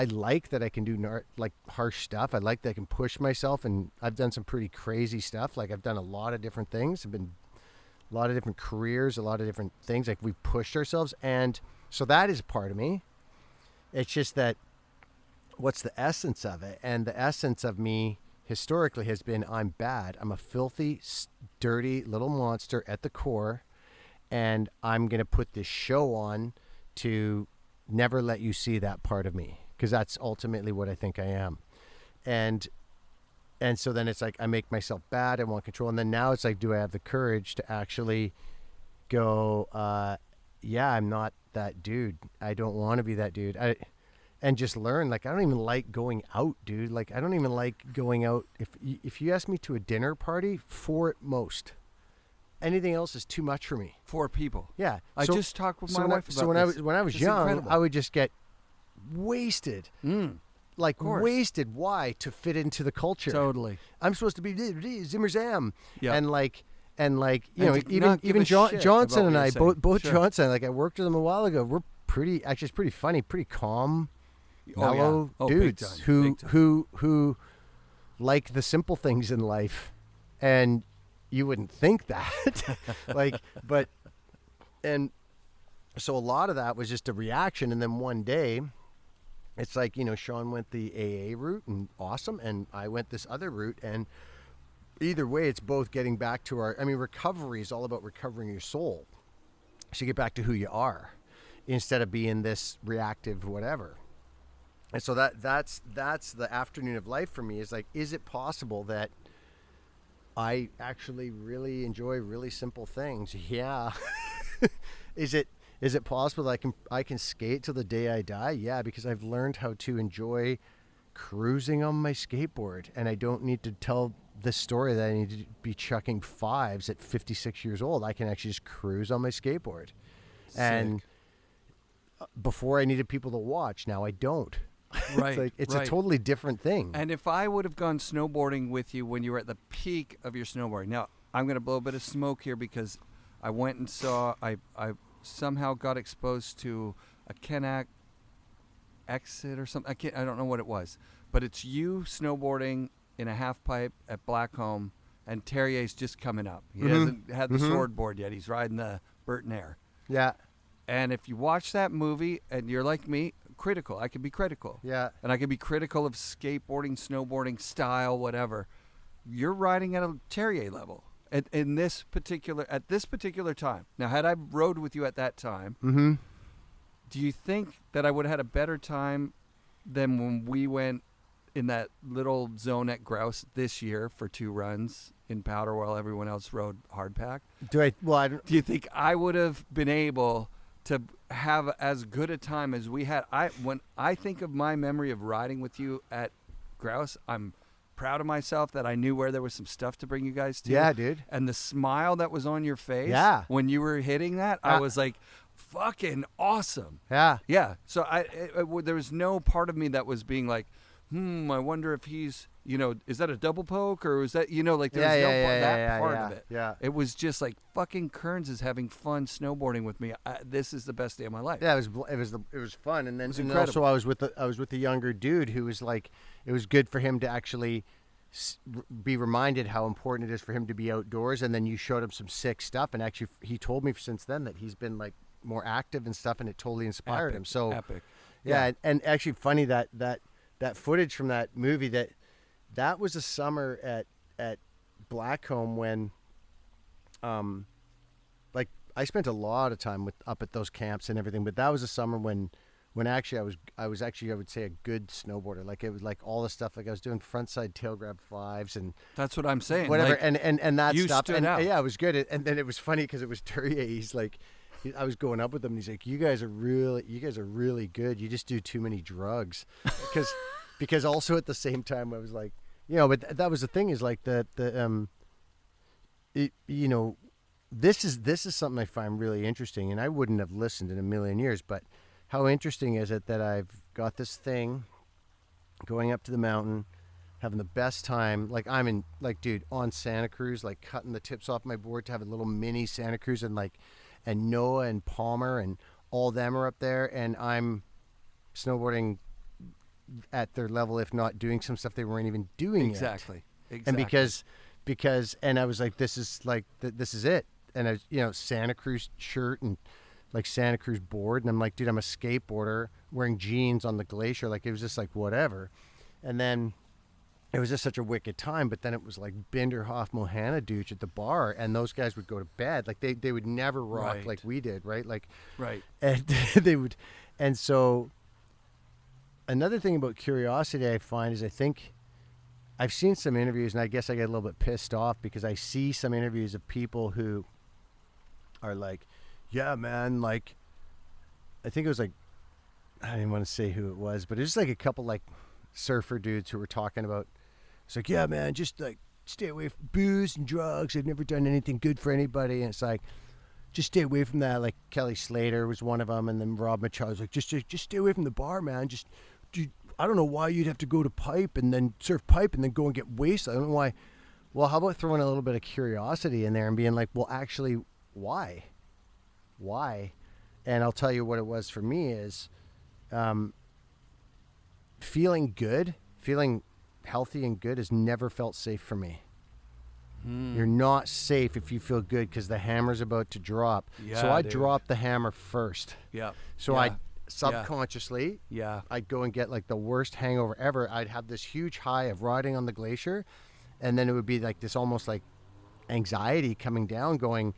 like that I can do like harsh stuff. I like that I can push myself, and I've done some pretty crazy stuff. Like, I've done a lot of different things. I've been a lot of different careers, a lot of different things. Like we've pushed ourselves, and so that is part of me. It's just that what's the essence of it? And the essence of me historically has been I'm bad. I'm a filthy, dirty little monster at the core, and I'm going to put this show on to never let you see that part of me, because that's ultimately what I think I am. And so then it's like I make myself bad. I want control. And then now it's like, do I have the courage to actually go, yeah, I'm not that dude. I don't want to be that dude. And just learn, like, I don't even like going out, dude. Like, I don't even like going out. If you ask me to a dinner party, 4 at most. Anything else is too much for me. 4 people. Yeah. I just talked with my wife about this. So when I was young, incredible. I would just get wasted. Like wasted. Why? To fit into the culture. Totally. I'm supposed to be Zimmer Zam. Yeah. And even Johnson and I, both sure. Johnson, like I worked with him a while ago. We're it's pretty funny, pretty calm, mellow dudes who like the simple things in life, and you wouldn't think that, and so a lot of that was just a reaction, and then one day. It's like, Sean went the AA route and awesome, and I went this other route, and either way, it's both getting back to recovery is all about recovering your soul. So you get back to who you are instead of being this reactive whatever. And so that's the afternoon of life for me, is like, is it possible that I actually really enjoy really simple things? Yeah. Is it possible that I can skate till the day I die? Yeah, because I've learned how to enjoy cruising on my skateboard, and I don't need to tell the story that I need to be chucking 5s at 56 years old. I can actually just cruise on my skateboard. Sick. And before I needed people to watch, now I don't. Right. It's a totally different thing. And if I would have gone snowboarding with you when you were at the peak of your snowboarding, now I'm going to blow a bit of smoke here because I went and saw, I somehow got exposed to a Kenak exit or something. I don't know what it was, but it's you snowboarding in a half pipe at Blackcomb, and Terrier's just coming up. He hasn't had the sword board yet. He's riding the Burton Air. Yeah. And if you watch that movie and you're like me, critical, I can be critical. Yeah. And I can be critical of skateboarding, snowboarding, style, whatever. You're riding at a Terrier level. At this particular time. Now, had I rode with you at that time, do you think that I would have had a better time than when we went in that little zone at Grouse this year for 2 runs in powder while everyone else rode hardpack? Do you think I would have been able to have as good a time as we had? When I think of my memory of riding with you at Grouse, I'm proud of myself that I knew where there was some stuff to bring you guys to. Yeah, dude. And the smile that was on your face when you were hitting that, I was like, fucking awesome. Yeah. Yeah. So there was no part of me that was being like, I wonder if he's, is that a double poke or is that, like there's no part of it. Yeah. It was just like fucking Kearns is having fun snowboarding with me. This is the best day of my life. Yeah, it was fun, and then incredible. Also I was with the younger dude who was like, it was good for him to actually be reminded how important it is for him to be outdoors, and then you showed him some sick stuff, and actually he told me since then that he's been like more active and stuff, and it totally inspired him. So epic. Yeah, and actually funny that footage from that movie that was a summer at Blackcomb when like I spent a lot of time up at those camps and everything, but that was a summer when actually I was actually I would say a good snowboarder. Like it was like all the stuff, like I was doing frontside tail grab 5s, and that's what I'm saying. Whatever, like, and that you stuff. Stood out. Yeah, it was good. And then it was funny because it was Terrier. He's like, I was going up with him, and he's like, you guys are really good. You just do too many drugs, because also at the same time I was like, but that was the thing, is like this is something I find really interesting, and I wouldn't have listened in a million years, but how interesting is it that I've got this thing going up to the mountain, having the best time, like I'm in, like, dude, on Santa Cruz, like cutting the tips off my board to have a little mini Santa Cruz, and Noah and Palmer and all them are up there, and I'm snowboarding at their level, if not doing some stuff they weren't even doing exactly. And because I was like, this is it. a Santa Cruz shirt and like Santa Cruz board, and I'm like, dude, I'm a skateboarder wearing jeans on the glacier. Like, it was just like whatever. And then it was just such a wicked time. But then it was like Binderhoff, Mohana douche at the bar, and those guys would go to bed. Like they would never rock like we did, right? Like, right. And they would, and so another thing about curiosity I find is I think I've seen some interviews, and I guess I get a little bit pissed off because I see some interviews of people who are like, yeah, man, like, I think it was like, I didn't want to say who it was, but it was like a couple like surfer dudes who were talking about, it's like, yeah, man, just like stay away from booze and drugs. I've never done anything good for anybody. And it's like, just stay away from that. Like Kelly Slater was one of them. And then Rob Machado was like, just stay away from the bar, man. I don't know why you'd have to go to pipe and then surf pipe and then go and get wasted. I don't know why. Well, how about throwing a little bit of curiosity in there and being like, well, actually, why? And I'll tell you what it was for me is feeling good, feeling healthy and good has never felt safe for me. You're not safe if you feel good because the hammer's about to drop. Yeah, so I dude. dropped the hammer first. Yeah. So yeah. I subconsciously, yeah, I'd go and get like the worst hangover ever. I'd have this huge high of riding on the glacier, and then it would be like this almost like anxiety coming down going,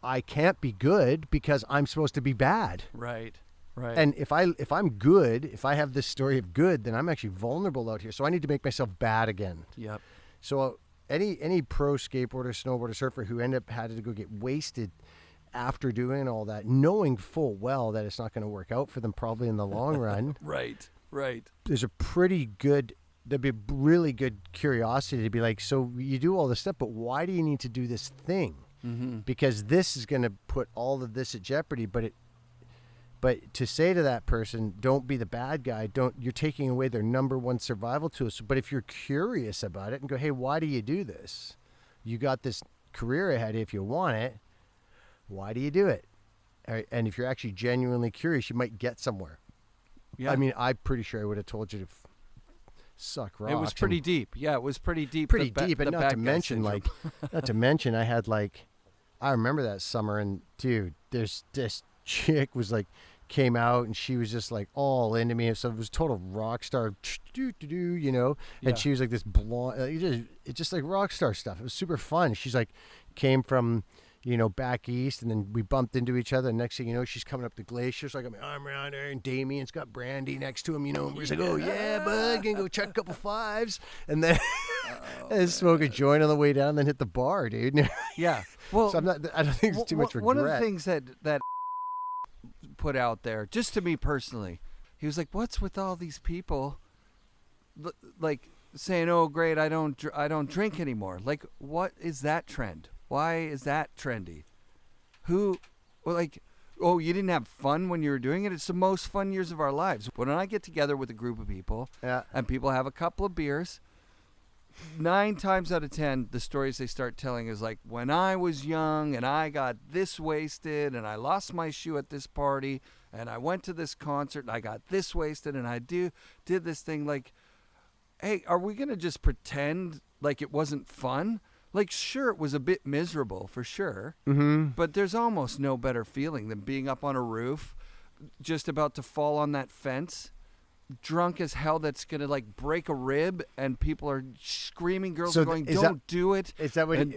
I can't be good because I'm supposed to be bad. Right. Right. And if I'm good, if I have this story of good, then I'm actually vulnerable out here. So I need to make myself bad again. Yep. So any pro skateboarder, snowboarder, surfer who had to go get wasted after doing all that, knowing full well that it's not going to work out for them probably in the long run. Right. There's there'd be a really good curiosity to be like, so you do all this stuff, but why do you need to do this thing? Mm-hmm. Because this is going to put all of this at jeopardy. But to say to that person, don't be the bad guy. You're taking away their number one survival tool. But if you're curious about it and go, hey, why do you do this? You got this career ahead if you want it. Why do you do it? And if you're actually genuinely curious, you might get somewhere. Yeah. I mean, I'm pretty sure I would have told you to suck rocks. It was pretty deep. Yeah, it was pretty deep. Pretty deep, and not to mention, I remember that summer, and dude, there's this chick was like, came out, and she was just like all into me. So it was total rock star, you know. Yeah. And she was like this blonde, it's just like rock star stuff. It was super fun. She's like, came from, you know, back east, and then we bumped into each other. And next thing you know, she's coming up the glacier. So I got my arm around her, and Damien's got Brandy next to him, you know. And we're just like, oh yeah, bud, gonna go chuck a couple fives, and then and smoke a joint on the way down, and then hit the bar, dude. Yeah. Well, so I don't think it's too much regret. One of the things that put out there, just to me personally, he was like, "What's with all these people, like saying, oh great, I don't drink anymore? Like, what is that trend? Why is that trendy? Oh, you didn't have fun when you were doing it? It's the most fun years of our lives. When I get together with a group of people, and people have a couple of beers, 9 times out of 10, the stories they start telling is like, when I was young and I got this wasted and I lost my shoe at this party and I went to this concert and I got this wasted and I did this thing. Like, hey, are we going to just pretend like it wasn't fun? Like, sure, it was a bit miserable for sure, but there's almost no better feeling than being up on a roof, just about to fall on that fence, drunk as hell, that's going to like break a rib, and people are screaming, girls are going, don't do it. Is that what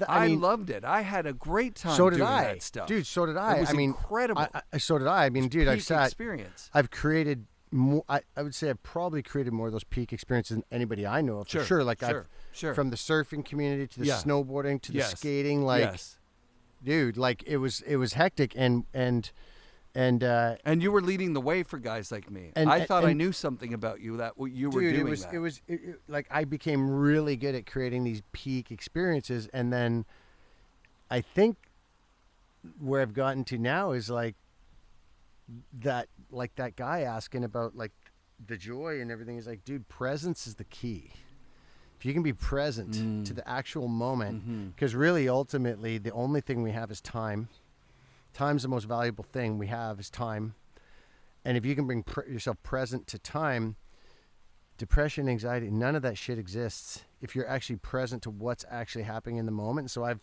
I loved it. I had a great time doing that stuff. Dude, so did I. It was incredible. So did I. I mean, dude, I've created more, I would say I've probably created more of those peak experiences than anybody I know of. Sure. Like Sure. From the surfing community to the snowboarding to the skating, like, dude, like it was hectic and you were leading the way for guys like me. I thought I knew something about you that you were doing. It was like I became really good at creating these peak experiences, and then I think where I've gotten to now is like that guy asking about like the joy and everything is like, dude, presence is the key. If you can be present to the actual moment, because really, ultimately, the only thing we have is time. Time's the most valuable thing we have is time. And if you can bring yourself present to time, depression, anxiety, none of that shit exists if you're actually present to what's actually happening in the moment. So I've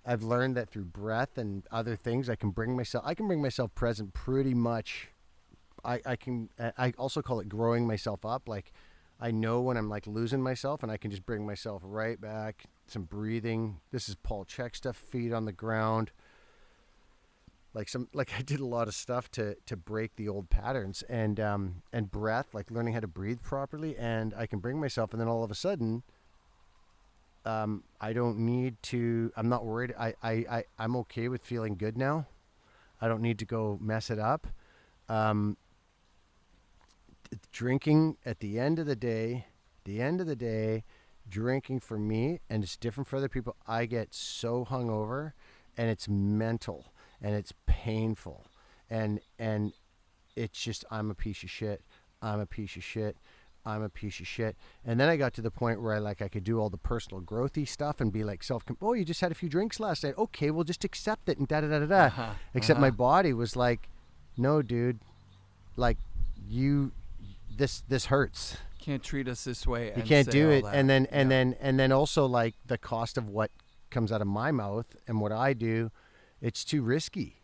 I've learned that through breath and other things, I can bring myself present pretty much. I also call it growing myself up. Like, I know when I'm like losing myself, and I can just bring myself right back. Some breathing. This is Paul Chek stuff. Feet on the ground. Like I did a lot of stuff to break the old patterns, and breath, like learning how to breathe properly, and I can bring myself, and then all of a sudden, I don't need to. I'm not worried. I'm okay with feeling good now. I don't need to go mess it up. Drinking at the end of the day, drinking for me, and it's different for other people. I get so hungover, and it's mental, and it's painful, and it's just, I'm a piece of shit. And then I got to the point where I could do all the personal growthy stuff and be like oh, you just had a few drinks last night. Okay, we'll just accept it and da-da-da-da-da. Except my body was like, no, dude, like, this hurts. Can't treat us this way. You can't do it. And then also, like, the cost of what comes out of my mouth and what I do, it's too risky,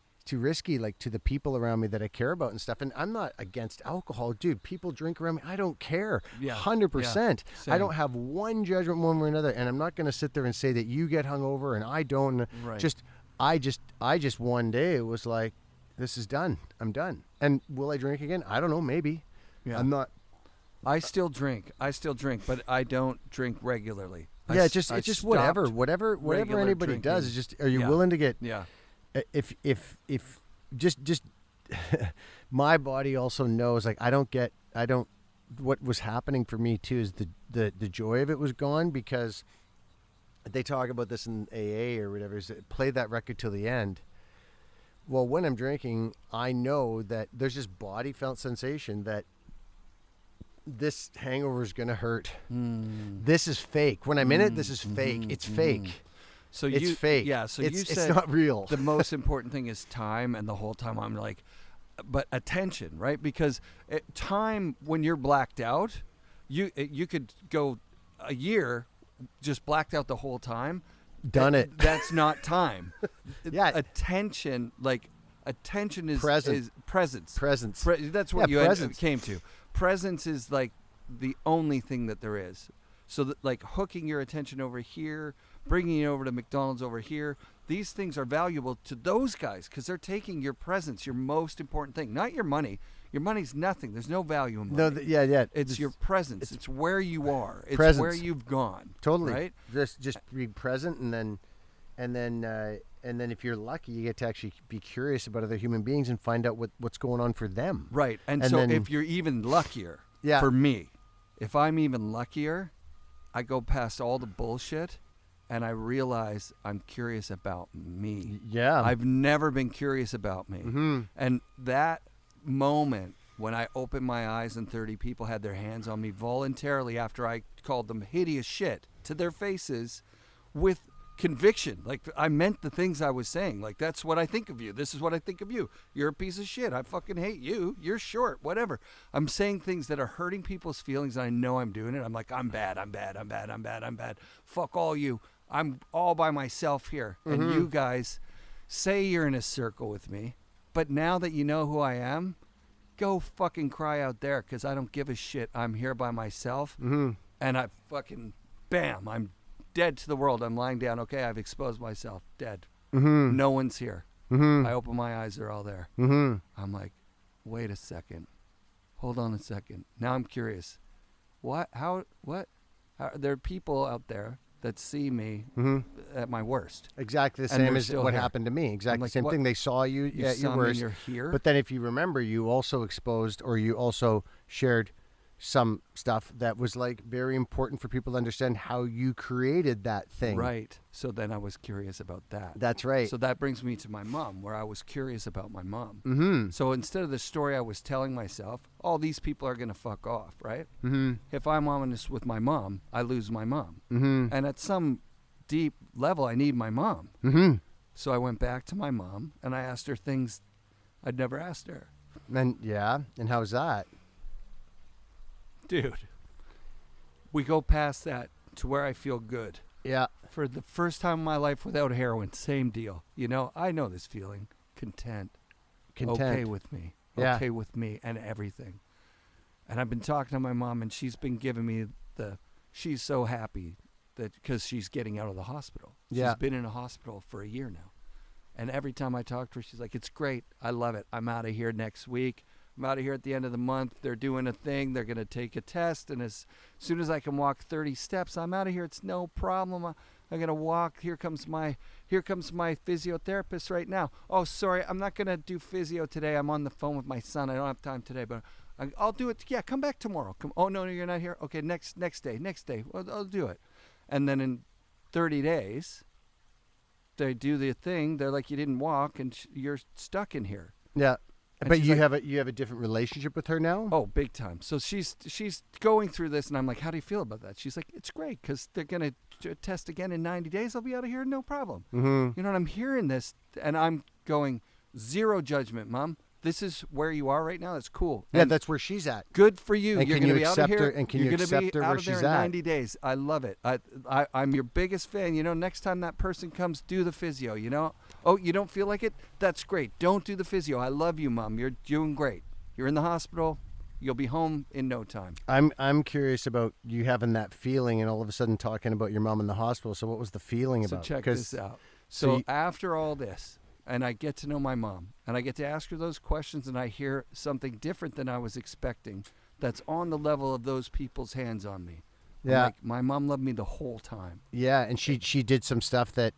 like, to the people around me that I care about and stuff. And I'm not against alcohol, dude. People drink around me. I don't care. 100%. I don't have one judgment one way or another. And I'm not going to sit there and say that you get hungover and I don't. Right. I just one day it was like, this is done. I'm done. And will I drink again? I don't know. Maybe. Yeah. I'm not. I still drink, but I don't drink regularly. It's just whatever anybody drinking. does. It's just, are you willing to get? Yeah. If just my body also knows, like, what was happening for me too is the joy of it was gone, because they talk about this in AA or whatever, is play that record till the end. Well, when I'm drinking, I know that there's this body felt sensation that this hangover is going to hurt. This is fake. When I'm in it, this is fake. It's fake. So it's fake. Yeah. So you said it's not real. The most important thing is time, and the whole time I'm like, but attention, right? Because time, when you're blacked out, you could go a year just blacked out the whole time. Done it. That's not time. Yeah. Attention is presence. Presence. That's what you came to. Presence is like the only thing that there is. So that, like, hooking your attention over here, bringing it over to McDonald's over here, these things are valuable to those guys because they're taking your presence, your most important thing, not your money. Your money's nothing. There's no value in money. Yeah. It's your presence. It's where you are. It's presence. Where you've gone. Totally. Right? Just be present, and then if you're lucky, you get to actually be curious about other human beings and find out what's going on for them. Right. And so then, if you're even luckier, for me, if I'm even luckier, I go past all the bullshit and I realize I'm curious about me. Yeah. I've never been curious about me. Mm-hmm. And that moment when I opened my eyes and 30 people had their hands on me voluntarily after I called them hideous shit to their faces with conviction. Like, I meant the things I was saying. Like, that's what I think of you. This is what I think of you. You're a piece of shit. I fucking hate you. You're short. Whatever. I'm saying things that are hurting people's feelings, and I know I'm doing it. I'm like, I'm bad. Fuck all you. I'm all by myself here. Mm-hmm. And you guys say you're in a circle with me, but now that you know who I am, go fucking cry out there, because I don't give a shit. I'm here by myself. Mm-hmm. And I fucking, bam, I'm dead to the world. I'm lying down. Okay, I've exposed myself. Dead. Mm-hmm. No one's here. Mm-hmm. I open my eyes. They're all there. Mm-hmm. I'm like, wait a second. Hold on a second. Now I'm curious. What? How? There are people out there that see me at my worst. Exactly the same as what happened to me. Exactly the same thing. They saw you at your worst. You're here. But then if you remember, you also exposed, or you also shared some stuff that was, like, very important for people to understand how you created that thing. Right. So then I was curious about that. That's right. So that brings me to my mom, where I was curious about my mom. Mm-hmm. So instead of the story I was telling myself, all these people are going to fuck off, right? Mm-hmm. If I'm honest with my mom, I lose my mom. Mm-hmm. And at some deep level, I need my mom. Mm-hmm. So I went back to my mom, and I asked her things I'd never asked her. And how's that? Dude, we go past that to where I feel good. Yeah. For the first time in my life without heroin, same deal. You know, I know this feeling. Content. Okay with me. Yeah. Okay with me and everything. And I've been talking to my mom, and she's been giving me she's so happy that because she's getting out of the hospital. Yeah. She's been in a hospital for a year now. And every time I talk to her, she's like, it's great. I love it. I'm out of here next week. I'm out of here at the end of the month. They're doing a thing. They're going to take a test. And as soon as I can walk 30 steps, I'm out of here. It's no problem. I'm going to walk. Here comes my physiotherapist right now. Oh, sorry. I'm not going to do physio today. I'm on the phone with my son. I don't have time today, but I'll do it. Yeah, come back tomorrow. Oh, no, you're not here. Okay, next day. Well, I'll do it. And then in 30 days, they do the thing. They're like, you didn't walk, and you're stuck in here. Yeah. And but you like, have a different relationship with her now? Oh, big time. So she's going through this, and I'm like, how do you feel about that? She's like, it's great because they're going to test again in 90 days. I'll be out of here, no problem. Mm-hmm. You know, and I'm hearing this, and I'm going, zero judgment, Mom. This is where you are right now. That's cool. Yeah, And that's where she's at. good for you. And You're can going to you be out of accept here. her? And can you You're gonna accept be her out where of there she's in at? 90 days. I love it. I'm your biggest fan. You know, next time that person comes, do the physio. You know, oh, you don't feel like it? That's great. Don't do the physio. I love you, Mom. You're doing great. You're in the hospital. You'll be home in no time. I'm curious about you having that feeling and all of a sudden talking about your mom in the hospital. So what was the feeling about? So check this out. So after all this, and I get to know my mom, and I get to ask her those questions, and I hear something different than I was expecting that's on the level of those people's hands on me. I'm Yeah. like, my mom loved me the whole time. Yeah, and she did some stuff that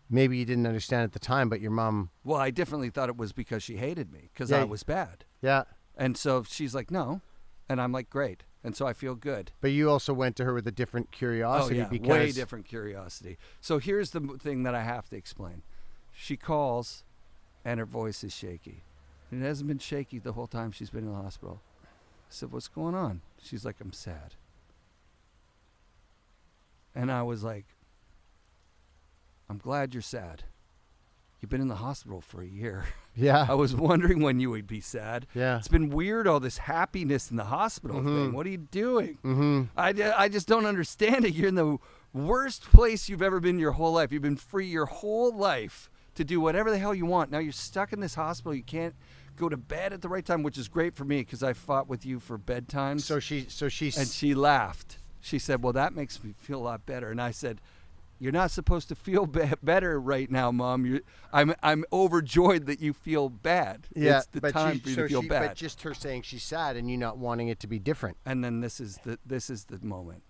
maybe you didn't understand at the time, but your mom... Well, I definitely thought it was because she hated me, because Yeah. I was bad. Yeah. And so she's like, no. And I'm like, great. And so I feel good. But you also went to her with a different curiosity. Oh, yeah, because... way different curiosity. So here's the thing that I have to explain. She calls, and her voice is shaky. And it hasn't been shaky the whole time she's been in the hospital. I said, what's going on? She's like, I'm sad. And I was like, I'm glad you're sad. You've been in the hospital for a year. Yeah. I was wondering when you would be sad. Yeah. It's been weird, all this happiness in the hospital thing. What are you doing? Mm-hmm. I just don't understand it. You're in the worst place you've ever been your whole life. You've been free your whole life to do whatever the hell you want. Now you're stuck in this hospital. You can't go to bed at the right time, which is great for me because I fought with you for bedtimes. So she's... And she laughed. She said, well, that makes me feel a lot better. And I said, you're not supposed to feel better right now, Mom. I'm overjoyed that you feel bad. Yeah, it's the time for you to feel bad. But just her saying she's sad and you not wanting it to be different. And then this is the moment.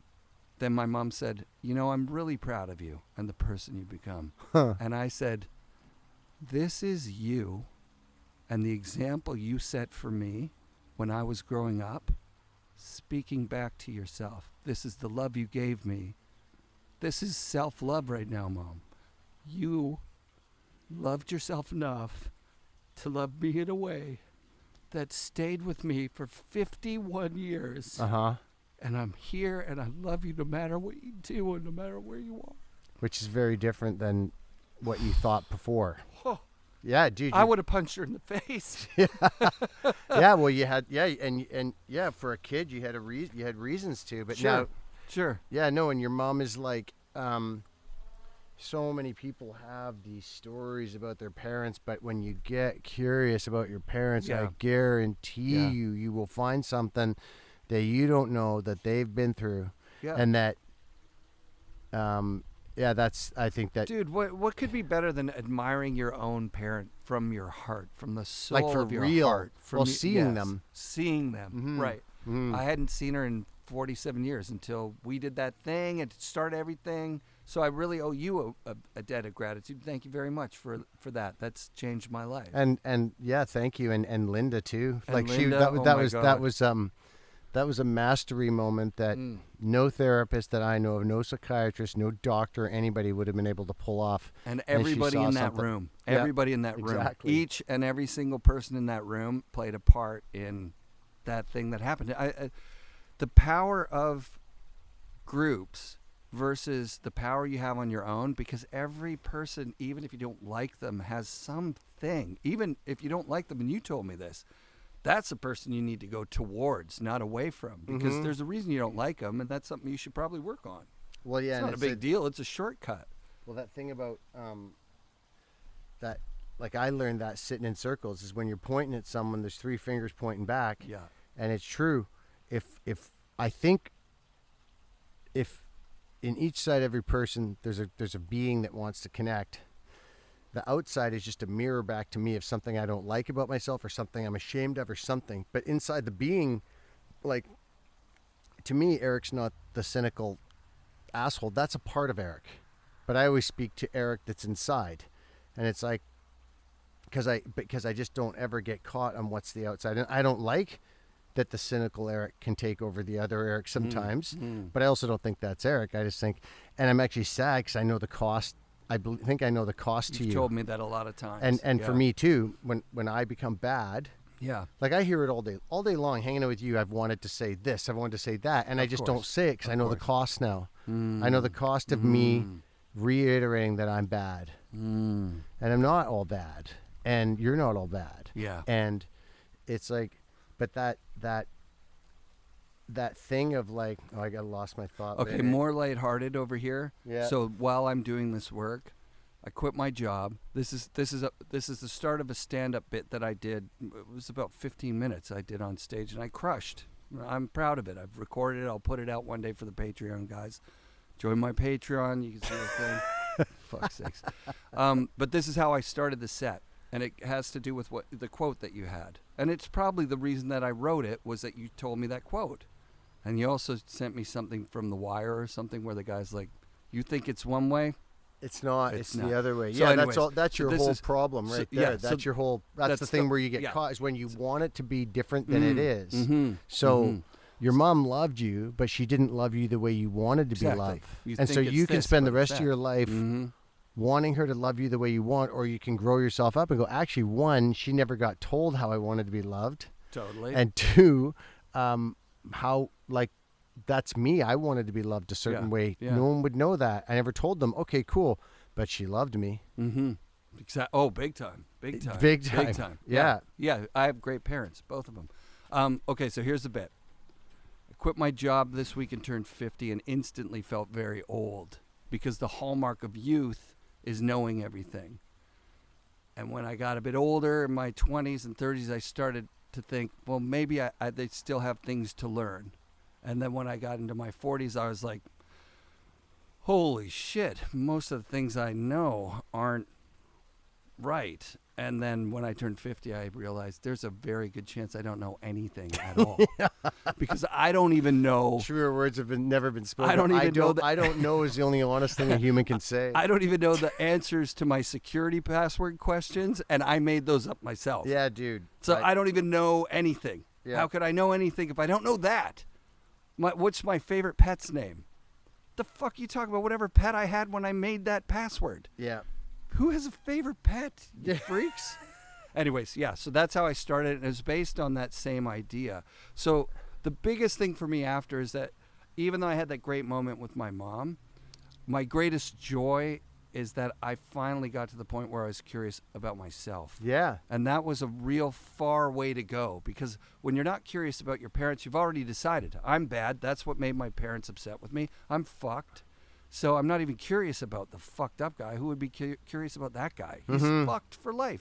Then my mom said, you know, I'm really proud of you and the person you've become. Huh. And I said, this is you and the example you set for me when I was growing up, speaking back to yourself. This is the love you gave me. This is self-love right now, Mom. You loved yourself enough to love me in a way that stayed with me for 51 years. Uh-huh. And I'm here, and I love you no matter what you do and no matter where you are. Which is very different than what you thought before. Oh, Yeah, dude. I would have punched her in the face. Yeah, well, you had... Yeah, and yeah, for a kid, you had you had reasons to. But Sure. now... Sure. Yeah, no, and your mom is like... so many people have these stories about their parents, but when you get curious about your parents, Yeah. I guarantee Yeah. you will find something that you don't know that they've been through. Yeah. And that... yeah, that's... I think that... Dude, what could be better than admiring your own parent from your heart, from the soul Like for of your real. heart? Well, seeing them. Seeing them, Mhm. right. Mhm. I hadn't seen her in 47 years until we did that thing and started everything. So I really owe you a debt of gratitude. Thank you very much for that. That's changed my life. And yeah, thank you, and Linda too. And Like Linda, that oh that my was God. that was a mastery moment that no therapist that I know of, no psychiatrist, no doctor, anybody would have been able to pull off. And she everybody saw in that something. room, Yeah, everybody in that room, exactly. each and every single person in that room played a part in that thing that happened. The power of groups versus the power you have on your own, because every person, even if you don't like them, has something. Even if you don't like them, and you told me this, that's a person you need to go towards, not away from, because there's a reason you don't like them, and that's something you should probably work on. Well, yeah, it's and not a big deal. It's a shortcut. Well, that thing about that, like I learned that sitting in circles is when you're pointing at someone, there's 3 fingers pointing back. Yeah. And it's true. If in each side of every person there's a being that wants to connect, the outside is just a mirror back to me of something I don't like about myself or something I'm ashamed of or something. But inside the being, like, to me, Eric's not the cynical asshole. That's a part of Eric. But I always speak to Eric that's inside. And it's like, because I just don't ever get caught on what's the outside. And I don't like that the cynical Eric can take over the other Eric sometimes. But I also don't think that's Eric. I just think, and I'm actually sad because I know the cost. Think I know the cost to you. You've told me that a lot of times. And for me too, when I become bad, like I hear it all day long. Hanging out with you, I've wanted to say this, I've wanted to say that, and I just don't say it because I know the cost now. I know the cost of me reiterating that I'm bad, and I'm not all bad, and you're not all bad. Yeah. And it's like, but that thing of like, oh, I lost my thought. Okay, more lighthearted over here. Yeah. So while I'm doing this work, I quit my job. This is the start of a stand-up bit that I did. It was about 15 minutes I did on stage, and I crushed. I'm proud of it. I've recorded it. I'll put it out one day for the Patreon guys. Join my Patreon. You can see the thing. Fuck's sakes. But this is how I started the set, and it has to do with what the quote that you had. And it's probably the reason that I wrote it was that you told me that quote. And you also sent me something from The Wire or something where the guy's like, you think it's one way? It's not. It's not. The other way. So Yeah, anyways, that's all. That's your whole problem right there. Yeah, That's your whole. That's the thing where you get caught is when you want it to be different than it is. So your mom loved you, but she didn't love you the way you wanted to be loved. And so you can spend the rest of your life wanting her to love you the way you want, or you can grow yourself up and go, actually, 1, she never got told how I wanted to be loved. Totally. And 2, how, like, that's me. I wanted to be loved a certain way. Yeah. No one would know that. I never told them, okay, cool. But she loved me. Oh, big time. Big time. Big time. Big time. Yeah. Yeah, I have great parents, both of them. Okay, so here's the bit. I quit my job this week and turned 50 and instantly felt very old because the hallmark of youth is knowing everything. And when I got a bit older, in my 20s and 30s, I started to think, well, maybe they still have things to learn. And then when I got into my 40s, I was like, holy shit, most of the things I know aren't right. And then when I turned 50, I realized there's a very good chance I don't know anything at all. Because I don't even know. Truer words have never been spoken. I don't even know. I don't know is the only honest thing a human can say. I don't even know the answers to my security password questions, and I made those up myself. Yeah, dude. So I don't even know anything. Yeah. How could I know anything if I don't know that? What's my favorite pet's name? The fuck you talking about? Whatever pet I had when I made that password. Yeah. Who has a favorite pet? You freaks. Anyways, yeah, so that's how I started. And it was based on that same idea. So the biggest thing for me after is that even though I had that great moment with my mom, my greatest joy is that I finally got to the point where I was curious about myself. Yeah. And that was a real far way to go, because when you're not curious about your parents, you've already decided, I'm bad. That's what made my parents upset with me. I'm fucked. So I'm not even curious about the fucked up guy. Who would be curious about that guy? He's fucked for life.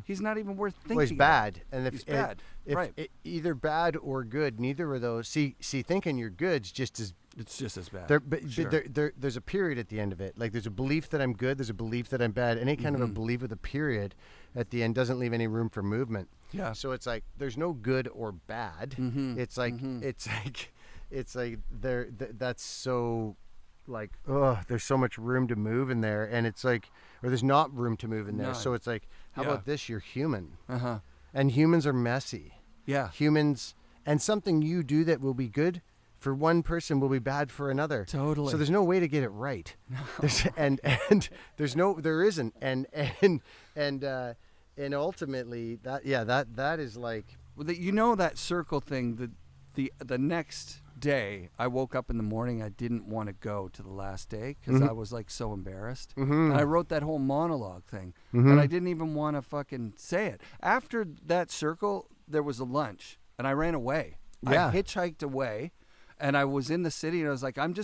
He's not even worth thinking. Well, he's bad. About. And he's bad. Right. Either bad or good, neither of those. See, thinking you're good's just as. It's just as bad. There's a period at the end of it. Like there's a belief that I'm good. There's a belief that I'm bad. Any kind of a belief with a period at the end doesn't leave any room for movement. Yeah. So it's like there's no good or bad. It's like it's like that's so. Like, there's so much room to move in there, and it's like, or there's not room to move in there. So it's like, how about this? You're human, and humans are messy. Yeah, humans, and something you do that will be good for one person will be bad for another. Totally. So there's no way to get it right. No. There isn't, and ultimately that is like, well, you know, that circle thing. The next day I woke up in the morning, I didn't want to go to the last day because I was like so embarrassed. And I wrote that whole monologue thing, and I didn't even want to fucking say it. After that circle, there was a lunch, and I ran away. I hitchhiked away, And I was in the city, and I was like, I'm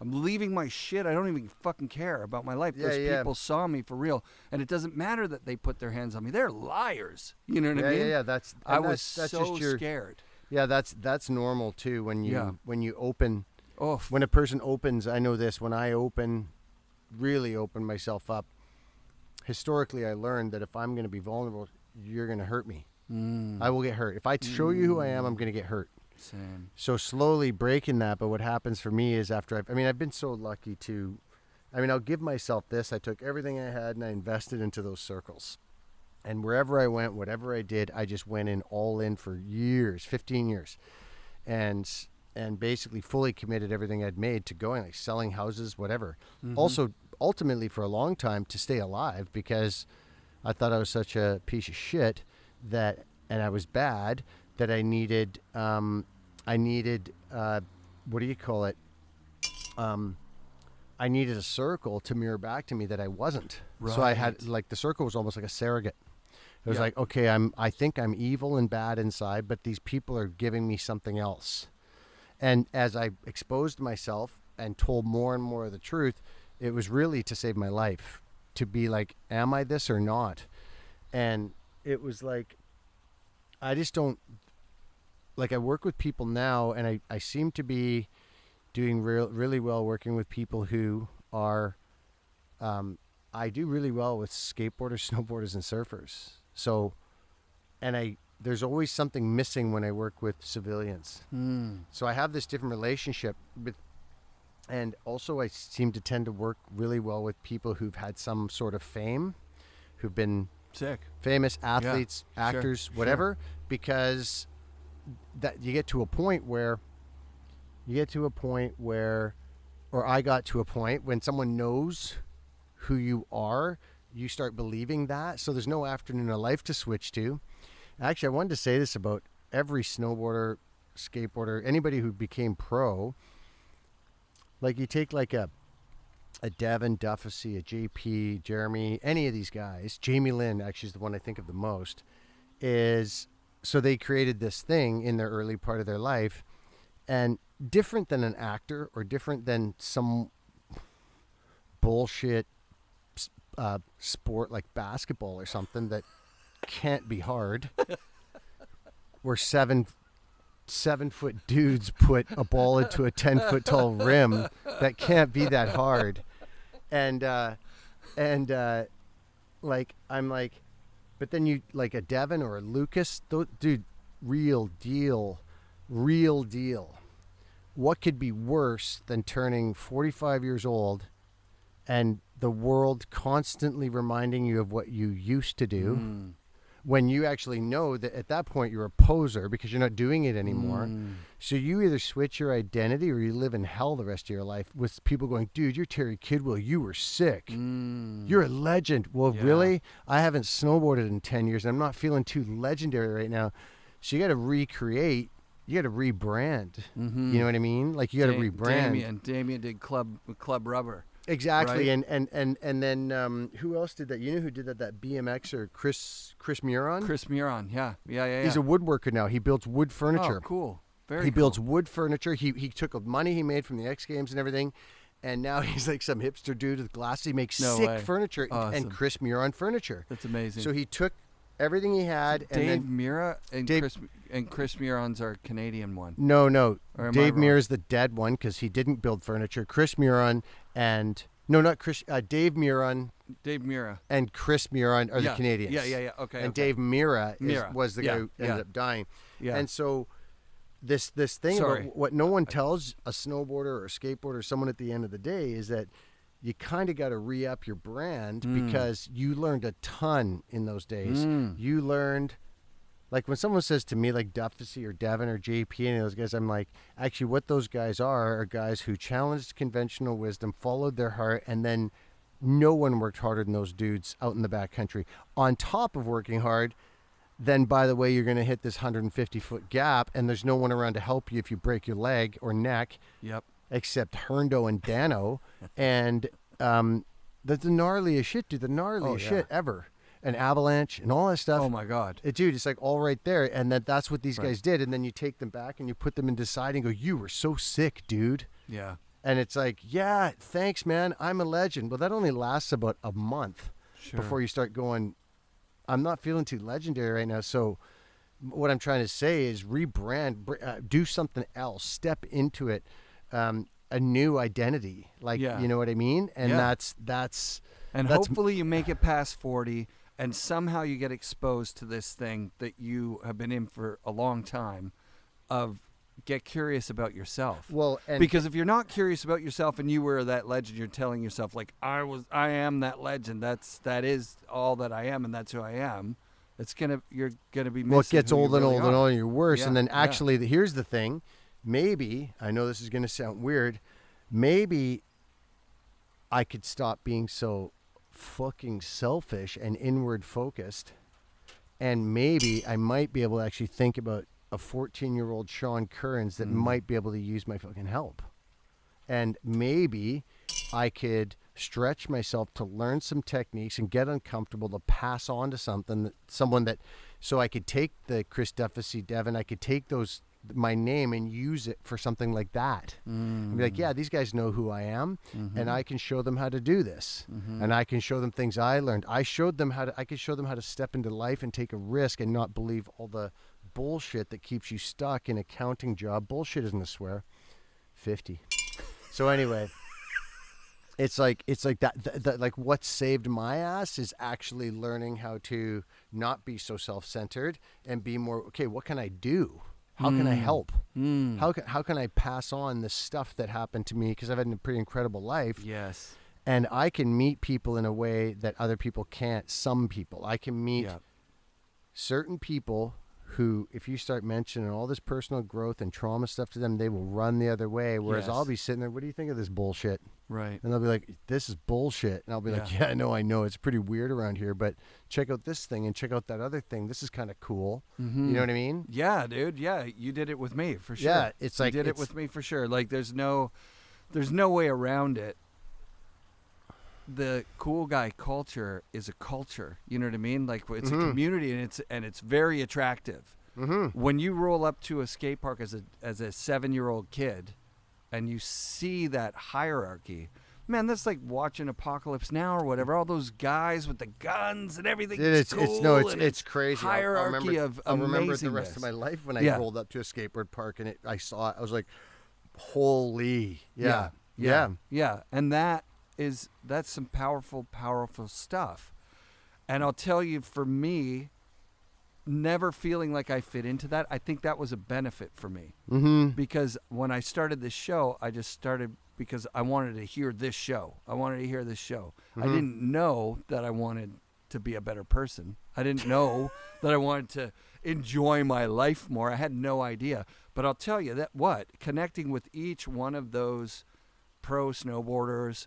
leaving my shit. I don't even fucking care about my life. Those people saw me for real. And it doesn't matter that they put their hands on me. They're liars. You know what I mean? Yeah. I was so scared. Yeah, that's normal too. When you open, when a person opens, I know this. When I really open myself up, historically, I learned that if I'm going to be vulnerable, you're going to hurt me. I will get hurt. If I show you who I am, I'm going to get hurt. Same. So slowly breaking that, but what happens for me is after I've been so lucky I'll give myself this. I took everything I had and I invested into those circles. And wherever I went, whatever I did, I just went in all in for years, 15 years. And basically fully committed everything I'd made to going, like selling houses, whatever. Also, ultimately for a long time to stay alive, because I thought I was such a piece of shit and I was bad, that I needed, what do you call it? I needed a circle to mirror back to me that I wasn't. Right. So I had, like, the circle was almost like a surrogate. It was like, okay, I think I'm evil and bad inside, but these people are giving me something else. And as I exposed myself and told more and more of the truth, it was really to save my life, to be like, am I this or not? And it was like, I just don't, like, I work with people now, and I seem to be doing really well working with people who are, I do really well with skateboarders, snowboarders, and surfers. So, and there's always something missing when I work with civilians. So I have this different relationship with, and also I seem to tend to work really well with people who've had some sort of fame, who've been famous athletes, actors, whatever, because that you get to a point where, or I got to a point when someone knows who you are, you start believing that. So there's no afternoon of life to switch to. Actually, I wanted to say this about every snowboarder, skateboarder, anybody who became pro. Like, you take like a Devin, Duffy, a JP, Jeremy, any of these guys, Jamie Lynn actually is the one I think of the most, so they created this thing in their early part of their life, and different than an actor or different than some bullshit sport like basketball or something that can't be hard, where 7-foot dudes put a ball into a 10-foot tall rim. That can't be that hard. And like, I'm like, but then you, like a Devin or a Lucas, dude, real deal. What could be worse than turning 45 years old and the world constantly reminding you of what you used to do, when you actually know that at that point you're a poser because you're not doing it anymore. So you either switch your identity or you live in hell the rest of your life with people going, dude, you're Terry Kidwell, you were sick. You're a legend. Well, really? I haven't snowboarded in 10 years and I'm not feeling too legendary right now. So you got to recreate. You got to rebrand. You know what I mean? Like, you got to rebrand. Damien did Club Rubber. Exactly. Right? And then who else did that? You know who did that? That BMXer, Chris Muron? Chris Muron, yeah. He's a woodworker now. He builds wood furniture. Oh, cool. He builds wood furniture. He took money he made from the X Games and everything, and now he's like some hipster dude with glasses. He makes sick furniture. Awesome. And Chris Muron furniture. That's amazing. So he took everything he had. Dave Mira and Chris Muron's our Canadian one. No. Dave Mira's the dead one because he didn't build furniture. Chris Muron and Dave Muron. Dave Mira and Chris Muron are the Canadians. Yeah. Okay. And Dave Mira was the guy who ended up dying. Yeah. And so this thing about what no one tells a snowboarder or a skateboarder or someone at the end of the day is that you kind of got to re-up your brand because you learned a ton in those days. You learned, like, when someone says to me, like Duffy or Devin or JP and those guys, I'm like, actually what those guys are guys who challenged conventional wisdom, followed their heart, and then no one worked harder than those dudes out in the backcountry. On top of working hard, then, by the way, you're going to hit this 150-foot gap, and there's no one around to help you if you break your leg or neck. Yep. Except Herndo and Dano. And that's the gnarliest shit, dude. The gnarliest shit ever. and avalanche and all that stuff. Oh my God. Dude, it's like all right there. And that's what these Right. guys did. And then you take them back and you put them in deciding, go, you were so sick, dude. Yeah. And it's like, yeah, thanks, man. I'm a legend. Well, that only lasts about a month Sure. before you start going, I'm not feeling too legendary right now. So what I'm trying to say is rebrand, do something else, step into it, a new identity. Like, Yeah. you know what I mean? And Yeah. that's And hopefully you make it past 40 and somehow you get exposed to this thing that you have been in for a long time of get curious about yourself. well, and Because if you're not curious about yourself and you were that legend, you're telling yourself like I am that legend. That is all that I am and that's who I am. You're gonna be missing. well, it gets who you old and really old and are. old and you're worse. Yeah, And then yeah. actually, here's the thing. Maybe, I know this is going to sound weird, maybe I could stop being so fucking selfish and inward focused. And maybe I might be able to actually think about a 14-year-old Sean Kearns that might be able to use my fucking help. And maybe I could stretch myself to learn some techniques and get uncomfortable to pass on to someone that, so I could take the Chris Duffy Devon, I could take my name and use it for something like that. And be like, yeah, these guys know who I am, and I can show them how to do this, and I can show them things I learned. I could show them how to step into life and take a risk and not believe all the bullshit that keeps you stuck in a accounting job. Bullshit isn't a swear. 50. So anyway, it's like that like what saved my ass is actually learning how to not be so self-centered and be more, okay, what can I do? How can I help? How can I pass on the stuff that happened to me? Because I've had a pretty incredible life. Yes. And I can meet people in a way that other people can't. Some people. I can meet certain people who, if you start mentioning all this personal growth and trauma stuff to them, they will run the other way. Whereas Yes. I'll be sitting there, what do you think of this bullshit? Right. And they'll be like, this is bullshit. And I'll be like, yeah, I know. It's pretty weird around here, but check out this thing and check out that other thing. This is kind of cool. You know what I mean? Yeah, dude. Yeah, you did it with me for sure. Yeah, it's like you did it with me for sure. Like there's no way around it. The cool guy culture is a culture. You know what I mean? Like it's a community and it's very attractive. When you roll up to a skate park as a 7-year-old kid and you see that hierarchy, man, that's like watching Apocalypse Now or whatever. All those guys with the guns and everything. It's crazy. Hierarchy of I'll remember it the amazingness. rest of my life when I rolled up to a skateboard park and I saw it. I was like, holy. Yeah. And that's some powerful stuff. And I'll tell you, for me, never feeling like I fit into that, I think that was a benefit for me. Because when I started this show, I just started because I wanted to hear this show. I didn't know that I wanted to be a better person. I didn't know that I wanted to enjoy my life more. I had no idea. But I'll tell you that connecting with each one of those pro snowboarders,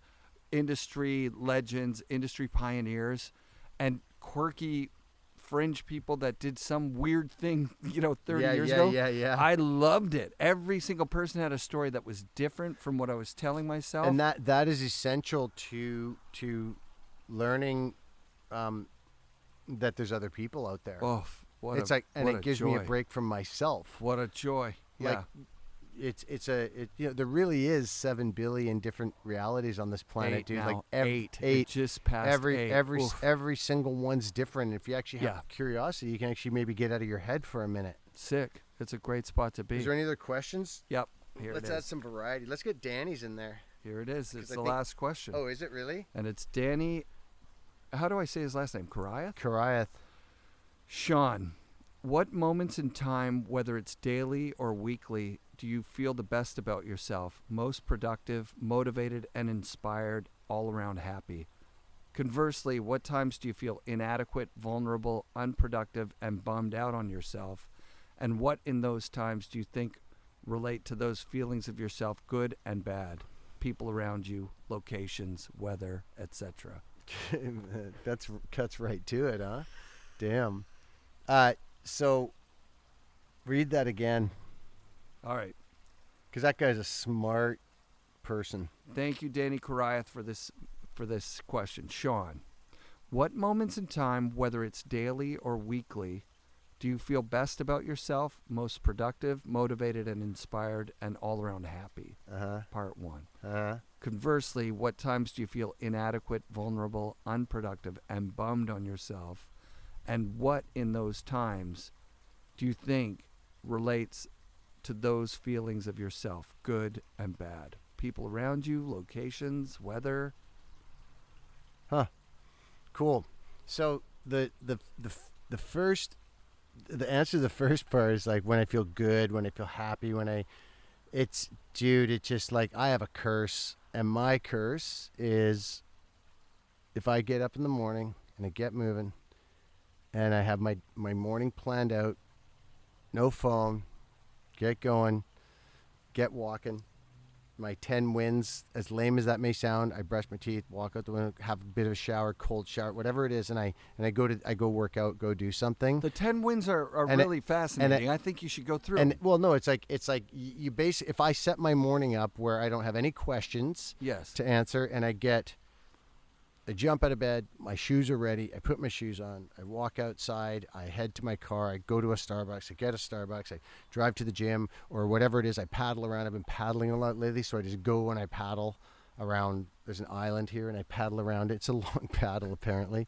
industry legends, industry pioneers, and quirky fringe people that did some weird thing, 30 years ago. Yeah. I loved it. Every single person had a story that was different from what I was telling myself. And that is essential to learning that there's other people out there. Oh, it gives me a break from myself. What a joy. Like, there really is 7 billion different realities on this planet, dude. Now. Like eight. It just passed eight. Every single one's different. If you actually have curiosity, you can actually maybe get out of your head for a minute. Sick. It's a great spot to be. Is there any other questions? Yep. Let's add some variety. Let's get Danny's in there. Here it is. It's the last question. Oh, is it really? And it's Danny. How do I say his last name? Karayath. Sean, what moments in time, whether it's daily or weekly, do you feel the best about yourself? Most productive, motivated, and inspired, all around happy? Conversely, what times do you feel inadequate, vulnerable, unproductive, and bummed out on yourself? And what in those times do you think relate to those feelings of yourself, good and bad? People around you, locations, weather, etc. That's cuts right to it, huh? Damn. So read that again. All right. Because that guy's a smart person. Thank you, Danny Karayath, for this question. Sean, What moments in time, whether it's daily or weekly, do you feel best about yourself, most productive, motivated, and inspired, and all around happy? Part 1. Conversely, what times do you feel inadequate, vulnerable, unproductive, and bummed on yourself? And what in those times do you think relates to those feelings of yourself, good and bad? People around you, locations, weather? Cool. So the answer to the first part is like when I feel good, when I feel happy, it's just like I have a curse, and my curse is if I get up in the morning and I get moving and I have my morning planned out, no phone, get going, get walking. My 10 wins, as lame as that may sound, I brush my teeth, walk out the window, have a bit of a shower, cold shower, whatever it is, and I go work out, go do something. The 10 wins are really fascinating. I think you should go through them. Well, no, it's like you basically, if I set my morning up where I don't have any questions to answer, and I jump out of bed, my shoes are ready, I put my shoes on, I walk outside, I head to my car, I go to a Starbucks, I get a Starbucks, I drive to the gym or whatever it is, I paddle around. I've been paddling a lot lately, so I just go and I paddle around. There's an island here and I paddle around it. It's a long paddle apparently.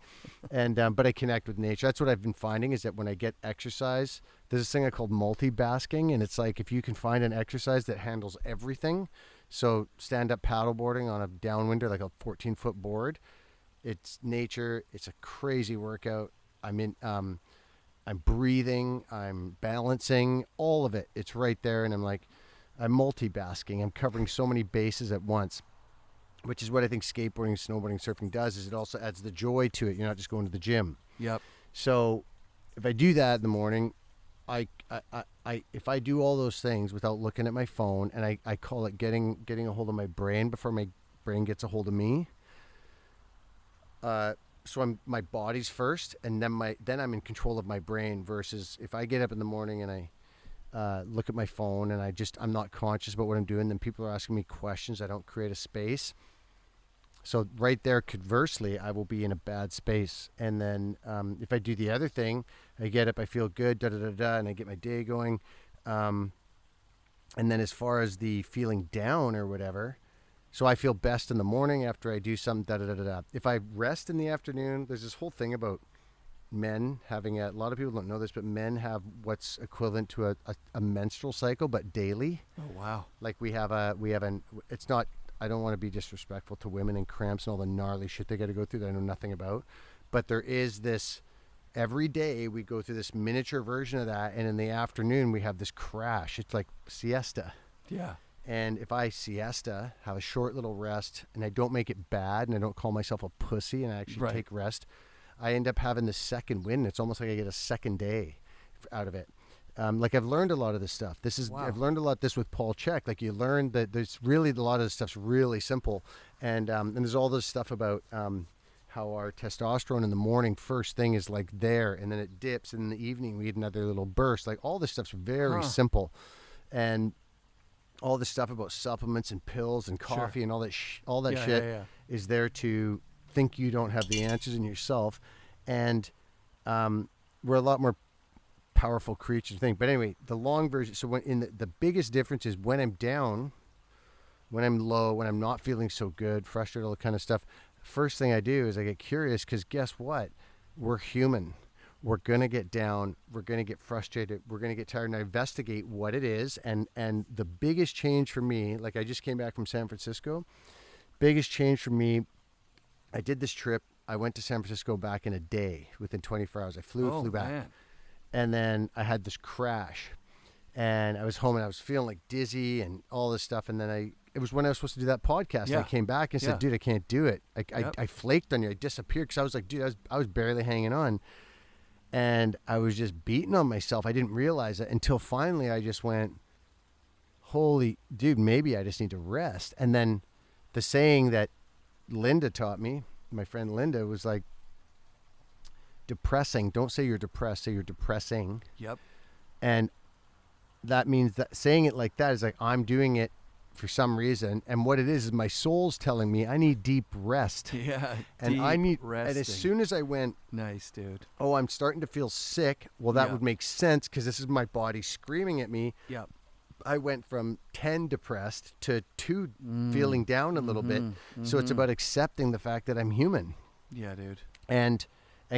And but I connect with nature. That's what I've been finding, is that when I get exercise, there's this thing I call multi-basking, and it's like if you can find an exercise that handles everything. So stand-up paddleboarding on a downwinder, like a 14-foot board. It's nature. It's a crazy workout. I'm breathing. I'm balancing. All of it. It's right there. And I'm multi-basking. I'm covering so many bases at once, which is what I think skateboarding, snowboarding, surfing does. Is it also adds the joy to it. You're not just going to the gym. Yep. So if I do that in the morning, if I do all those things without looking at my phone, and I call it getting a hold of my brain before my brain gets a hold of me. So my body's first, and then I'm in control of my brain, versus if I get up in the morning and I look at my phone and I'm not conscious about what I'm doing, then people are asking me questions. I don't create a space. So right there, conversely, I will be in a bad space. And then if I do the other thing, I get up, I feel good, and I get my day going. And then as far as the feeling down or whatever, so I feel best in the morning after I do some If I rest in the afternoon, there's this whole thing about men having a lot of people don't know this, but men have what's equivalent to a menstrual cycle, but daily. Oh, wow. Like it's not, I don't want to be disrespectful to women and cramps and all the gnarly shit they got to go through that I know nothing about, but there is this, every day we go through this miniature version of that, and in the afternoon we have this crash. It's like siesta. Yeah. And if I siesta, have a short little rest, and I don't make it bad, and I don't call myself a pussy, and I actually take rest, I end up having the second win. It's almost like I get a second day out of it. Like I've learned a lot of this stuff. I've learned a lot this with Paul Chek. Like you learn that there's really a lot of this stuff's really simple, and there's all this stuff about how our testosterone in the morning first thing is like there, and then it dips, and in the evening we get another little burst. Like all this stuff's very simple, and all this stuff about supplements and pills and coffee and all that shit is there to think you don't have the answers in yourself. And we're a lot more powerful creatures thing. But anyway, the long version. So when the biggest difference is when I'm down, when I'm low, when I'm not feeling so good, frustrated, all that kind of stuff. First thing I do is I get curious, because guess what? We're human. We're going to get down. We're going to get frustrated. We're going to get tired, and I investigate what it is. And the biggest change for me, like I just came back from San Francisco, biggest change for me, I did this trip. I went to San Francisco back in a day, within 24 hours. I flew back. Man. And then I had this crash, and I was home, and I was feeling like dizzy and all this stuff. And then it was when I was supposed to do that podcast. Yeah. And I came back and said, dude, I can't do it. I flaked on you. I disappeared, because I was like, dude, I was barely hanging on. And I was just beating on myself. I didn't realize it until finally I just went, holy dude, maybe I just need to rest. And then the saying that Linda taught me, my friend Linda, was like, depressing. Don't say you're depressed, say you're depressing. Yep. And that means that saying it like that is like, I'm doing it for some reason. And what it is my soul's telling me I need deep rest. Yeah. And deep I need, resting. and as soon as I went, nice, dude. oh, I'm starting to feel sick. Well, that Yeah. would make sense because this is my body screaming at me. Yep. I went from 10 depressed to 2 feeling down a little bit. So it's about accepting the fact that I'm human. Yeah, dude. And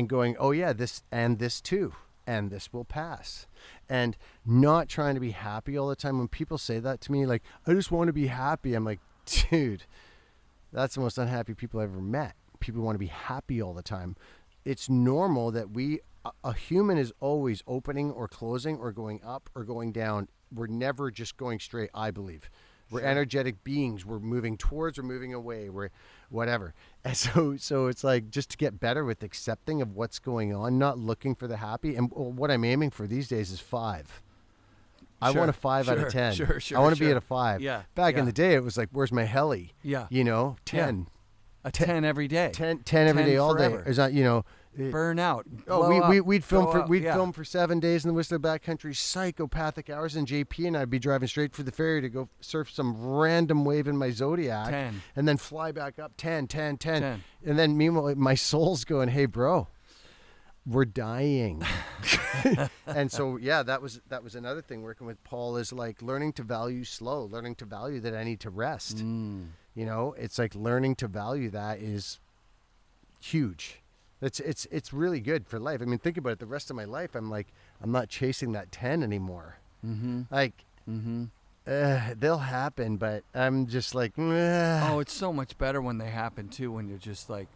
going, oh yeah, this and this too. And this will pass. And not trying to be happy all the time. When people say that to me, like, I just want to be happy. I'm like, dude, that's the most unhappy people I've ever met. People want to be happy all the time. It's normal that a human is always opening or closing or going up or going down. We're never just going straight, I believe. We're energetic beings. We're moving towards, we're moving away, we're whatever. And so it's like just to get better with accepting of what's going on, not looking for the happy. And what I'm aiming for these days is 5. I want a 5 out of 10. I want to be at a 5. Yeah. Back in the day, it was like, where's my heli? Yeah. 10. A 10 every day. 10 every day, all forever. day. It's not, Burn out. We'd film film for 7 days in the Whistler backcountry, psychopathic hours, and JP and I'd be driving straight for the ferry to go surf some random wave in my Zodiac, 10. and then fly back up 10, and then meanwhile my soul's going, hey bro, we're dying. And so that was another thing working with Paul, is like learning to value slow, learning to value that I need to rest. It's like learning to value that is huge. It's really good for life. I mean, think about it. The rest of my life, I'm not chasing that 10 anymore. They'll happen, but I'm just like, oh, it's so much better when they happen too, when you're just like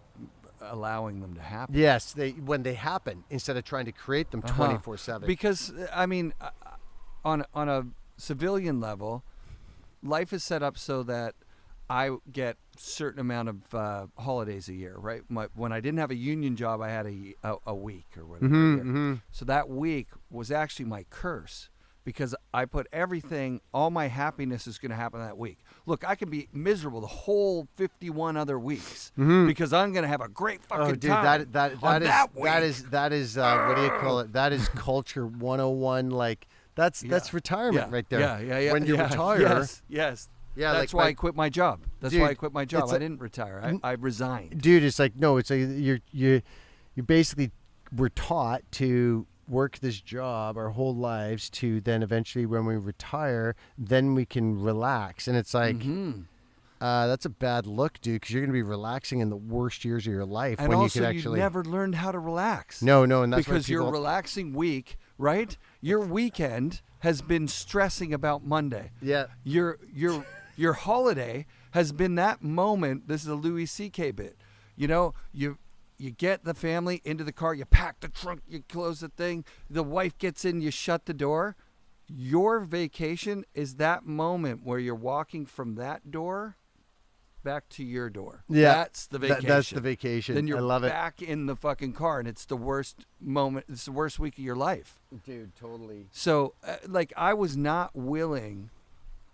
allowing them to happen. Yes, when they happen instead of trying to create them 24/7. Because I mean, on a civilian level, life is set up so that I get certain amount of holidays a year, right? When I didn't have a union job, I had a week or whatever. So that week was actually my curse, because I put everything, all my happiness is going to happen that week. Look, I can be miserable the whole 51 other weeks because I'm going to have a great fucking time. That is what do you call it? That is culture 101. Like that's retirement right there. Yeah. When you retire, yes. Yeah, that's why I quit my job. Why I quit my job. I didn't retire. I resigned. Dude, it's like, no, it's like you basically were taught to work this job our whole lives to then eventually when we retire, then we can relax. And it's like, that's a bad look, dude, because you're going to be relaxing in the worst years of your life. And when also, you could actually never learned how to relax. No, and that's because your relaxing week, right? Your weekend has been stressing about Monday. Yeah. Your holiday has been that moment. This is a Louis C.K. bit. You get the family into the car, you pack the trunk, you close the thing, the wife gets in, you shut the door. Your vacation is that moment where you're walking from that door back to your door. Yeah. That's the vacation. That's the vacation. Then you're I love back in the fucking car, and it's the worst moment. It's the worst week of your life. Dude, totally. So, I was not willing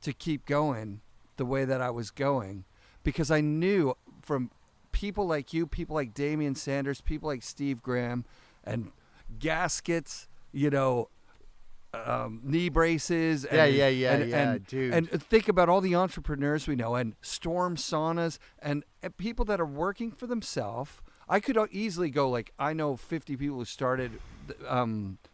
to keep going the way that I was going, because I knew from people like you, people like Damian Sanders, people like Steve Graham, and gaskets, knee braces. And, dude. And think about all the entrepreneurs we know, and storm saunas, and people that are working for themselves. I could easily go I know 50 people who started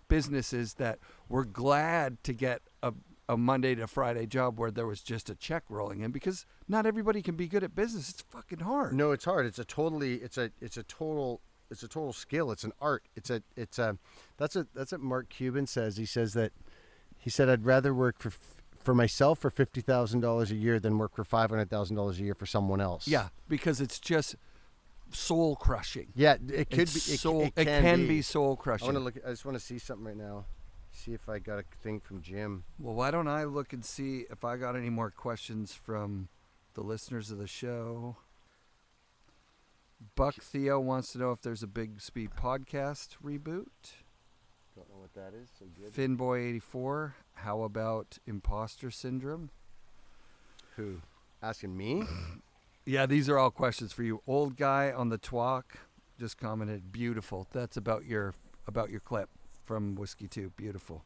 businesses that were glad to get a Monday to Friday job where there was just a check rolling in, because not everybody can be good at business. It's fucking hard. No, it's hard. It's a total skill. It's an art. That's what Mark Cuban says. He said I'd rather work for myself for $50,000 a year than work for $500,000 a year for someone else. Yeah, because it's just soul crushing. Yeah, it could be. It can be soul crushing. I just want to see something right now. See if I got a thing from Jim. Well, why don't I look and see if I got any more questions from the listeners of the show. Buck Theo wants to know if there's a Big Speed podcast reboot. Don't know what that is. So good. Finboy84, how about imposter syndrome? Who? Asking me? Yeah, these are all questions for you. Old guy on the twalk just commented, beautiful. That's about your clip from Whiskey 2. Beautiful.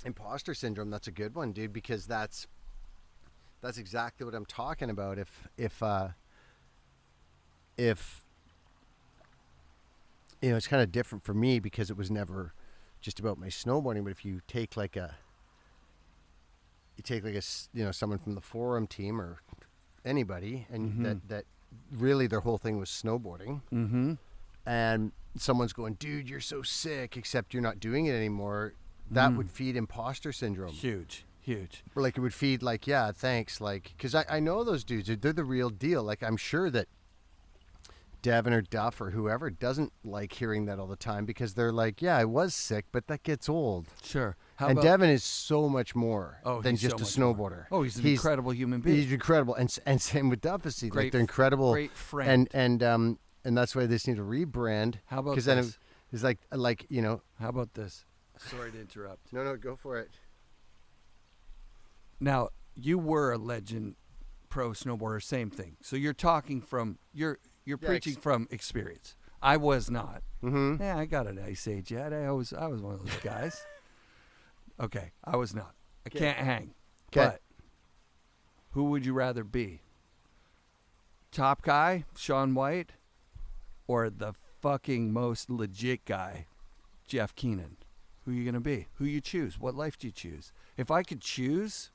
Imposter syndrome, that's a good one, dude, because that's That's exactly what I'm talking about. If you know, it's kind of different for me because it was never just about my snowboarding. But if you take like a you know, someone from the forum team or anybody, and that really their whole thing was snowboarding, and someone's going, dude, you're so sick, except you're not doing it anymore. That would feed imposter syndrome. Huge. Or like it would feed like, yeah, thanks. Like, because I know those dudes, they're the real deal. Like, I'm sure that Devin or Duff or whoever doesn't like hearing that all the time because they're like, yeah, I was sick, but that gets old. Sure. And Devin is so much more than just a snowboarder. Oh, he's an incredible human being. He's incredible. And same with Duff. Like, they're incredible. Great friend. And that's why they just need to rebrand. How about this? Because then it's like, you know. How about this? Sorry to interrupt. No, go for it. Now, you were a legend pro snowboarder, same thing. So you're talking from, you're preaching from experience. I was not. Mm-hmm. Yeah, I got an ice age yet. I was one of those guys. Okay, I was not. I can't hang. But who would you rather be? Top guy, Shaun White, or the fucking most legit guy, Jeff Keenan? Who are you going to be? Who you choose? What life do you choose? If I could choose,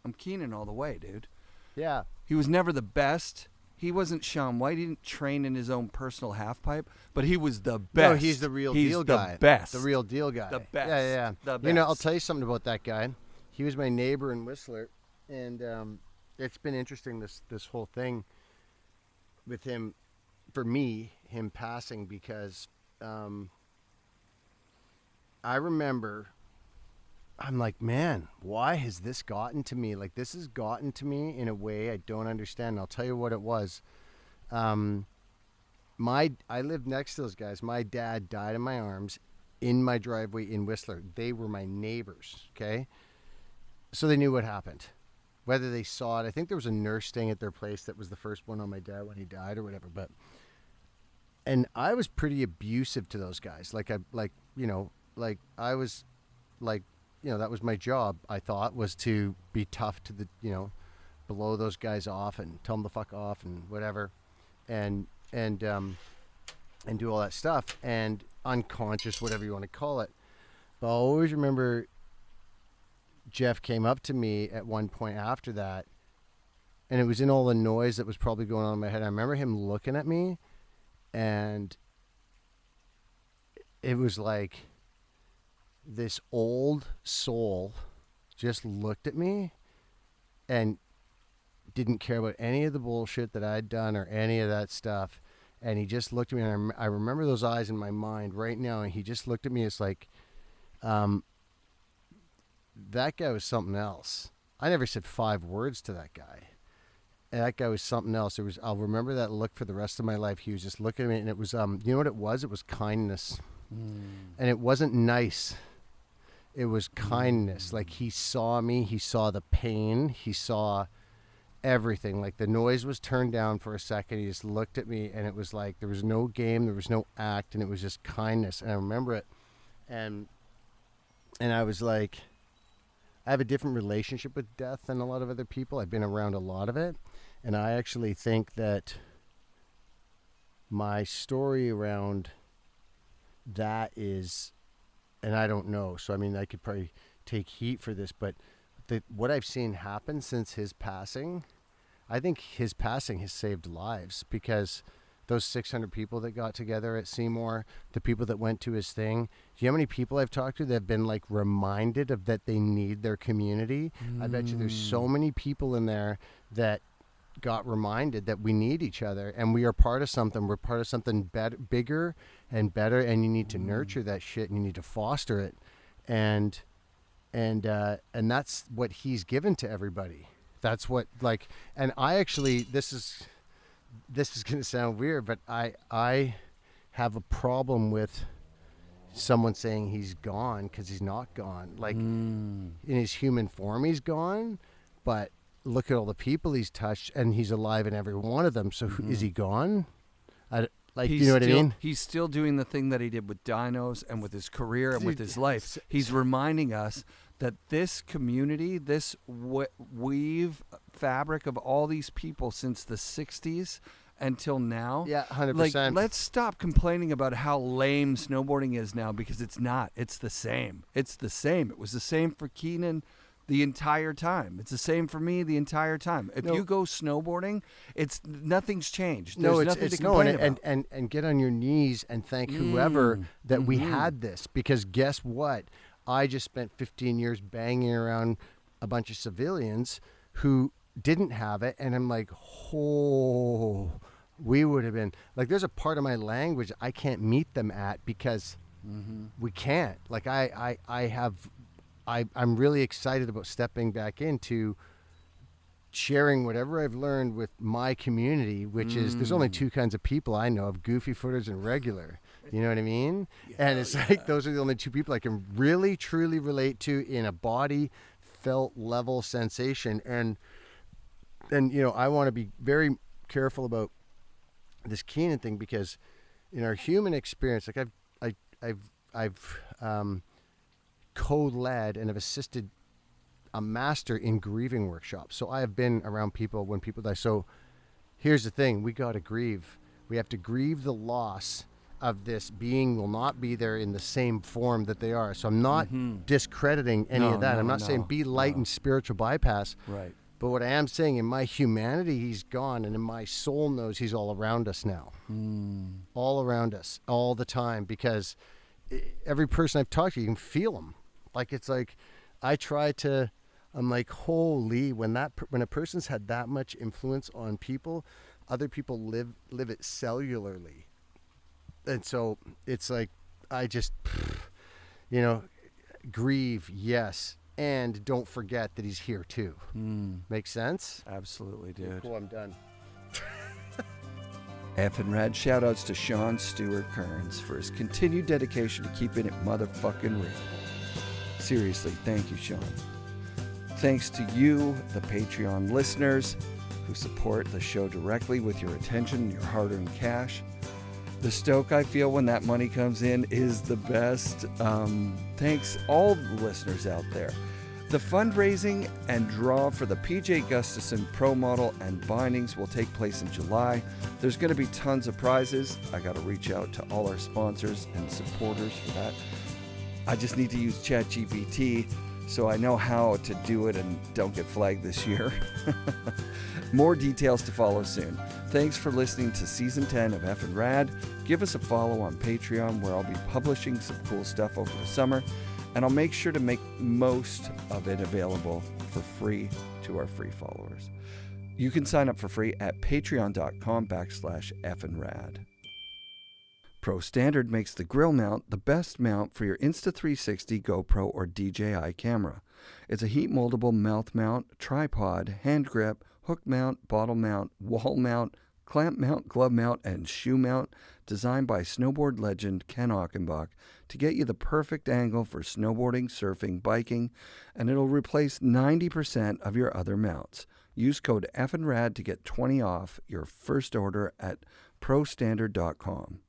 I'm Keenan all the way, dude. Yeah. He was never the best. He wasn't Shaun White. He didn't train in his own personal half pipe, but he was the best. No, he's the real deal guy. He's the best. The real deal guy. The best. Yeah. The best. You know, I'll tell you something about that guy. He was my neighbor in Whistler, and it's been interesting, this whole thing with him, for me, him passing, because I remember, I'm like, man, why has this gotten to me? Like, this has gotten to me in a way I don't understand. And I'll tell you what it was. I lived next to those guys. My dad died in my arms in my driveway in Whistler. They were my neighbors, okay? So they knew what happened. Whether they saw it, I think there was a nurse staying at their place that was the first one on my dad when he died or whatever. And I was pretty abusive to those guys. That was my job, I thought, was to be tough to blow those guys off and tell them to fuck off and whatever, and do all that stuff, and unconscious, whatever you want to call it. But I always remember Jeff came up to me at one point after that, and it was in all the noise that was probably going on in my head. I remember him looking at me, and it was like this old soul just looked at me and didn't care about any of the bullshit that I'd done or any of that stuff. And he just looked at me, and I remember those eyes in my mind right now. And he just looked at me. It's like, that guy was something else. I never said 5 words to that guy. And that guy was something else. I'll remember that look for the rest of my life. He was just looking at me, and it was, you know what it was? It was kindness. And it wasn't nice. It was kindness. Like, he saw me, he saw the pain, he saw everything. Like, the noise was turned down for a second. He just looked at me, and it was like there was no game, there was no act, and it was just kindness. And I remember it. And I was like, I have a different relationship with death than a lot of other people. I've been around a lot of it. And I actually think that my story around that is, and I don't know, so I mean, I could probably take heat for this, but what I've seen happen since his passing, I think his passing has saved lives, because those 600 people that got together at Seymour, the people that went to his thing, do you know how many people I've talked to that have been like reminded of that they need their community? I bet you there's so many people in there that got reminded that we need each other, and we are part of something. We're part of something bigger and better, and you need to nurture that shit, and you need to foster it, and that's what he's given to everybody. That's what, like, and I actually, this is going to sound weird, but I have a problem with someone saying he's gone, because he's not gone. Like, in his human form, he's gone, but look at all the people he's touched, and he's alive in every one of them. So is he gone? You know what I mean? He's still doing the thing that he did with Dinos and with his career and with his life. He's reminding us that this community, this weave fabric of all these people since the 60s until now. Yeah, 100%. Like, let's stop complaining about how lame snowboarding is now, because it's not. It's the same. It's the same. It was the same for Keenan the entire time. It's the same for me the entire time. If you go snowboarding, nothing's changed. There's nothing to complain about. And get on your knees and thank whoever that we had this, because guess what? I just spent 15 years banging around a bunch of civilians who didn't have it, and I'm like, oh, we would have been like, there's a part of my language I can't meet them at because we can't. Like I'm really excited about stepping back into sharing whatever I've learned with my community, which is, there's only two kinds of people I know of, goofy footers and regular. You know what I mean? And it's like, those are the only two people I can really, truly relate to in a body felt level sensation. And you know, I want to be very careful about this Keenan thing, because in our human experience, like I've co-led and have assisted a master in grieving workshops. So I have been around people when people die. So here's the thing, we got to grieve. We have to grieve the loss of this being will not be there in the same form that they are. So I'm not discrediting any of that. I'm not saying be light and spiritual bypass. Right. But what I am saying, in my humanity, he's gone, and in my soul knows he's all around us now. All around us, all the time, because every person I've talked to, you can feel them. Like, it's like, I'm like, holy, when a person's had that much influence on people, other people live it cellularly. And so it's like, I just, you know, grieve, yes. And don't forget that he's here too. Makes sense? Absolutely, dude. Cool, I'm done. FNRad shoutouts to Sean Stewart Kearns for his continued dedication to keeping it motherfucking real. Seriously, thank you, Sean. Thanks to you, the Patreon listeners, who support the show directly with your attention and your hard-earned cash. The stoke I feel when that money comes in is the best. Thanks all the listeners out there. The fundraising and draw for the PJ Gustafson Pro Model and bindings will take place in July. There's going to be tons of prizes. I got to reach out to all our sponsors and supporters for that. I just need to use ChatGPT so I know how to do it and don't get flagged this year. More details to follow soon. Thanks for listening to Season 10 of FNRad. Give us a follow on Patreon, where I'll be publishing some cool stuff over the summer, and I'll make sure to make most of it available for free to our free followers. You can sign up for free at patreon.com/FNRad. Pro Standard makes the grill mount the best mount for your Insta360 GoPro or DJI camera. It's a heat moldable mouth mount, tripod, hand grip, hook mount, bottle mount, wall mount, clamp mount, glove mount, and shoe mount, designed by snowboard legend Ken Achenbach to get you the perfect angle for snowboarding, surfing, biking, and it'll replace 90% of your other mounts. Use code FNRAD to get 20 off your first order at prostandard.com.